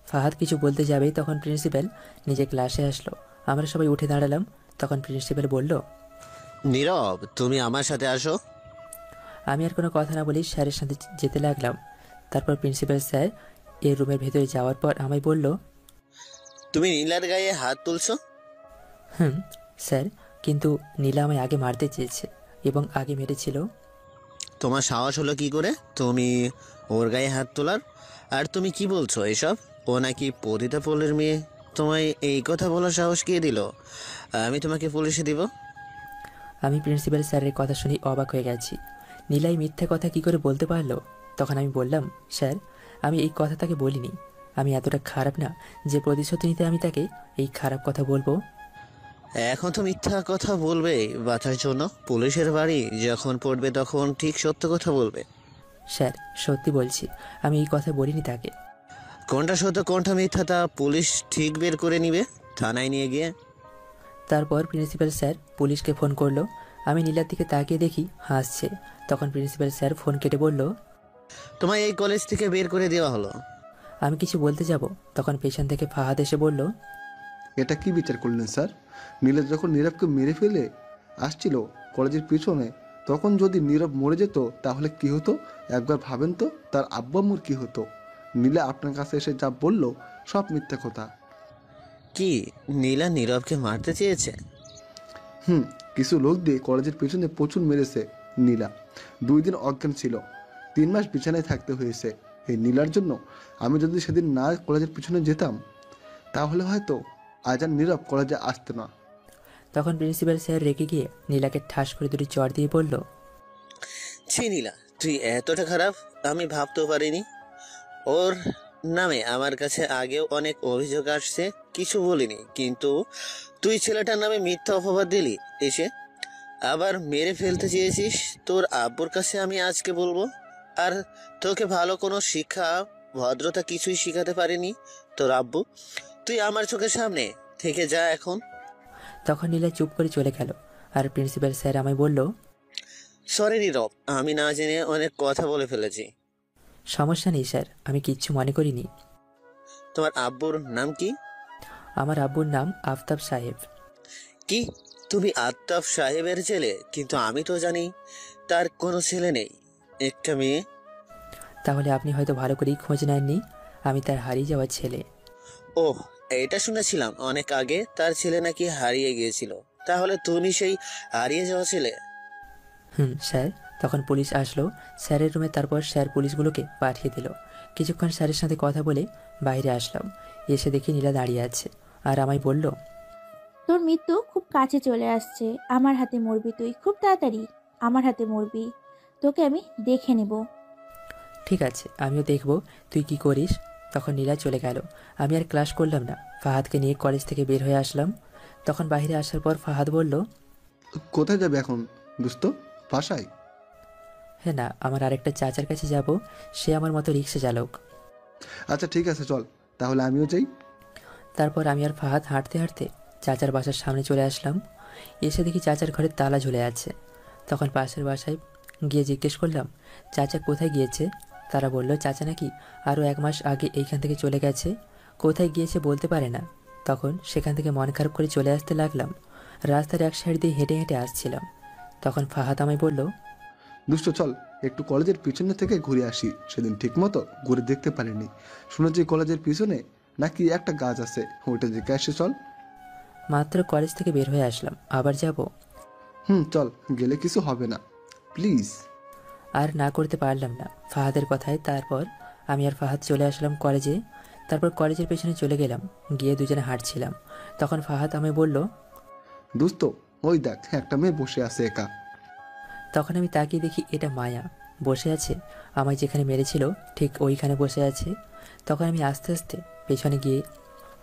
ফাহাদ কিছু বলতে যাবে তখন প্রিন্সিপাল নিজে ক্লাসে আসলো। আমরা সবাই উঠে দাঁড়ালাম। তখন প্রিন্সিপাল বলল, নীরব, তুমি আমার সাথে আসো। আমি আর কোনো কথা না বলেই স্যারের সাথে যেতে লাগলাম। তারপর প্রিন্সিপাল স্যার এর রুমের ভেতরে যাওয়ার পর আমায় বলল, তুমি নীলার গায়ে হাত তুলছো? স্যার, কিন্তু নীলা আমায় আগে মারতে চেয়েছে এবং আগে মেরেছিল। তোমার সাহস হলো কি করে তুমি ওর গায়ে হাত তোলার? আর তুমি কি বলছো এসব? ও নাকি পতিতা পল্লীর মেয়ে, তোমায় এই কথা বলার সাহস কে দিল? আমি তোমাকে পুলিশে দিব। আমি প্রিন্সিপাল স্যারের কথা শুনে অবাক হয়ে গেছি। নীলাই মিথ্যা কথা কি করে বলতে পারলো? তখন আমি বললাম, স্যার, আমি এই কথা তাকে বলিনি। আমি এতটা খারাপ না যে প্রতিশোধ নিতে আমি তাকে এই খারাপ কথা বলবো। এখন তো মিথ্যা কথা বলবে বাঁচার জন্য। পুলিশের বাড়ি যখন পড়বে তখন ঠিক সত্য কথা বলবে। স্যার, সত্যি বলছি, আমি এই কথা বলিনি তাকে। কোনটা সত্য কোনটা মিথ্যা তা পুলিশ ঠিক বের করে নিবে থানায় নিয়ে গিয়ে। তারপর প্রিন্সিপাল স্যার পুলিশকে ফোন করলো। আমি নীলার দিকে তাকিয়ে দেখি হাসছে। তখন প্রিন্সিপাল স্যার ফোন কেটে বলল, তোমায় এই কলেজ থেকে বের করে দেওয়া হলো। আমি কিছু বলতে যাব, তখন পেছন থেকে ফাহাদ এসে বলল, এটা কি বিচার করলেন স্যার? নীরব যখন নীরবকে মেরে ফেলে আসছিল কলেজের পিছনে, তখন যদি নীরব মরে যেত তাহলে কি হতো? একবার ভাবেন তো, তার আব্বা আম্মুর কি হতো? নীলা আপনার কাছে এসে যা বলল সব মিথ্যা কথা। কি নীলা নীরবকে মারতে চেয়েছে? কিছু লোক দিয়ে কলেজের পিছনে প্রচুর মেরেছে নীলা। 2 দিন অজ্ঞান ছিল, 3 মাস বিছানায় থাকতে হয়েছে এই নীলার জন্য। আমি যদি সেদিন না কলেজের পিছনে যেতাম তাহলে হয়তো আজ আর নীরব কলেজে আসতো না। তখন প্রিন্সিপাল স্যার রেগে গিয়ে নীলাকে ঠাস করে দুটি চড় দিয়ে বলল, ছি নীলা, তুই এতটা খারাপ আমি ভাবতেও পারিনি। ওর নামে আমার কাছে আগেও অনেক অভিযোগ আসছে, কিছু বলিনি, কিন্তু তুই ছেলেটার নামে মিথ্যা অপবাদ দিলি এসে। আবার মেরে ফেলতে চেয়েছিস। তোর আব্বুর কাছে আমি আজকে বলবো। আর তোকে ভালো কোনো শিক্ষা ভদ্রতা কিছুই শিখাতে পারেনি তোর আব্বু। তুই আমার চোখের সামনে থেকে যা এখন। তখন নীলা চুপ করে চলে গেল। আর প্রিন্সিপাল স্যার আমায় বলল, সরি নীরব, আমি না জেনে অনেক কথা বলে ফেলেছি। সমস্যা নেই স্যার, আমি কিচ্ছু মনে করিনি। তোমার আব্বুর নাম কি? আমার আব্বুর নাম আফতাব সাহেব। কি তুমি আফতাব সাহেবের ছেলে? কিন্তু আমি তো জানি তার কোনো ছেলে নেই, একটা মেয়ে। তাহলে আপনি হয়তো ভালো করেই খোঁজ নেননি, আমি তার হারিয়ে যাওয়ার ছেলে। ও এটা শুনেছিলাম অনেক আগে তার ছেলে নাকি হারিয়ে গিয়েছিল। তাহলে তুমি সেই হারিয়ে যাওয়া ছেলে? স্যার। তখন পুলিশ আসলো স্যারের রুমে, তারপর স্যার পুলিশগুলোকে পাঠিয়ে দিল। কিছুক্ষণ স্যারের সাথে কথা বলে বাইরে আসলাম। এসে দেখি নীলা দাঁড়িয়ে আছে আর আমায় বলল, তোর মৃত্যু খুব কাছে চলে আসছে। আমার হাতে মরবি তুই, খুব তাড়াতাড়ি আমার হাতে মরবি। তোকে আমি দেখে নেব। ঠিক আছে, আমিও দেখব তুই কি করিস। তখন নীলা চলে গেল। আমি আর ক্লাস করলাম না, ফাহাদকে নিয়ে কলেজ থেকে বের হয়ে আসলাম। তখন বাইরে আসার পর ফাহাদ বলল, কোথায় যাবে এখন দোস্ত? বাসায়? হ্যাঁ না, আমার আরেকটা চাচার কাছে যাব, সে আমার মতো রিক্সা চালক। আচ্ছা ঠিক আছে, চল তাহলে আমিও যাই। তারপর আমি আর ফাহাদ হাঁটতে হাঁটতে চাচার বাসার সামনে চলে আসলাম। এসে দেখি চাচার ঘরে তালা ঝুলে আছে। তখন পাশের বাসায় গিয়ে জিজ্ঞেস করলাম, চাচা কোথায় গিয়েছে? তারা বলল, চাচা নাকি আরও 1 মাস আগে এইখান থেকে চলে গেছে, কোথায় গিয়েছে বলতে পারে না। তখন সেখান থেকে মন খারাপ করে চলে আসতে লাগলাম। রাস্তার এক সাইড দিয়ে হেঁটে হেঁটে আসছিলাম। তখন ফাহাদ আমায় বলল, দুষ্ট চল একটু কলেজের পিছনে থেকে ঘুরে আসি, সেদিন ঠিক মতো ঘুরে দেখতে পারিনি। শুনেছি কলেজের পিছনে নাকি একটা গাছ আছে, ওইটা দেখে আসি চল। মাত্র কলেজ থেকে বের হয়ে আসলাম, আবার যাব? চল, গেলে কিছু হবে না প্লিজ। আর না করতে পারলাম না ফাহাদের কথায়। তারপর আমি আর ফাহাদ চলে আসলাম কলেজে। তারপর কলেজের পেছনে চলে গেলাম, গিয়ে দুজনে হাঁটছিলাম। তখন ফাহাদ আমায় বলল, দোস্ত ওই দেখ একটা মেয়ে বসে আছে একা। তখন আমি তাকিয়ে দেখি এটা মায়া বসে আছে, আমায় যেখানে মেরেছিল ঠিক ওইখানে বসে আছে। তখন আমি আস্তে আস্তে পেছনে গিয়ে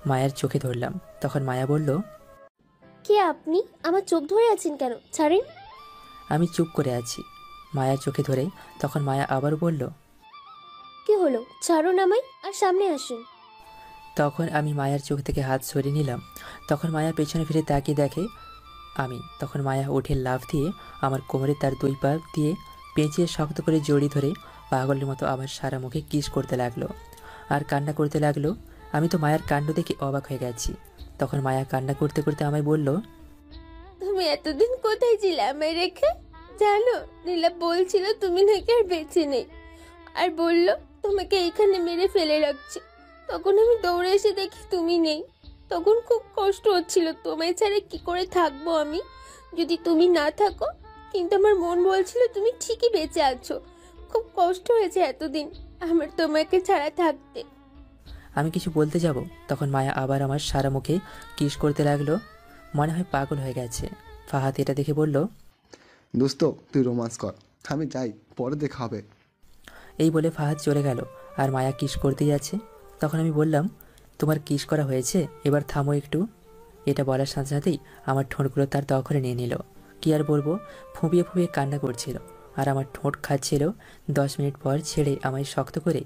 মায়ার চোখে ধরলাম। তখন মায়া বলল, কে আপনি? আমার চোখ ধরে আছেন কেন? ছাড়েন। আমি চুপ করে আছি মায়ার চোখে ধরে। তখন মায়া আবার বলল, কি হলো? ছাড়ুন আমায় আর সামনে আসুন। তখন আমি মায়ার চোখ থেকে হাত সরিয়ে নিলাম। তখন মায়া পেছনে ফিরে তাকিয়ে দেখে আমি। তখন মায়া উঠে লাফ দিয়ে আমার কোমরে তার 2 পা দিয়ে পেঁচিয়ে শক্ত করে জড়িয়ে ধরে পাগলের মতো আমার সারা মুখে কিস করতে লাগলো আর কান্না করতে লাগলো। আমি তো মায়ার কাণ্ড দেখে অবাক হয়ে গেছি। তখন মায়া কান্না করতে করতে আমায় বলল, তুমি এতদিন কোথায় ছিলে আমায় রেখে? জানো নীলা বলছিল তুমি নাকি আর বেঁচে নেই, আর বলল তোমাকে এখানে মেরে ফেলে রাখছে। তখন আমি দৌড়ে এসে দেখি তুমি নেই। তখন খুব কষ্ট হচ্ছিল, তোমায় ছাড়া কি করে থাকবো আমি যদি তুমি না থাকো। কিন্তু আমার মন বলছিল তুমি ঠিকই বেঁচে আছো। খুব কষ্ট হয়েছে এতদিন আমার তোমাকে ছাড়া থাকতে। আমি কিছু বলতে যাব, তখন মায়া আবার আমার সারা মুখে কিস করতে লাগলো। মনে হয় পাগল হয়ে গেছে। ফাহাদ এটা দেখে বলল, দোস্ত তুই রোমান্স কর, আমি যাই, পরে দেখা হবে। এই বলে ফাহাদ চলে গেল আর মায়া কিস করতেই আছে। তখন আমি বললাম, তোমার কিস করা হয়েছে, এবার থামো একটু। এটা বলার সাথে সাথেই আমার ঠোঁটগুলো তার দখলে নিয়ে নিল। কি আর বলবো, ফুঁপিয়ে ফুঁপিয়ে কান্না করছিল আর আমার ঠোঁট খাচ্ছিল। 10 মিনিট পর ছেড়ে আমায় শক্ত করে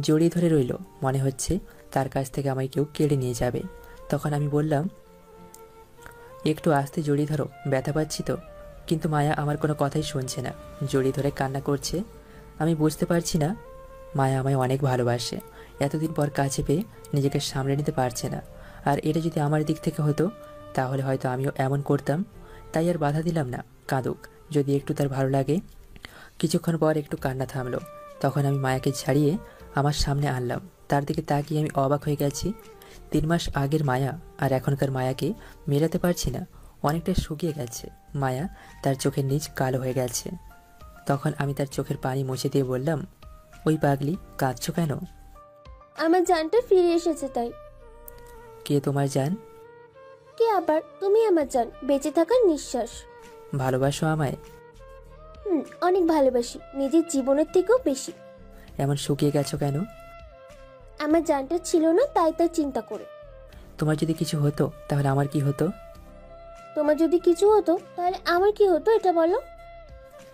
জড়িয়ে ধরে রইল, মনে হচ্ছে তার কাছ থেকে আমায় কেউ কেড়ে নিয়ে যাবে। তখন আমি বললাম, একটু আস্তে জড়িয়ে ধরো, ব্যথা পাচ্ছি তো। কিন্তু মায়া আমার কোনো কথাই শুনছে না, জড়িয়ে ধরে কান্না করছে। আমি বুঝতে পারছি না মায়া আমায় অনেক ভালোবাসে। এতদিন পর কাছে পেয়ে নিজেকে সামলে নিতে পারছে না। আর এটা যদি আমার দিক থেকে হতো তাহলে হয়তো আমিও এমন করতাম। তাই আর বাধা দিলাম না, কাঁদুক, যদি একটু তার ভালো লাগে। কিছুক্ষণ পর একটু কান্না থামলো। তখন আমি মায়াকে ছাড়িয়ে আমার সামনে আনলাম। তার দিকে তাকিয়ে আমি অবাক হয়ে গেছি। 3 মাস আগের মায়া আর এখনকার মায়াকে মেলাতে পারছি না, অনেকটা শুকিয়ে গেছে। মায়া তার চোখের নিচ কালো হয়ে গেছে। তখন আমি তার চোখের পানি মুছে দিয়ে বললাম, ওই পাগলি, কাঁদছো কেন? আমার জানটা ফিরে এসেছে তাই। কে তোমার জান? কে আবার? তুমি আমার জান, বেঁচে থাকার নিঃশ্বাস। ভালোবাসো আমায়? অনেক ভালোবাসি, নিজের জীবনের থেকেও বেশি। এমন শুকিয়ে গেছো কেন? আমার জানটা ছিল না তাই তার চিন্তা করে। তোমার যদি কিছু হতো তাহলে আমার কি হতো? তোমার যদি কিছু হতো তাহলে আমার কি হতো এটা বলো।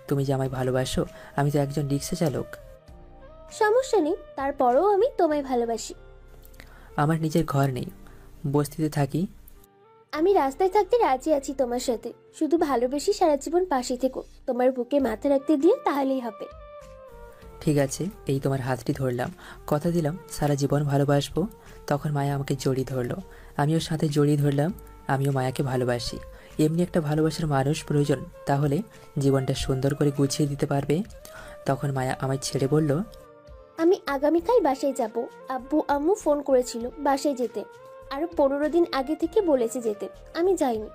তুমি যে আমায় ভালোবাসো, আমি তো একজন রিক্সা চালক। সমস্যা নেই, তারপরেও আমি তোমায় ভালোবাসি। আমার নিজের ঘর নেই, বস্তিতে থাকি। আমি রাস্তায় থাকতে রাজি আছি তোমার সাথে, শুধু ভালোবেসে সারা জীবন পাশে থেকো, তোমার বুকে মাথা রাখতে দিও, তাহলেই হবে। ঠিক আছে, এই তোমার হাতটি ধরলাম, কথা দিলাম সারা জীবন ভালোবাসবো। তখন মায়া আমাকে জড়িয়ে ধরলো, আমিও সাথে জড়িয়ে ধরলাম। আমিও মায়াকে ভালোবাসি। এমনি একটা ভালোবাসার মানুষ প্রয়োজন, তাহলে জীবনটা সুন্দর করে গুছিয়ে দিতে পারবে। তখন মায়া আমায় ছেড়ে বলল, আমি আগামীকাল বাসায় যাব। আব্বু আম্মু ফোন করেছিল বাসায় যেতে। আরো 15 দিন আগে থেকে বলেছে যেতে, আমি যাইনি।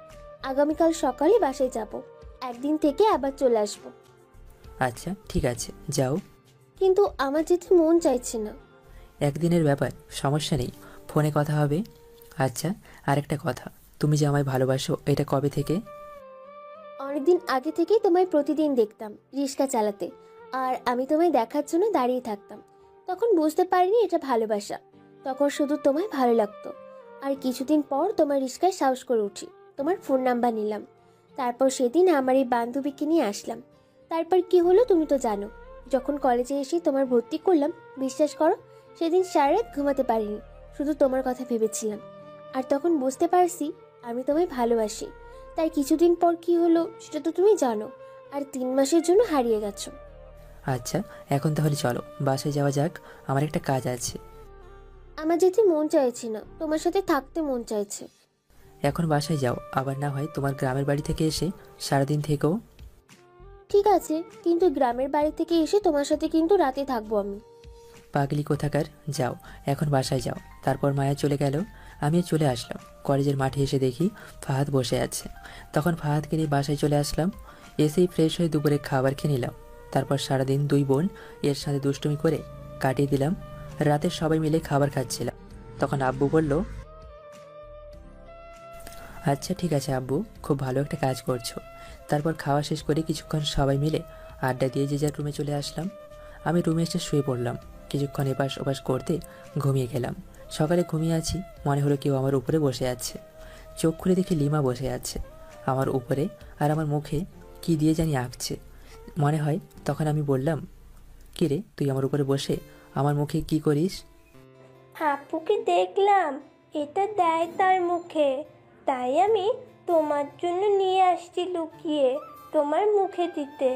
আগামীকাল সকালে বাসায় যাব, একদিন থেকে আবার চলে আসব। আচ্ছা ঠিক আছে, যাও। কিন্তু আমার যেতে মন চাইছে না। একদিনের ব্যাপার, সমস্যা নেই, ফোনে কথা হবে। আচ্ছা, আরেকটা কথা, তুমি যে আমায় ভালোবাসো এটা কবে থেকে? অনেকদিন আগে থেকেই তোমায় প্রতিদিন দেখতাম রিক্সা চালাতে, আর আমি তোমায় দেখার জন্য দাঁড়িয়ে থাকতাম। তখন বুঝতে পারিনি এটা ভালোবাসা, তখন শুধু তোমায় ভালো লাগতো। আর কিছুদিন পর তোমার রিক্সায় সাহস করে উঠি, তোমার ফোন নাম্বার নিলাম। তারপর সেদিন আমার এই বান্ধবীকে নিয়ে আসলাম। তারপর কি হলো তুমি তো জানো। যখন কলেজে এসে তোমার ভর্তি করলাম, বিশ্বাস করো সেদিন সারা রাত ঘুমাতে পারিনি, শুধু তোমার কথা ভেবেছিলাম। আর তখন বুঝতে পারছি আমি তোমায় ভালোবাসি। তাই কিছুদিন পর কি হলো সেটা তো তুমি জানো, আর 3 মাসের জন্য হারিয়ে গেছো। আচ্ছা, এখন তাহলে চলো বাসায় যাওয়া যাক, আমার একটা কাজ আছে। আমার যেতে মন চাইছে না, তোমার সাথে থাকতে মন চাইছে। এখন বাসায় যাও, আবার না হয় তোমার গ্রামের বাড়ি থেকে এসে সারাদিন থেকেও। ঠিক আছে, কিন্তু গ্রামের বাড়ি থেকে এসে তোমার সাথে কিন্তু রাতে থাকবো আমি। পাগলি কোথাকার, যাও এখন বাসায় যাও। তারপর মায়া চলে গেল, আমিও চলে আসলাম। কলেজের মাঠে এসে দেখি ফাহাদ বসে আছে। তখন ফাহাদকে নিয়ে বাসায় চলে আসলাম। এসেই ফ্রেশ হয়ে দুপুরে খাবার খেয়ে নিলাম। তারপর সারাদিন 2 বোন এর সাথে দুষ্টুমি করে কাটিয়ে দিলাম। রাতে সবাই মিলে খাবার খাচ্ছিলাম। তখন আব্বু বলল, আচ্ছা ঠিক আছে আব্বু, খুব ভালো একটা কাজ করছো। তারপর খাওয়া শেষ করে কিছুক্ষণ সবাই মিলে আড্ডা দিয়ে যে যার রুমে চলে আসলাম। আমি রুমে এসে শুয়ে পড়লাম। কিছুক্ষণ এপাশ ওপাশ করতে ঘুমিয়ে গেলাম। সকালে ঘুমিয়ে আছি, মনে হলো কেউ আমার উপরে বসে আছে। চোখ খুলে দেখি লিমা বসে আছে আমার উপরে, আর আমার মুখে কি দিয়ে জানি আঁকছে মনে হয়। তখন আমি বললাম, কি রে তুই আমার উপরে বসে আমার মুখে কি করিস? আপুকে দেখলাম এটা দেয় তার মুখে, তাই আমি তোমার জন্য নিয়ে আসছি লুকিয়ে তোমার মুখে দিতে।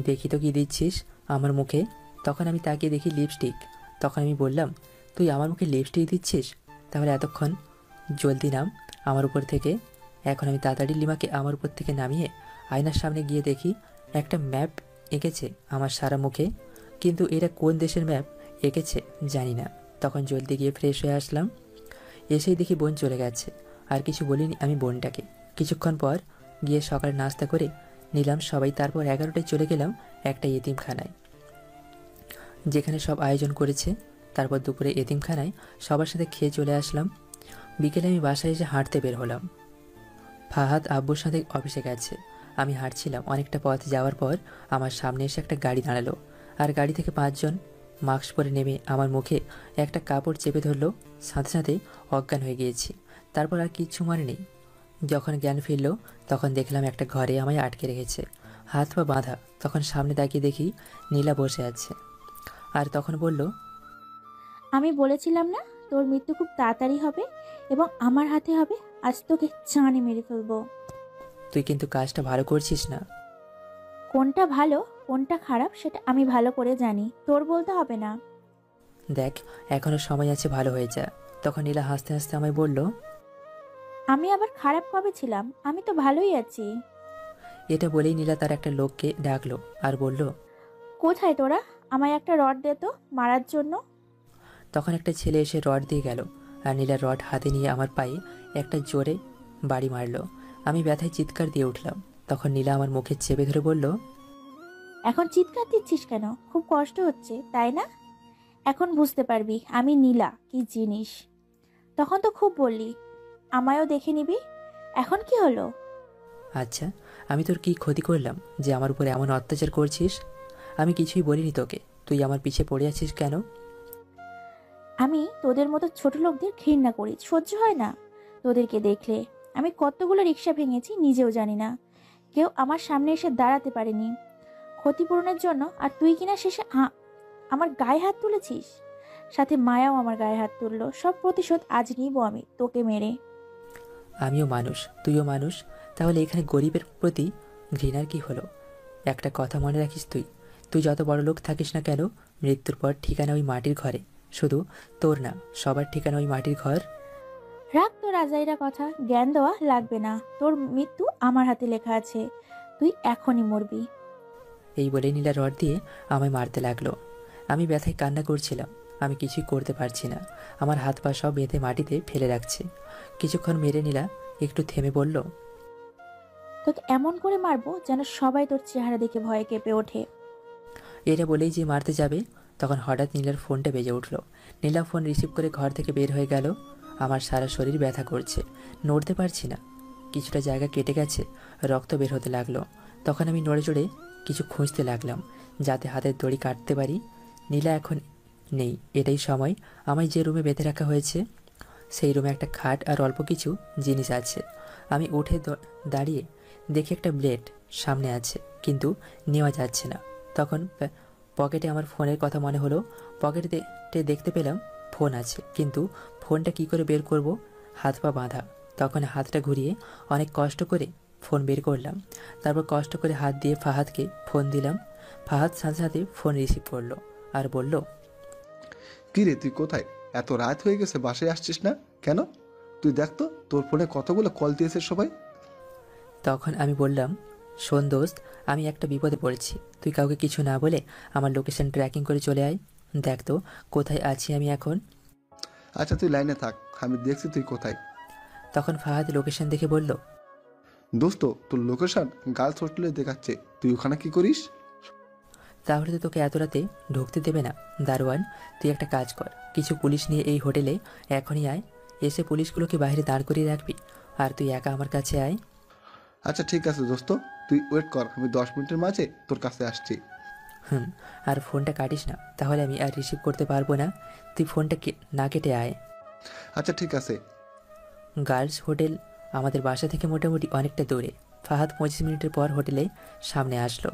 দেখি তো কি দিচ্ছিস আমার মুখে। তখন আমি তাকিয়ে দেখি লিপস্টিক। তখন আমি বললাম, তুই আমার মুখে লিপস্টিক দিচ্ছিস? তাহলে এতক্ষণ জলদি নাম আমার উপর থেকে। এখন আমি তাড়াতাড়ি লিমাকে আমার উপর থেকে নামিয়ে আয়নার সামনে গিয়ে দেখি একটা ম্যাপ এঁকেছে আমার সারা মুখে। কিন্তু এটা কোন দেশের ম্যাপ এঁকেছে জানি না। তখন জলদি গিয়ে ফ্রেশ হয়ে আসলাম। এসেই দেখি বোন চলে গেছে। আর কিছু বলিনি আমি বোনটাকে। কিছুক্ষণ পর গিয়ে সকালে নাস্তা করে নিলাম সবাই। তারপর 11টায় চলে গেলাম একটা এতিমখানায়, যেখানে সব আয়োজন করেছে। তারপর দুপুরে এতিমখানায় সবার সাথে খেয়ে চলে আসলাম। বিকেলে আমি বাসায় এসে হাঁটতে বের হলাম। ফাহাদ আব্বুর সাথে অফিসে গেছে। আমি হাঁটছিলাম। অনেকটা পথ যাওয়ার পর আমার সামনে এসে একটা গাড়ি দাঁড়ালো, আর গাড়ি থেকে 5 জন মাস্ক পরে নেমে আমার মুখে একটা কাপড় চেপে ধরলো। সাথে সাথে অজ্ঞান হয়ে গিয়েছি। তারপর আর কিচ্ছু মনে নেই। যখন জ্ঞান ফিরল তখন দেখলাম একটা ঘরে আমায় আটকে রেখেছে, হাত পা বাঁধা। তখন সামনে তাকিয়ে দেখি নীলা বসে আছে, আর তখন বলল, আমি বলেছিলাম না তোর মৃত্যু খুব তাড়াতাড়ি হবে এবং আমার হাতে হবে। আজ তোকে জানে মেরে ফেলবো। তুই কিন্তু কাজটা ভালো করছিস না। কোনটা ভালো কোনটা খারাপ সেটা আমি ভালো করে জানি, তোর বলতে হবে না। দেখ এখনো সময় আছে, ভালো হয়ে যা। তখন নীলা হাসতে হাসতে আমায় বলল, আমি আবার খারাপ কবে ছিলাম? আমি তো ভালোই আছি। এটা বলেই নীলা তার একটা লোককে ডাকলো আর বলল, কোথায় তোরা? আমায় একটা রড দে তো মারার জন্য। তখন একটা ছেলে এসে রড দিয়ে গেল, আর নীলা রড হাতে নিয়ে আমার পায়ে একটা জোরে বাড়ি মারলো। আমি ব্যথায় চিৎকার দিয়ে উঠলাম। তখন নীলা আমার মুখে চেপে ধরে বলল, এখন চিৎকার দিচ্ছিস কেন? খুব কষ্ট হচ্ছে তাই না? এখন বুঝতে পারবি আমি নীলা কি জিনিস। তখন তো খুব বললি আমায়ও দেখে নিবি, এখন কি হলো? আচ্ছা আমি তোর কি ক্ষতি করলাম যে আমার উপরে এমন অত্যাচার করছিস? আমি কিছুই বলিনি তোকে, তুই আমার পিছে পড়ে আছিস কেন? আমি তোদের মতো ছোট লোকদের ঘৃণা করি, সহ্য হয় না তোদেরকে দেখলে। আমি কতগুলো রিক্সা ভেঙেছি নিজেও জানি না, কেউ আমার সামনে এসে দাঁড়াতে পারেনি ক্ষতিপূরণের জন্য। আর তুই কিনা শেষে আমার গায়ে হাত তুলেছিস, সাথে মায়াও আমার গায়ে হাত তুললো। সব প্রতিশোধ আজ নিব আমি তোকে মেরে। আমিও মানুষ, তুইও মানুষ, তাহলে এখানে গরিবের প্রতি ঘৃণার কি হলো? একটা কথা মনে রাখিস, তুই যত বড় লোক থাকিস না কেন, মৃত্যুর পর ঠিকানা ওই মাটির ঘরে। শুধু তোর না, সবার ঠিকানা ওই মাটির ঘর। রাখ তোর আজাইরা কথা, জ্ঞান দেওয়া লাগবে না। তোর মৃত্যু আমার হাতে লেখা আছে, তুই এখনই মরবি। এই বলে নীলা রড দিয়ে আমায় মারতে লাগলো। আমি ব্যথায় কান্না করছিলাম। আমি কিছুই করতে পারছি না। আমার হাত পা সব বেঁধে মাটিতে ফেলে রাখছে। কিছুক্ষণ মেরে নীলা একটু থেমে বলল, তোকে এমন করে মারবো যেন সবাই তোর চেহারা দেখে ভয়ে কেঁপে ওঠে। এটা বলেই যে মারতে যাবে, তখন হঠাৎ নীলার ফোনটা বেজে উঠল। নীলা ফোন রিসিভ করে ঘর থেকে বের হয়ে গেল। আমার সারা শরীর ব্যথা করছে, নড়তে পারছি না। কিছুটা জায়গা কেটে গেছে, রক্ত বের হতে লাগলো। তখন আমি নড়ে চড়ে কিছু খুঁজতে লাগলাম যাতে হাতের দড়ি কাটতে পারি। নীলা এখন নেই। এটাই সময় আমায় যে রুমে বেঁধে রাখা হয়েছে সেই রুমে একটা খাট আর অল্প কিছু জিনিস আছে। আমি উঠে দাঁড়িয়ে দেখি একটা ব্লেড সামনে আছে, কিন্তু নেওয়া যাচ্ছে না। তখন পকেটে আমার ফোনের কথা মনে হলো। পকেটে দেখতে পেলাম ফোন আছে, কিন্তু ফোনটা কি করে বের করব? হাত পা বাঁধা। তখন হাতটা ঘুরিয়ে অনেক কষ্ট করে ফোন বের করলাম। তারপর কষ্ট করে হাত দিয়ে ফাহাদকে ফোন দিলাম। ফাহাদ সাথে সাথে ফোন রিসিভ করলো আর বলল, কি রে, তুই কোথায়? এত রাত হয়ে গেছে, বাসায় আসছিস না কেন? তুই দেখ তো তোর ফোনে কতগুলো কল দিয়েছে সবাই। তখন আমি বললাম, শোন দোস্ত, আমি একটা বিপদে পড়েছি। তুই কাউকে কিছু না বলে আমার লোকেশন ট্র্যাকিং করে চলে আয়। দেখ তো কোথায় আছি আমি এখন। আচ্ছা তুই লাইনে থাক, আমি দেখছি তুই কোথায়। তখন ফাহাদ লোকেশন দেখে বলল, দোস্ত তোর লোকেশন গার্লস হোস্টেলে দেখাচ্ছে, তুই ওখানে কি করিস? তাহলে তো তোকে এত রাতে ঢুকতে দেবে না। দারোয়ান, তুই একটা কাজ কর, কিছু পুলিশ নিয়ে এই হোটেলে এখনই আয়। এসে পুলিশগুলোকে বাইরে দাঁড় করিয়ে রাখবি, আর তুই একা আমার কাছে আয়। আচ্ছা ঠিক আছে দোস্ত, তুই ওয়েট কর, আমি 10 মিনিটের মাঝে তোর কাছে আসছি। আর ফোনটা কাটিস না, তাহলে আমি আর রিসিভ করতে পারবো না। তুই ফোনটা না কেটে আয়। আচ্ছা ঠিক আছে। গার্লস হোটেল আমাদের বাসা থেকে মোটামুটি অনেকটা দূরে। ফাহাদ 25 মিনিটের পর হোটেলে সামনে আসলো।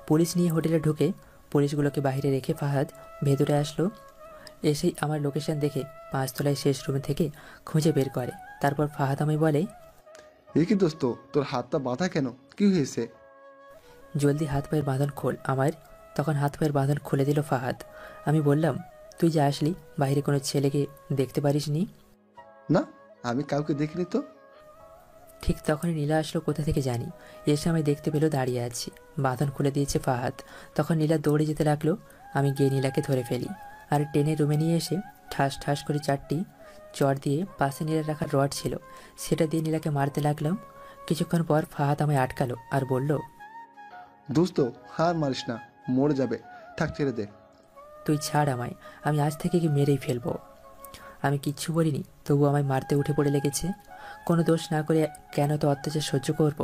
পুলিশ নিয়ে হোটেলে ঢুকে পুলিশগুলোকে বাইরে রেখে ফাহাদ ভেতরে আসলো। এসেই আমার লোকেশন দেখে 5 তলায় শেষ রুমে থেকে খুঁজে বের করে। তারপর ফাহাদ আমায় বলে, এই কি দোস্ত, তোর হাতটা বাঁধা কেন, কি হয়েছে? জলদি হাত পায়ের বাঁধন খোল আমার। তখন হাত পায়ের বাঁধন খুলে দিল ফাহাদ। আমি বললাম, তুই যে আসলি, বাইরে কোনো ছেলেকে দেখতে পারিসনি? না, আমি কাউকে দেখিনি তো। ঠিক তখনই নীলা আসলো কোথা থেকে জানি, এসে আমি দেখতে পেলো দাঁড়িয়ে আছি। বাঁধন খুলে দিয়েছে ফাহাদ। তখন নীলা দৌড়ে যেতে লাগলো। আমি গিয়ে নীলাকে ধরে ফেলি আর টেনে রুমে নিয়ে এসে ঠাস ঠাস করে 4টি চড় দিয়ে পাশে নীলা রাখার রড ছিল সেটা দিয়ে নীলাকে মারতে লাগলাম। কিছুক্ষণ পর ফাহাদ আমায় আটকালো আর বলল, দোস্ত হার মারিস না, মরে যাবে, থাক ছেড়ে দে। তুই ছাড় আমায়, আমি আজ থেকে কি মেরেই ফেলবো। আমি কিচ্ছু বলিনি, তবু আমায় মারতে উঠে পড়ে লেগেছে। কোনো দোষ না করে কেন তো অত্যাচার সহ্য করব?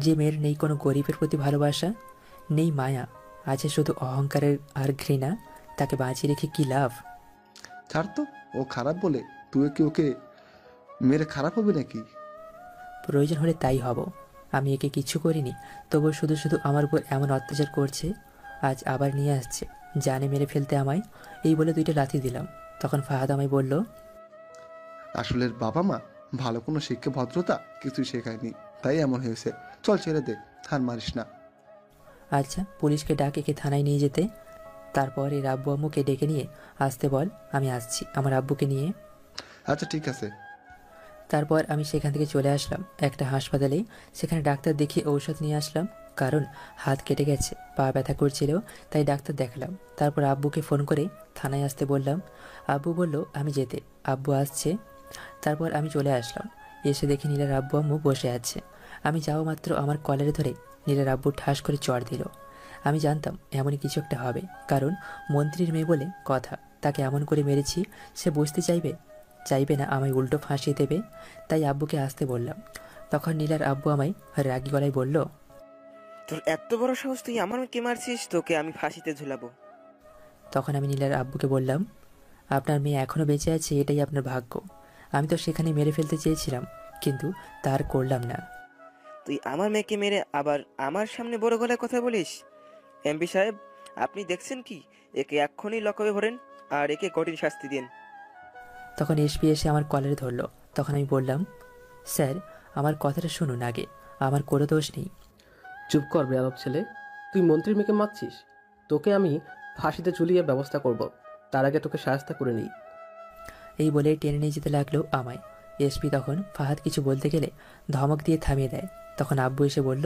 যে মেয়ের নেই কোনো গরিবের প্রতি ভালোবাসা, নেই মায়া, আছে শুধু অহংকারের আর ঘৃণা, তাকে বাঁচিয়ে রেখে কি লাভ? ছাড় তো, ও খারাপ বলে তুই কি ওকে মেরে খারাপ হবে নাকি? প্রয়োজন হলে তাই হব। আমি একে কিছু করিনি, তবু শুধু শুধু আমার উপর এমন অত্যাচার করছে। আজ আবার নিয়ে আসছে জানে মেরে ফেলতে আমায়। এই বলে 2টা লাথি দিলাম। তখন ফাহাদ আমায় বলল, আসলে বাবা মা ভালো কোনো শিক্ষা ভদ্রতা কিছুই শেখায়নি, তাই এমন হয়েছে, চল ছেড়ে দে, হার মারিস না। আচ্ছা পুলিশকে ডাক একে থানায় নিয়ে যেতে। তারপর এর আব্বু আম্মুকে ডেকে নিয়ে আসতে বল, আমি আসছি আমার আব্বুকে নিয়ে। আচ্ছা ঠিক আছে। তারপর আমি সেখান থেকে চলে আসলাম একটা হাসপাতালে। সেখানে ডাক্তার দেখিয়ে ঔষধ নিয়ে আসলাম, কারণ হাত কেটে গেছে, পা ব্যথা করছিল, তাই ডাক্তার দেখালাম। তারপর আব্বুকে ফোন করে থানায় আসতে বললাম। আব্বু বলল আমি যেতে, আব্বু আসছে। তারপর আমি চলে আসলাম। এসে দেখি নীলার আব্বু আম্মু বসে আছে। আমি যাওয়া মাত্র আমার কলারে ধরে নীলার আব্বু ঠাস করে চড় দিল। আমি জানতাম এমনই কিছু একটা হবে, কারণ মন্ত্রীর মেয়ে বলে কথা, তাকে এমন করে মেরেছি সে বুঝতে চাইবে না, আমায় উল্টো ফাঁসিয়ে দেবে। তাই আব্বুকে আসতে বললাম। তখন নীলার আব্বু আমায় রাগী গলায় বলল, তোর এত বড় সাহস, তুই আমার মেয়েকে মারছিস, তোকে আমি ফাঁসিতে ঝুলাবো। তখন আমি নীলার আব্বুকে বললাম, আপনার মেয়ে এখনো বেঁচে আছে, এটাই আপনার ভাগ্য। আমি তো সেখানে মেরে ফেলতে চেয়েছিলাম, কিন্তু তার করলাম না। তুই আমার মেয়েকে মেরে আবার আমার সামনে বড় গলায় কথা বলিস? এমপি সাহেব, আপনি দেখছেন কি? একে এক্ষুনি লকআপে ভরেন আর একে কঠিন শাস্তি দিন। তখন এসপি এসে আমার কলারে ধরলো। তখন আমি বললাম, স্যার আমার কথাটা শুনুন আগে, আমার কোনো দোষ নেই। চুপ কর বেয়াদব ছেলে, তুই মন্ত্রীর মেয়েকে মারছিস, তোকে আমি ফাঁসিতে ঝুলিয়ে ব্যবস্থা করব, তার আগে তোকে শায়েস্তা করে নিই। এই বলে টেনে নিয়ে যেতে লাগলো আমায়। এসপি তখন ফাহাদ কিছু বলতে গেলে ধমক দিয়ে থামিয়ে দেয়। তখন আব্বু এসে বলল,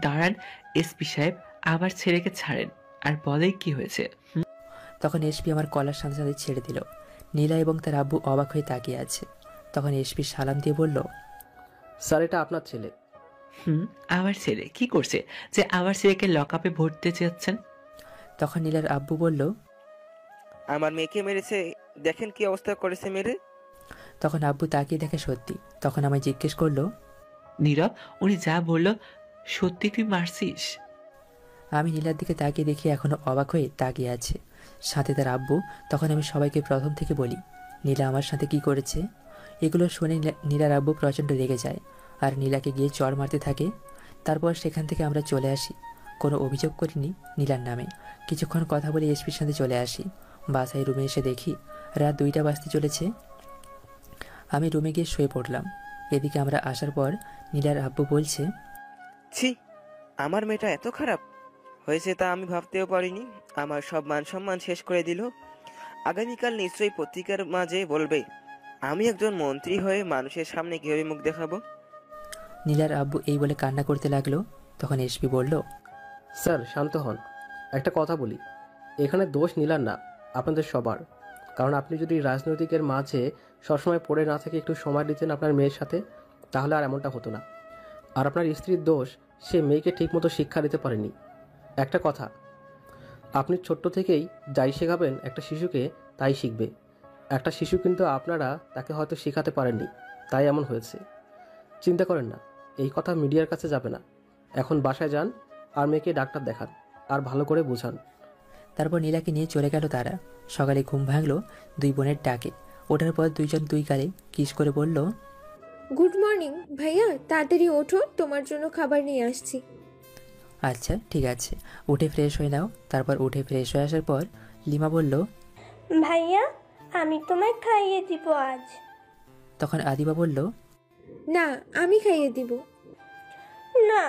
দাঁড়ান এসপি সাহেব, আবার ছেলেকে ছাড়েন আর বলেই কি হয়েছে। তখন এসপি আমার কলার সাথে সাথে ছেড়ে দিল। নীলা এবং তার আব্বু অবাক হয়ে তাকিয়ে আছে। তখন এসপি সালাম দিয়ে বলল, স্যার এটা আপনার ছেলে। আমার ছেলে কি করছে যে আমার ছেলেকে লকআপে ভরতে চাচ্ছেন? তখন নীলার আব্বু বলল, আমার মেয়েকে মেরেছে, দেখেন কি অবস্থা করেছে মেরে। তখন আব্বু তাকিয়ে দেখে সত্যি। তখন আমায় জিজ্ঞেস করলো, নীরব, উনি যা বললো সত্যি তুই মারছিস? আমি নীলার দিকে তাকিয়ে দেখি এখনো অবাক হয়ে তাকিয়ে আছে, সাথে তার আব্বু। তখন আমি সবাইকে প্রথম থেকে বলি নীলা আমার সাথে কি করেছে। এগুলো শুনে নীলার আব্বু প্রচণ্ড রেগে যায় আর নীলাকে গিয়ে চড় মারতে থাকে। তারপর সেখান থেকে আমরা চলে আসি। কোনো অভিযোগ করিনি নীলার নামে। কিছুক্ষণ কথা বলে এসপির সাথে চলে আসি। বাসায় রুমে এসে দেখি রাত 2টা বাজতে চলেছে। আমি রুমে গিয়ে শুয়ে পড়লাম। এদিকে আমরা আসার পর নীলার আব্বু বলছে, ছি, আমার মেয়েটা এত খারাপ হয়েছে তা আমি ভাবতেও পারিনি। আমার সব মান সম্মান শেষ করে দিল। আগামীকাল নিশ্চয়ই পত্রিকার মাঝে বলবে আমি একজন মন্ত্রী হয়ে মানুষের সামনে কিভাবে মুখ দেখাবো। নীলার আব্বু এই বলে কান্না করতে লাগলো। তখন এসপি বলল, স্যার শান্ত হন, একটা কথা বলি, এখানে দোষ নীলার না, আপনাদের সবার। কারণ আপনি যদি রাজনৈতিকের মাঝে সবসময় পড়ে না থেকে একটু সময় দিতেন আপনার মেয়ের সাথে, তাহলে আর এমনটা হতো না। আর আপনার স্ত্রীর দোষ, সে মেয়েকে ঠিকমতো শিক্ষা দিতে পারেনি। একটা কথা, আপনি ছোট্ট থেকেই যাই শেখাবেন একটা শিশুকে তাই শিখবে। একটা শিশু কিন্তু আপনারা তাকে হয়তো শেখাতে পারেননি, তাই এমন হয়েছে। চিন্তা করেন না, এই কথা মিডিয়ার কাছে যাবে না। এখন বাসায় যান আর মেয়েকে ডাক্তার দেখান আর ভালো করে বোঝান। তারপর নীলাকে নিয়ে চলে গেল তারা। সকালে ঘুম ভাঙলো 2 বোনের ডাকে। ওঠার পর দুইজন 2 গালে কিস করে বলল, গুড মর্নিং ভাইয়া, তাড়াতাড়ি ওঠো, তোমার জন্য খাবার নিয়ে আসছি। আচ্ছা ঠিক আছে, উঠে ফ্রেশ হয়ে নাও। তারপর উঠে ফ্রেশ হয়ে আসার পর লিমা বলল, ভাইয়া আমি তোমায় খাইয়ে দিব আজ। তখন আদিবা বলল, না আমি খাইয়ে দিব। না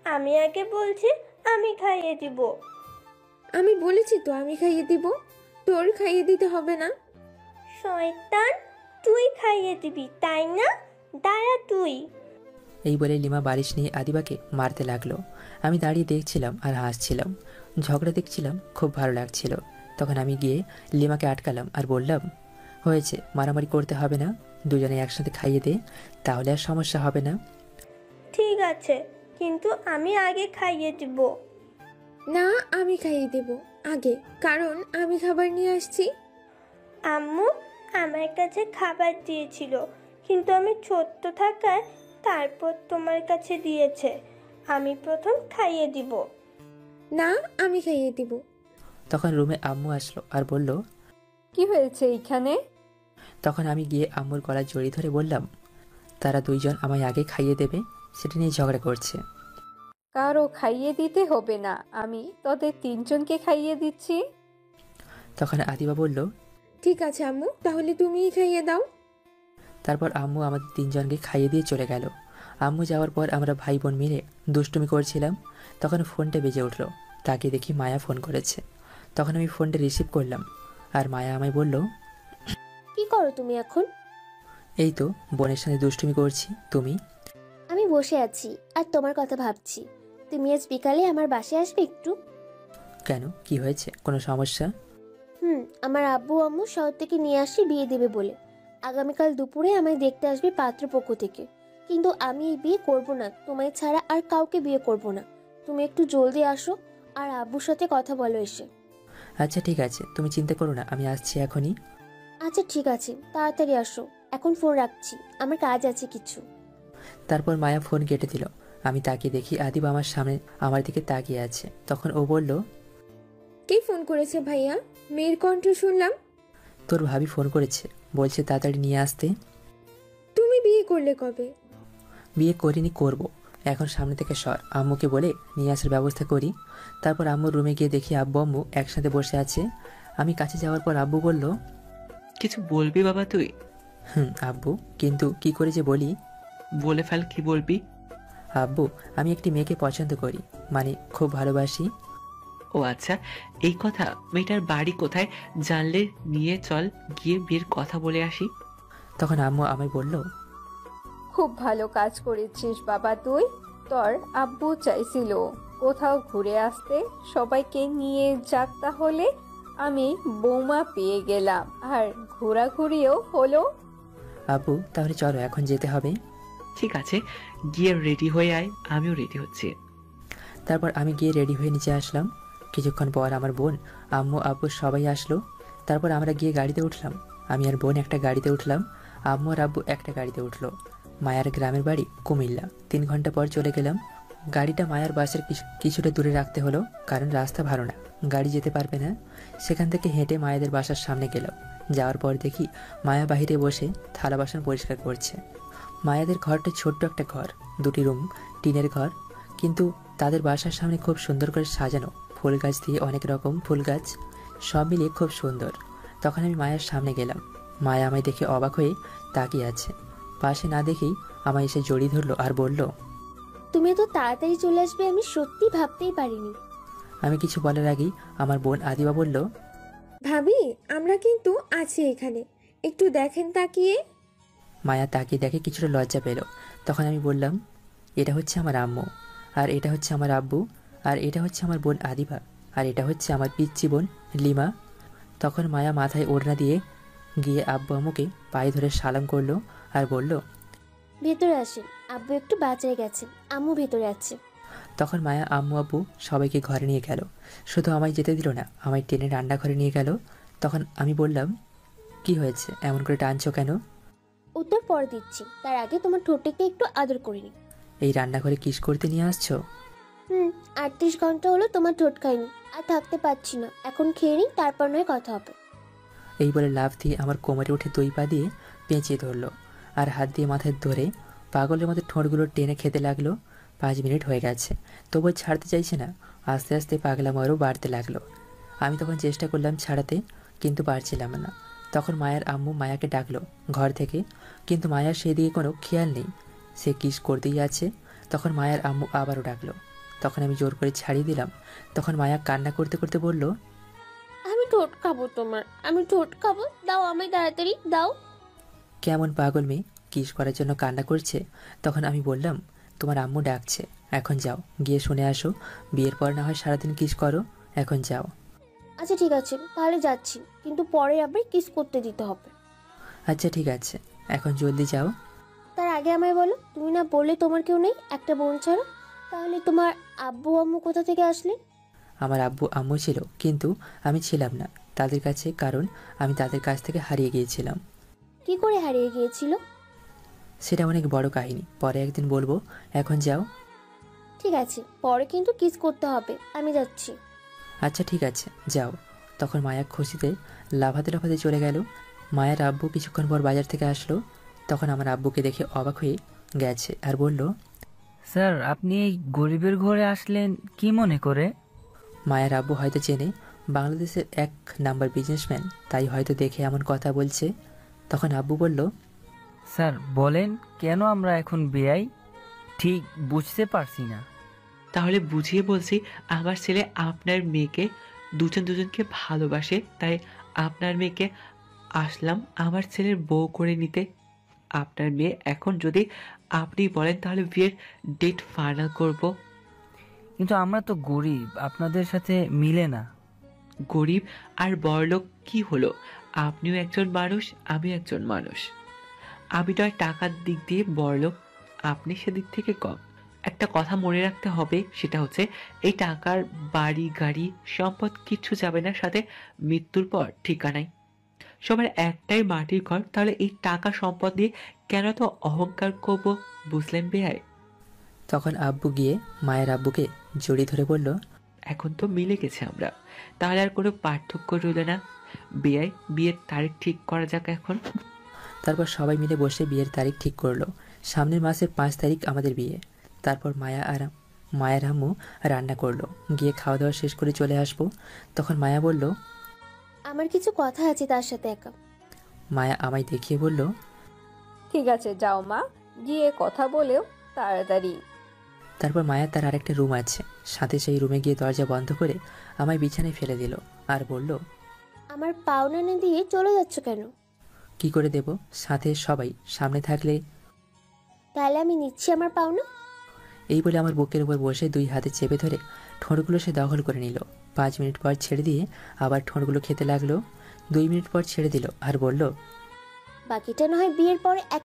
আমি আগে বলছি আমি খাইয়ে দিব। আমি বলেছি তো আমি খাইয়ে দিব, তোর খাইয়ে দিতে হবে না। শয়তান, তুই খাইয়ে দিবি তাই না? দাঁড়া তুই। এই বলে লিমা বালিশ নিয়ে আদিবাকে মারতে লাগলো। আমি দাঁড়িয়ে দেখছিলাম আর হাসছিলাম। ঝগড়া দেখছিলাম, খুব ভালো লাগছিল। তখন আমি গিয়ে লিমাকে আটকালাম আর বললাম, হয়েছে, মারামারি করতে হবে না, দুজনে একসাথে খাইয়ে দে, তাহলে আর সমস্যা হবে না। ঠিক আছে, কিন্তু আমি আগে খাইয়ে দিব। না আমি খাইয়ে দেব আগে, কারণ আমি খাবার নিয়ে আসছি। আম্মু আমার কাছে খাবার দিয়েছিল, কিন্তু আমি ছোট্ট থাকায় তারপর তোমার কাছে দিয়েছে। আমি প্রথম খাইয়ে দিব। না আমি খাইয়ে দিব। তখন রুমে আম্মু আসলো আর বলল, কি হয়েছে এইখানে? তখন আমি গিয়ে আম্মুর গলায় জড়িয়ে ধরে বললাম, তারা দুইজন আমায় আগে খাইয়ে দেবে, সেটা নিয়ে ঝগড়া করছে। কারো খাইয়ে দিতে হবে না, আমি তোদের 3 জনকে খাইয়ে দিচ্ছি। তখন আদিবা বলল, ঠিক আছে আম্মু, তাহলে তুমিই খাইয়ে দাও। তারপর আম্মু আমাদের 3 জনকে খাইয়ে দিয়ে চলে গেল। আম্মু যাওয়ার পর আমরা ভাই বোন মিলে দুষ্টুমি করছিলাম। তখন ফোনটা বেজে উঠলো। তাকে দেখি মায়া ফোন করেছে। তখন আমি ফোনটা রিসিভ করলাম আর মায়া আমায় বলল, কি করো তুমি এখন? এই তো বোনের সাথে দুষ্টুমি করছি। তুমি? আমি বসে আছি আর তোমার কথা ভাবছি। তুমি আজ বিকালে আমার বাসায় আসবে একটু? কেন, কি হয়েছে, কোনো সমস্যা? আমার আব্বু আম্মু শহর থেকে নিয়ে আসি বিয়ে দেবে বলে। আগামীকাল দুপুরে আমায় দেখতে আসবে পাত্রপক্ষ থেকে। কিন্তু আমি এই বিয়ে করব না, তোমায় ছাড়া আর কাউকে বিয়ে করব না। তুমি একটু জলদি আসো আর আব্বুর সাথে কথা বলো এসে। আচ্ছা ঠিক আছে, তুমি চিন্তা করো না, আমি আসছি এখনই। আচ্ছা ঠিক আছে, তাড়াতাড়ি আসো। এখন ফোন রাখছি, আমার কাজ আছে কিছু। তারপর মায়া ফোন কেটে দিল। আমি তাকিয়ে দেখি আদিব আমার সামনে আমার দিকে তাকিয়ে আছে। তখন ও বলল, কে ফোন করেছে ভাইয়া? মেয়ের কণ্ঠ শুনলাম। তোর ভাবি ফোন করেছে, বলছে তাড়াতাড়ি নিয়ে আসতে। তুমি বিয়ে করলে কবে? বিয়ে করিনি, করব। এখন সামনে থেকে সর, আম্মুকে বলে নিয়ে আসার ব্যবস্থা করি। তারপর আম্মুর রুমে গিয়ে দেখি আব্বু আম্মু একসাথে বসে আছে। আমি কাছে যাওয়ার পর আব্বু বলল, কিছু বলবি বাবা তুই? আব্বু, কিন্তু কি করে যে বলি। বলে ফেল, কি বলবি? আব্বু, আমি একটি মেয়েকে পছন্দ করি, মানে খুব ভালোবাসি। ও আচ্ছা, এই কথা। মেয়েটার বাড়ি কোথায় জানলে নিয়ে চল, গিয়ে বিয়ের কথা বলে আসি। তখন আম্মু আমায় বলল, খুব ভালো কাজ করেছিস বাবা তুই। তোর আব্বু চাইছিল কোথাও ঘুরে আসতে, সবাইকে নিয়ে যাক, তাহলে আমি বৌমা পেয়ে গেলাম আর ঘোরাঘুরিও হলো। আপু তাহলে চলো এখন যেতে হবে। ঠিক আছে, গিয়ে রেডি হয়ে আয়, আমিও রেডি হচ্ছি। তারপর আমি গিয়ে রেডি হয়ে নিচে আসলাম। কিছুক্ষণ পর আমার বোন, আম্মু, আব্বু সবাই আসলো। তারপর আমরা গিয়ে গাড়িতে উঠলাম। আমি আর বোন একটা গাড়িতে উঠলাম, আম্মু আর আব্বু একটা গাড়িতে উঠলো। মায়ার গ্রামের বাড়ি কুমিল্লা। 3 ঘন্টা পর চলে গেলাম। গাড়িটা মায়ার বাসের কিছুটা দূরে রাখতে হলো, কারণ রাস্তা ভালো না, গাড়ি যেতে পারবে না। সেখান থেকে হেঁটে মায়াদের বাসার সামনে গেলাম। যাওয়ার পর দেখি মায়া বাহিরে বসে থালা বাসন পরিষ্কার করছে। মায়াদের ঘরটা ছোট্ট একটা ঘর, 2টি রুম, টিনের ঘর, কিন্তু তাদের বাসার সামনে খুব সুন্দর করে সাজানো, ফুল গাছ দিয়ে, অনেক রকম ফুল গাছ, সব মিলিয়ে খুব সুন্দর। তখন আমি মায়ের সামনে গেলাম। মায়া আমায় দেখে অবাক হয়ে তাকিয়ে আছে। পাশে না দেখেই আমায় এসে জড়িয়ে ধরলো আর বলল, তুমি তো তাড়াতাড়ি চলে আসবে আমি সত্যি ভাবতেই পারিনি। আমি কিছু বলার আগেই আমার বোন আদিবা বলল, ভাবি আমরা কিন্তু আছি এখানে, একটু দেখেন তাকিয়ে। মায়া তাকিয়ে দেখে কিছুটা লজ্জা পেল। তখন আমি বললাম, এটা হচ্ছে আমার আম্মু, আর এটা হচ্ছে আমার আব্বু, আর এটা হচ্ছে আমার বোন আদিবা, আর এটা হচ্ছে আমার পিচ্চি বোন লিমা। তখন মায়া মাথায় ওড়না দিয়ে গিয়ে আব্বু আম্মুকে পায়ে ধরে সালাম করলো আর বলল, ভেতরে আসেন, আব্বু একটু বাজারে গেছেন, আম্মু ভেতরে আছে। তখন মায়া আম্মু আব্বু সবাইকে ঘরে নিয়ে গেল, শুধু আমায় যেতে দিল না, আমায় টেনে রান্নাঘরে নিয়ে গেল। তখন আমি বললাম, কি হয়েছে, এমন করে টানছো কেন? উত্তর পরে দিচ্ছি, তার আগে তোমার ঠোঁটটাকে একটু আদর করে নি। এই রান্নাঘরে কিস করতে নিয়ে আসছো? 38 ঘন্টা হলো তোমার ঠোঁট খাইনি, আর থাকতে পারছি না, এখন খেয়ে নিই, তারপর নয় কথা হবে। এই বলে লাফ দিয়ে আমার কোমরে উঠে 2 পা দিয়ে পেঁচিয়ে ধরলো আর হাত দিয়ে মাথায় ধরে পাগলের মতো ঠোঁটগুলো টেনে খেতে লাগলো। 5 মিনিট হয়ে গেছে, তবুও ছাড়তে চাইছে না। আস্তে আস্তে পাগলাম আরও বাড়তে লাগলো। আমি তখন চেষ্টা করলাম ছাড়াতে, কিন্তু পারছিলাম না। তখন মায়ের আম্মু মায়াকে ডাকলো ঘর থেকে, কিন্তু মায়ার সেদিকে কোনো খেয়াল নেই, সে কিস করতেই আছে। তখন মায়ের আম্মু আবারও ডাকলো, তখন আমি জোর করে ছাড়িয়ে দিলাম। তখন মায়া কান্না করতে করতে বলল, আমি ঠোঁট খাবো তোমার, আমি ঠোঁট খাবো, দাও আমায় তাড়াতাড়ি দাও। কেমন পাগল মেয়ে, কিস করার জন্য কান্না করছে। তখন আমি বললাম, তোমার আম্মু ডাকছে, এখন যাও, গিয়ে শুনে আসো, বিয়ের পর না হয় সারাদিন কিস করো, এখন যাও। আচ্ছা ঠিক আছে, তাহলে যাচ্ছি, কিন্তু পরে আবার কিস করতে দিতে হবে। আচ্ছা ঠিক আছে, এখন জলদি যাও। তার আগে আমায় বলো, তুমি না বললে তোমার কেউ নেই একটা বোন ছাড়া, তাহলে তোমার আব্বু আম্মু কোথা থেকে আসলেন? আমার আব্বু আম্মু ছিল, কিন্তু আমি ছিলাম না তাদের কাছে, কারণ আমি তাদের কাছ থেকে হারিয়ে গিয়েছিলাম। কি করে হারিয়ে গিয়েছিল? সেটা অনেক বড় কাহিনী, পরে একদিন বলবো, এখন যাও। ঠিক আছে, পরে কিন্তু কিস করতে হবে, আমি যাচ্ছি। আচ্ছা ঠিক আছে, যাও। তখন মায়া খুশিতে লাফাতে লাফাতে চলে গেল। মায়ের আব্বু কিছুক্ষণ পর বাজার থেকে আসলো। তখন আমার আব্বুকে দেখে অবাক হয়ে গেছে আর বলল, স্যার আপনি এই গরিবের ঘরে আসলেন কি মনে করে? মায়ের আব্বু হয়তো চেনে, বাংলাদেশের 1 নাম্বার বিজনেসম্যান, তাই হয়তো দেখে এমন কথা বলছে। তখন আব্বু বলল, স্যার বলেন কেন আমরা এখন বেয়াই, ঠিক বুঝতে পারছি না। তাহলে বুঝিয়ে বলছি, আমার ছেলে আপনার মেয়েকে দুজনকে ভালোবাসে, তাই আপনার মেয়েকে আসলাম আমার ছেলের বউ করে নিতে। আপনার মেয়ে এখন যদি আপনি বলেন তাহলে বিয়ের ডেট ফাইনাল করব। কিন্তু আমরা তো গরিব, আপনাদের সাথে মিলে না। গরিব আর বড়লোক কি হলো, আপনিও একজন মানুষ, আমিও একজন মানুষ। আমি নয় টাকার দিক দিয়ে বড়লোক, আপনি সেদিক থেকে কম। একটা কথা মনে রাখতে হবে, সেটা হচ্ছে এই টাকার বাড়ি গাড়ি সম্পদ কিচ্ছু যাবে না, সাথে মৃত্যুর পর ঠিকানাই। সবার একটাই মাটির ঘর, তাহলে এই টাকা সম্পদ দিয়ে কেন তো অহংকার করবো, বুঝলেন বেয়াই? তখন আব্বু গিয়ে মায়ের আব্বুকে জড়িয়ে ধরে বলল, এখন তো মিলে গেছে আমরা, তাহলে আর কোনো পার্থক্য রইল না। বেয়াই, বিয়ের তারিখ ঠিক করা যাক এখন। তারপর সবাই মিলে বসে বিয়ের তারিখ ঠিক করলো। সামনের মাসের 5 তারিখ আমাদের বিয়ে। তারপর মায়ের আম্মু রান্না করলো, গিয়ে খাওয়া দাওয়া শেষ করে চলে আসবো। তখন মায়া বলল, আমার কিছু কথা আছে তার সাথে একা। মায়া আমায় দেখিয়ে বলল, ঠিক আছে যাও মা, গিয়ে কথা বলেও তাড়াতাড়ি। তারপর মায়া তার আরেকটা রুম আছে, সাথে সেই রুমে গিয়ে দরজা বন্ধ করে আমায় বিছানায় ফেলে দিল আর বলল, আমার পাওনা না দিয়ে চলে যাচ্ছ কেন? কি করে দেব, সাথে সবাই সামনে থাকলে। তাহলে আমি নিচ্ছি আমার পাওনা। এই বলে আমার বুকের উপর বসে 2 হাতে চেপে ধরে ঠোঁটগুলো সে দখল করে নিল। 5 মিনিট পর ছেড়ে দিয়ে আবার ঠোঁটগুলো খেতে লাগলো। 2 মিনিট পর ছেড়ে দিল আর বলল, বাকিটা না হয় বিয়ের পরে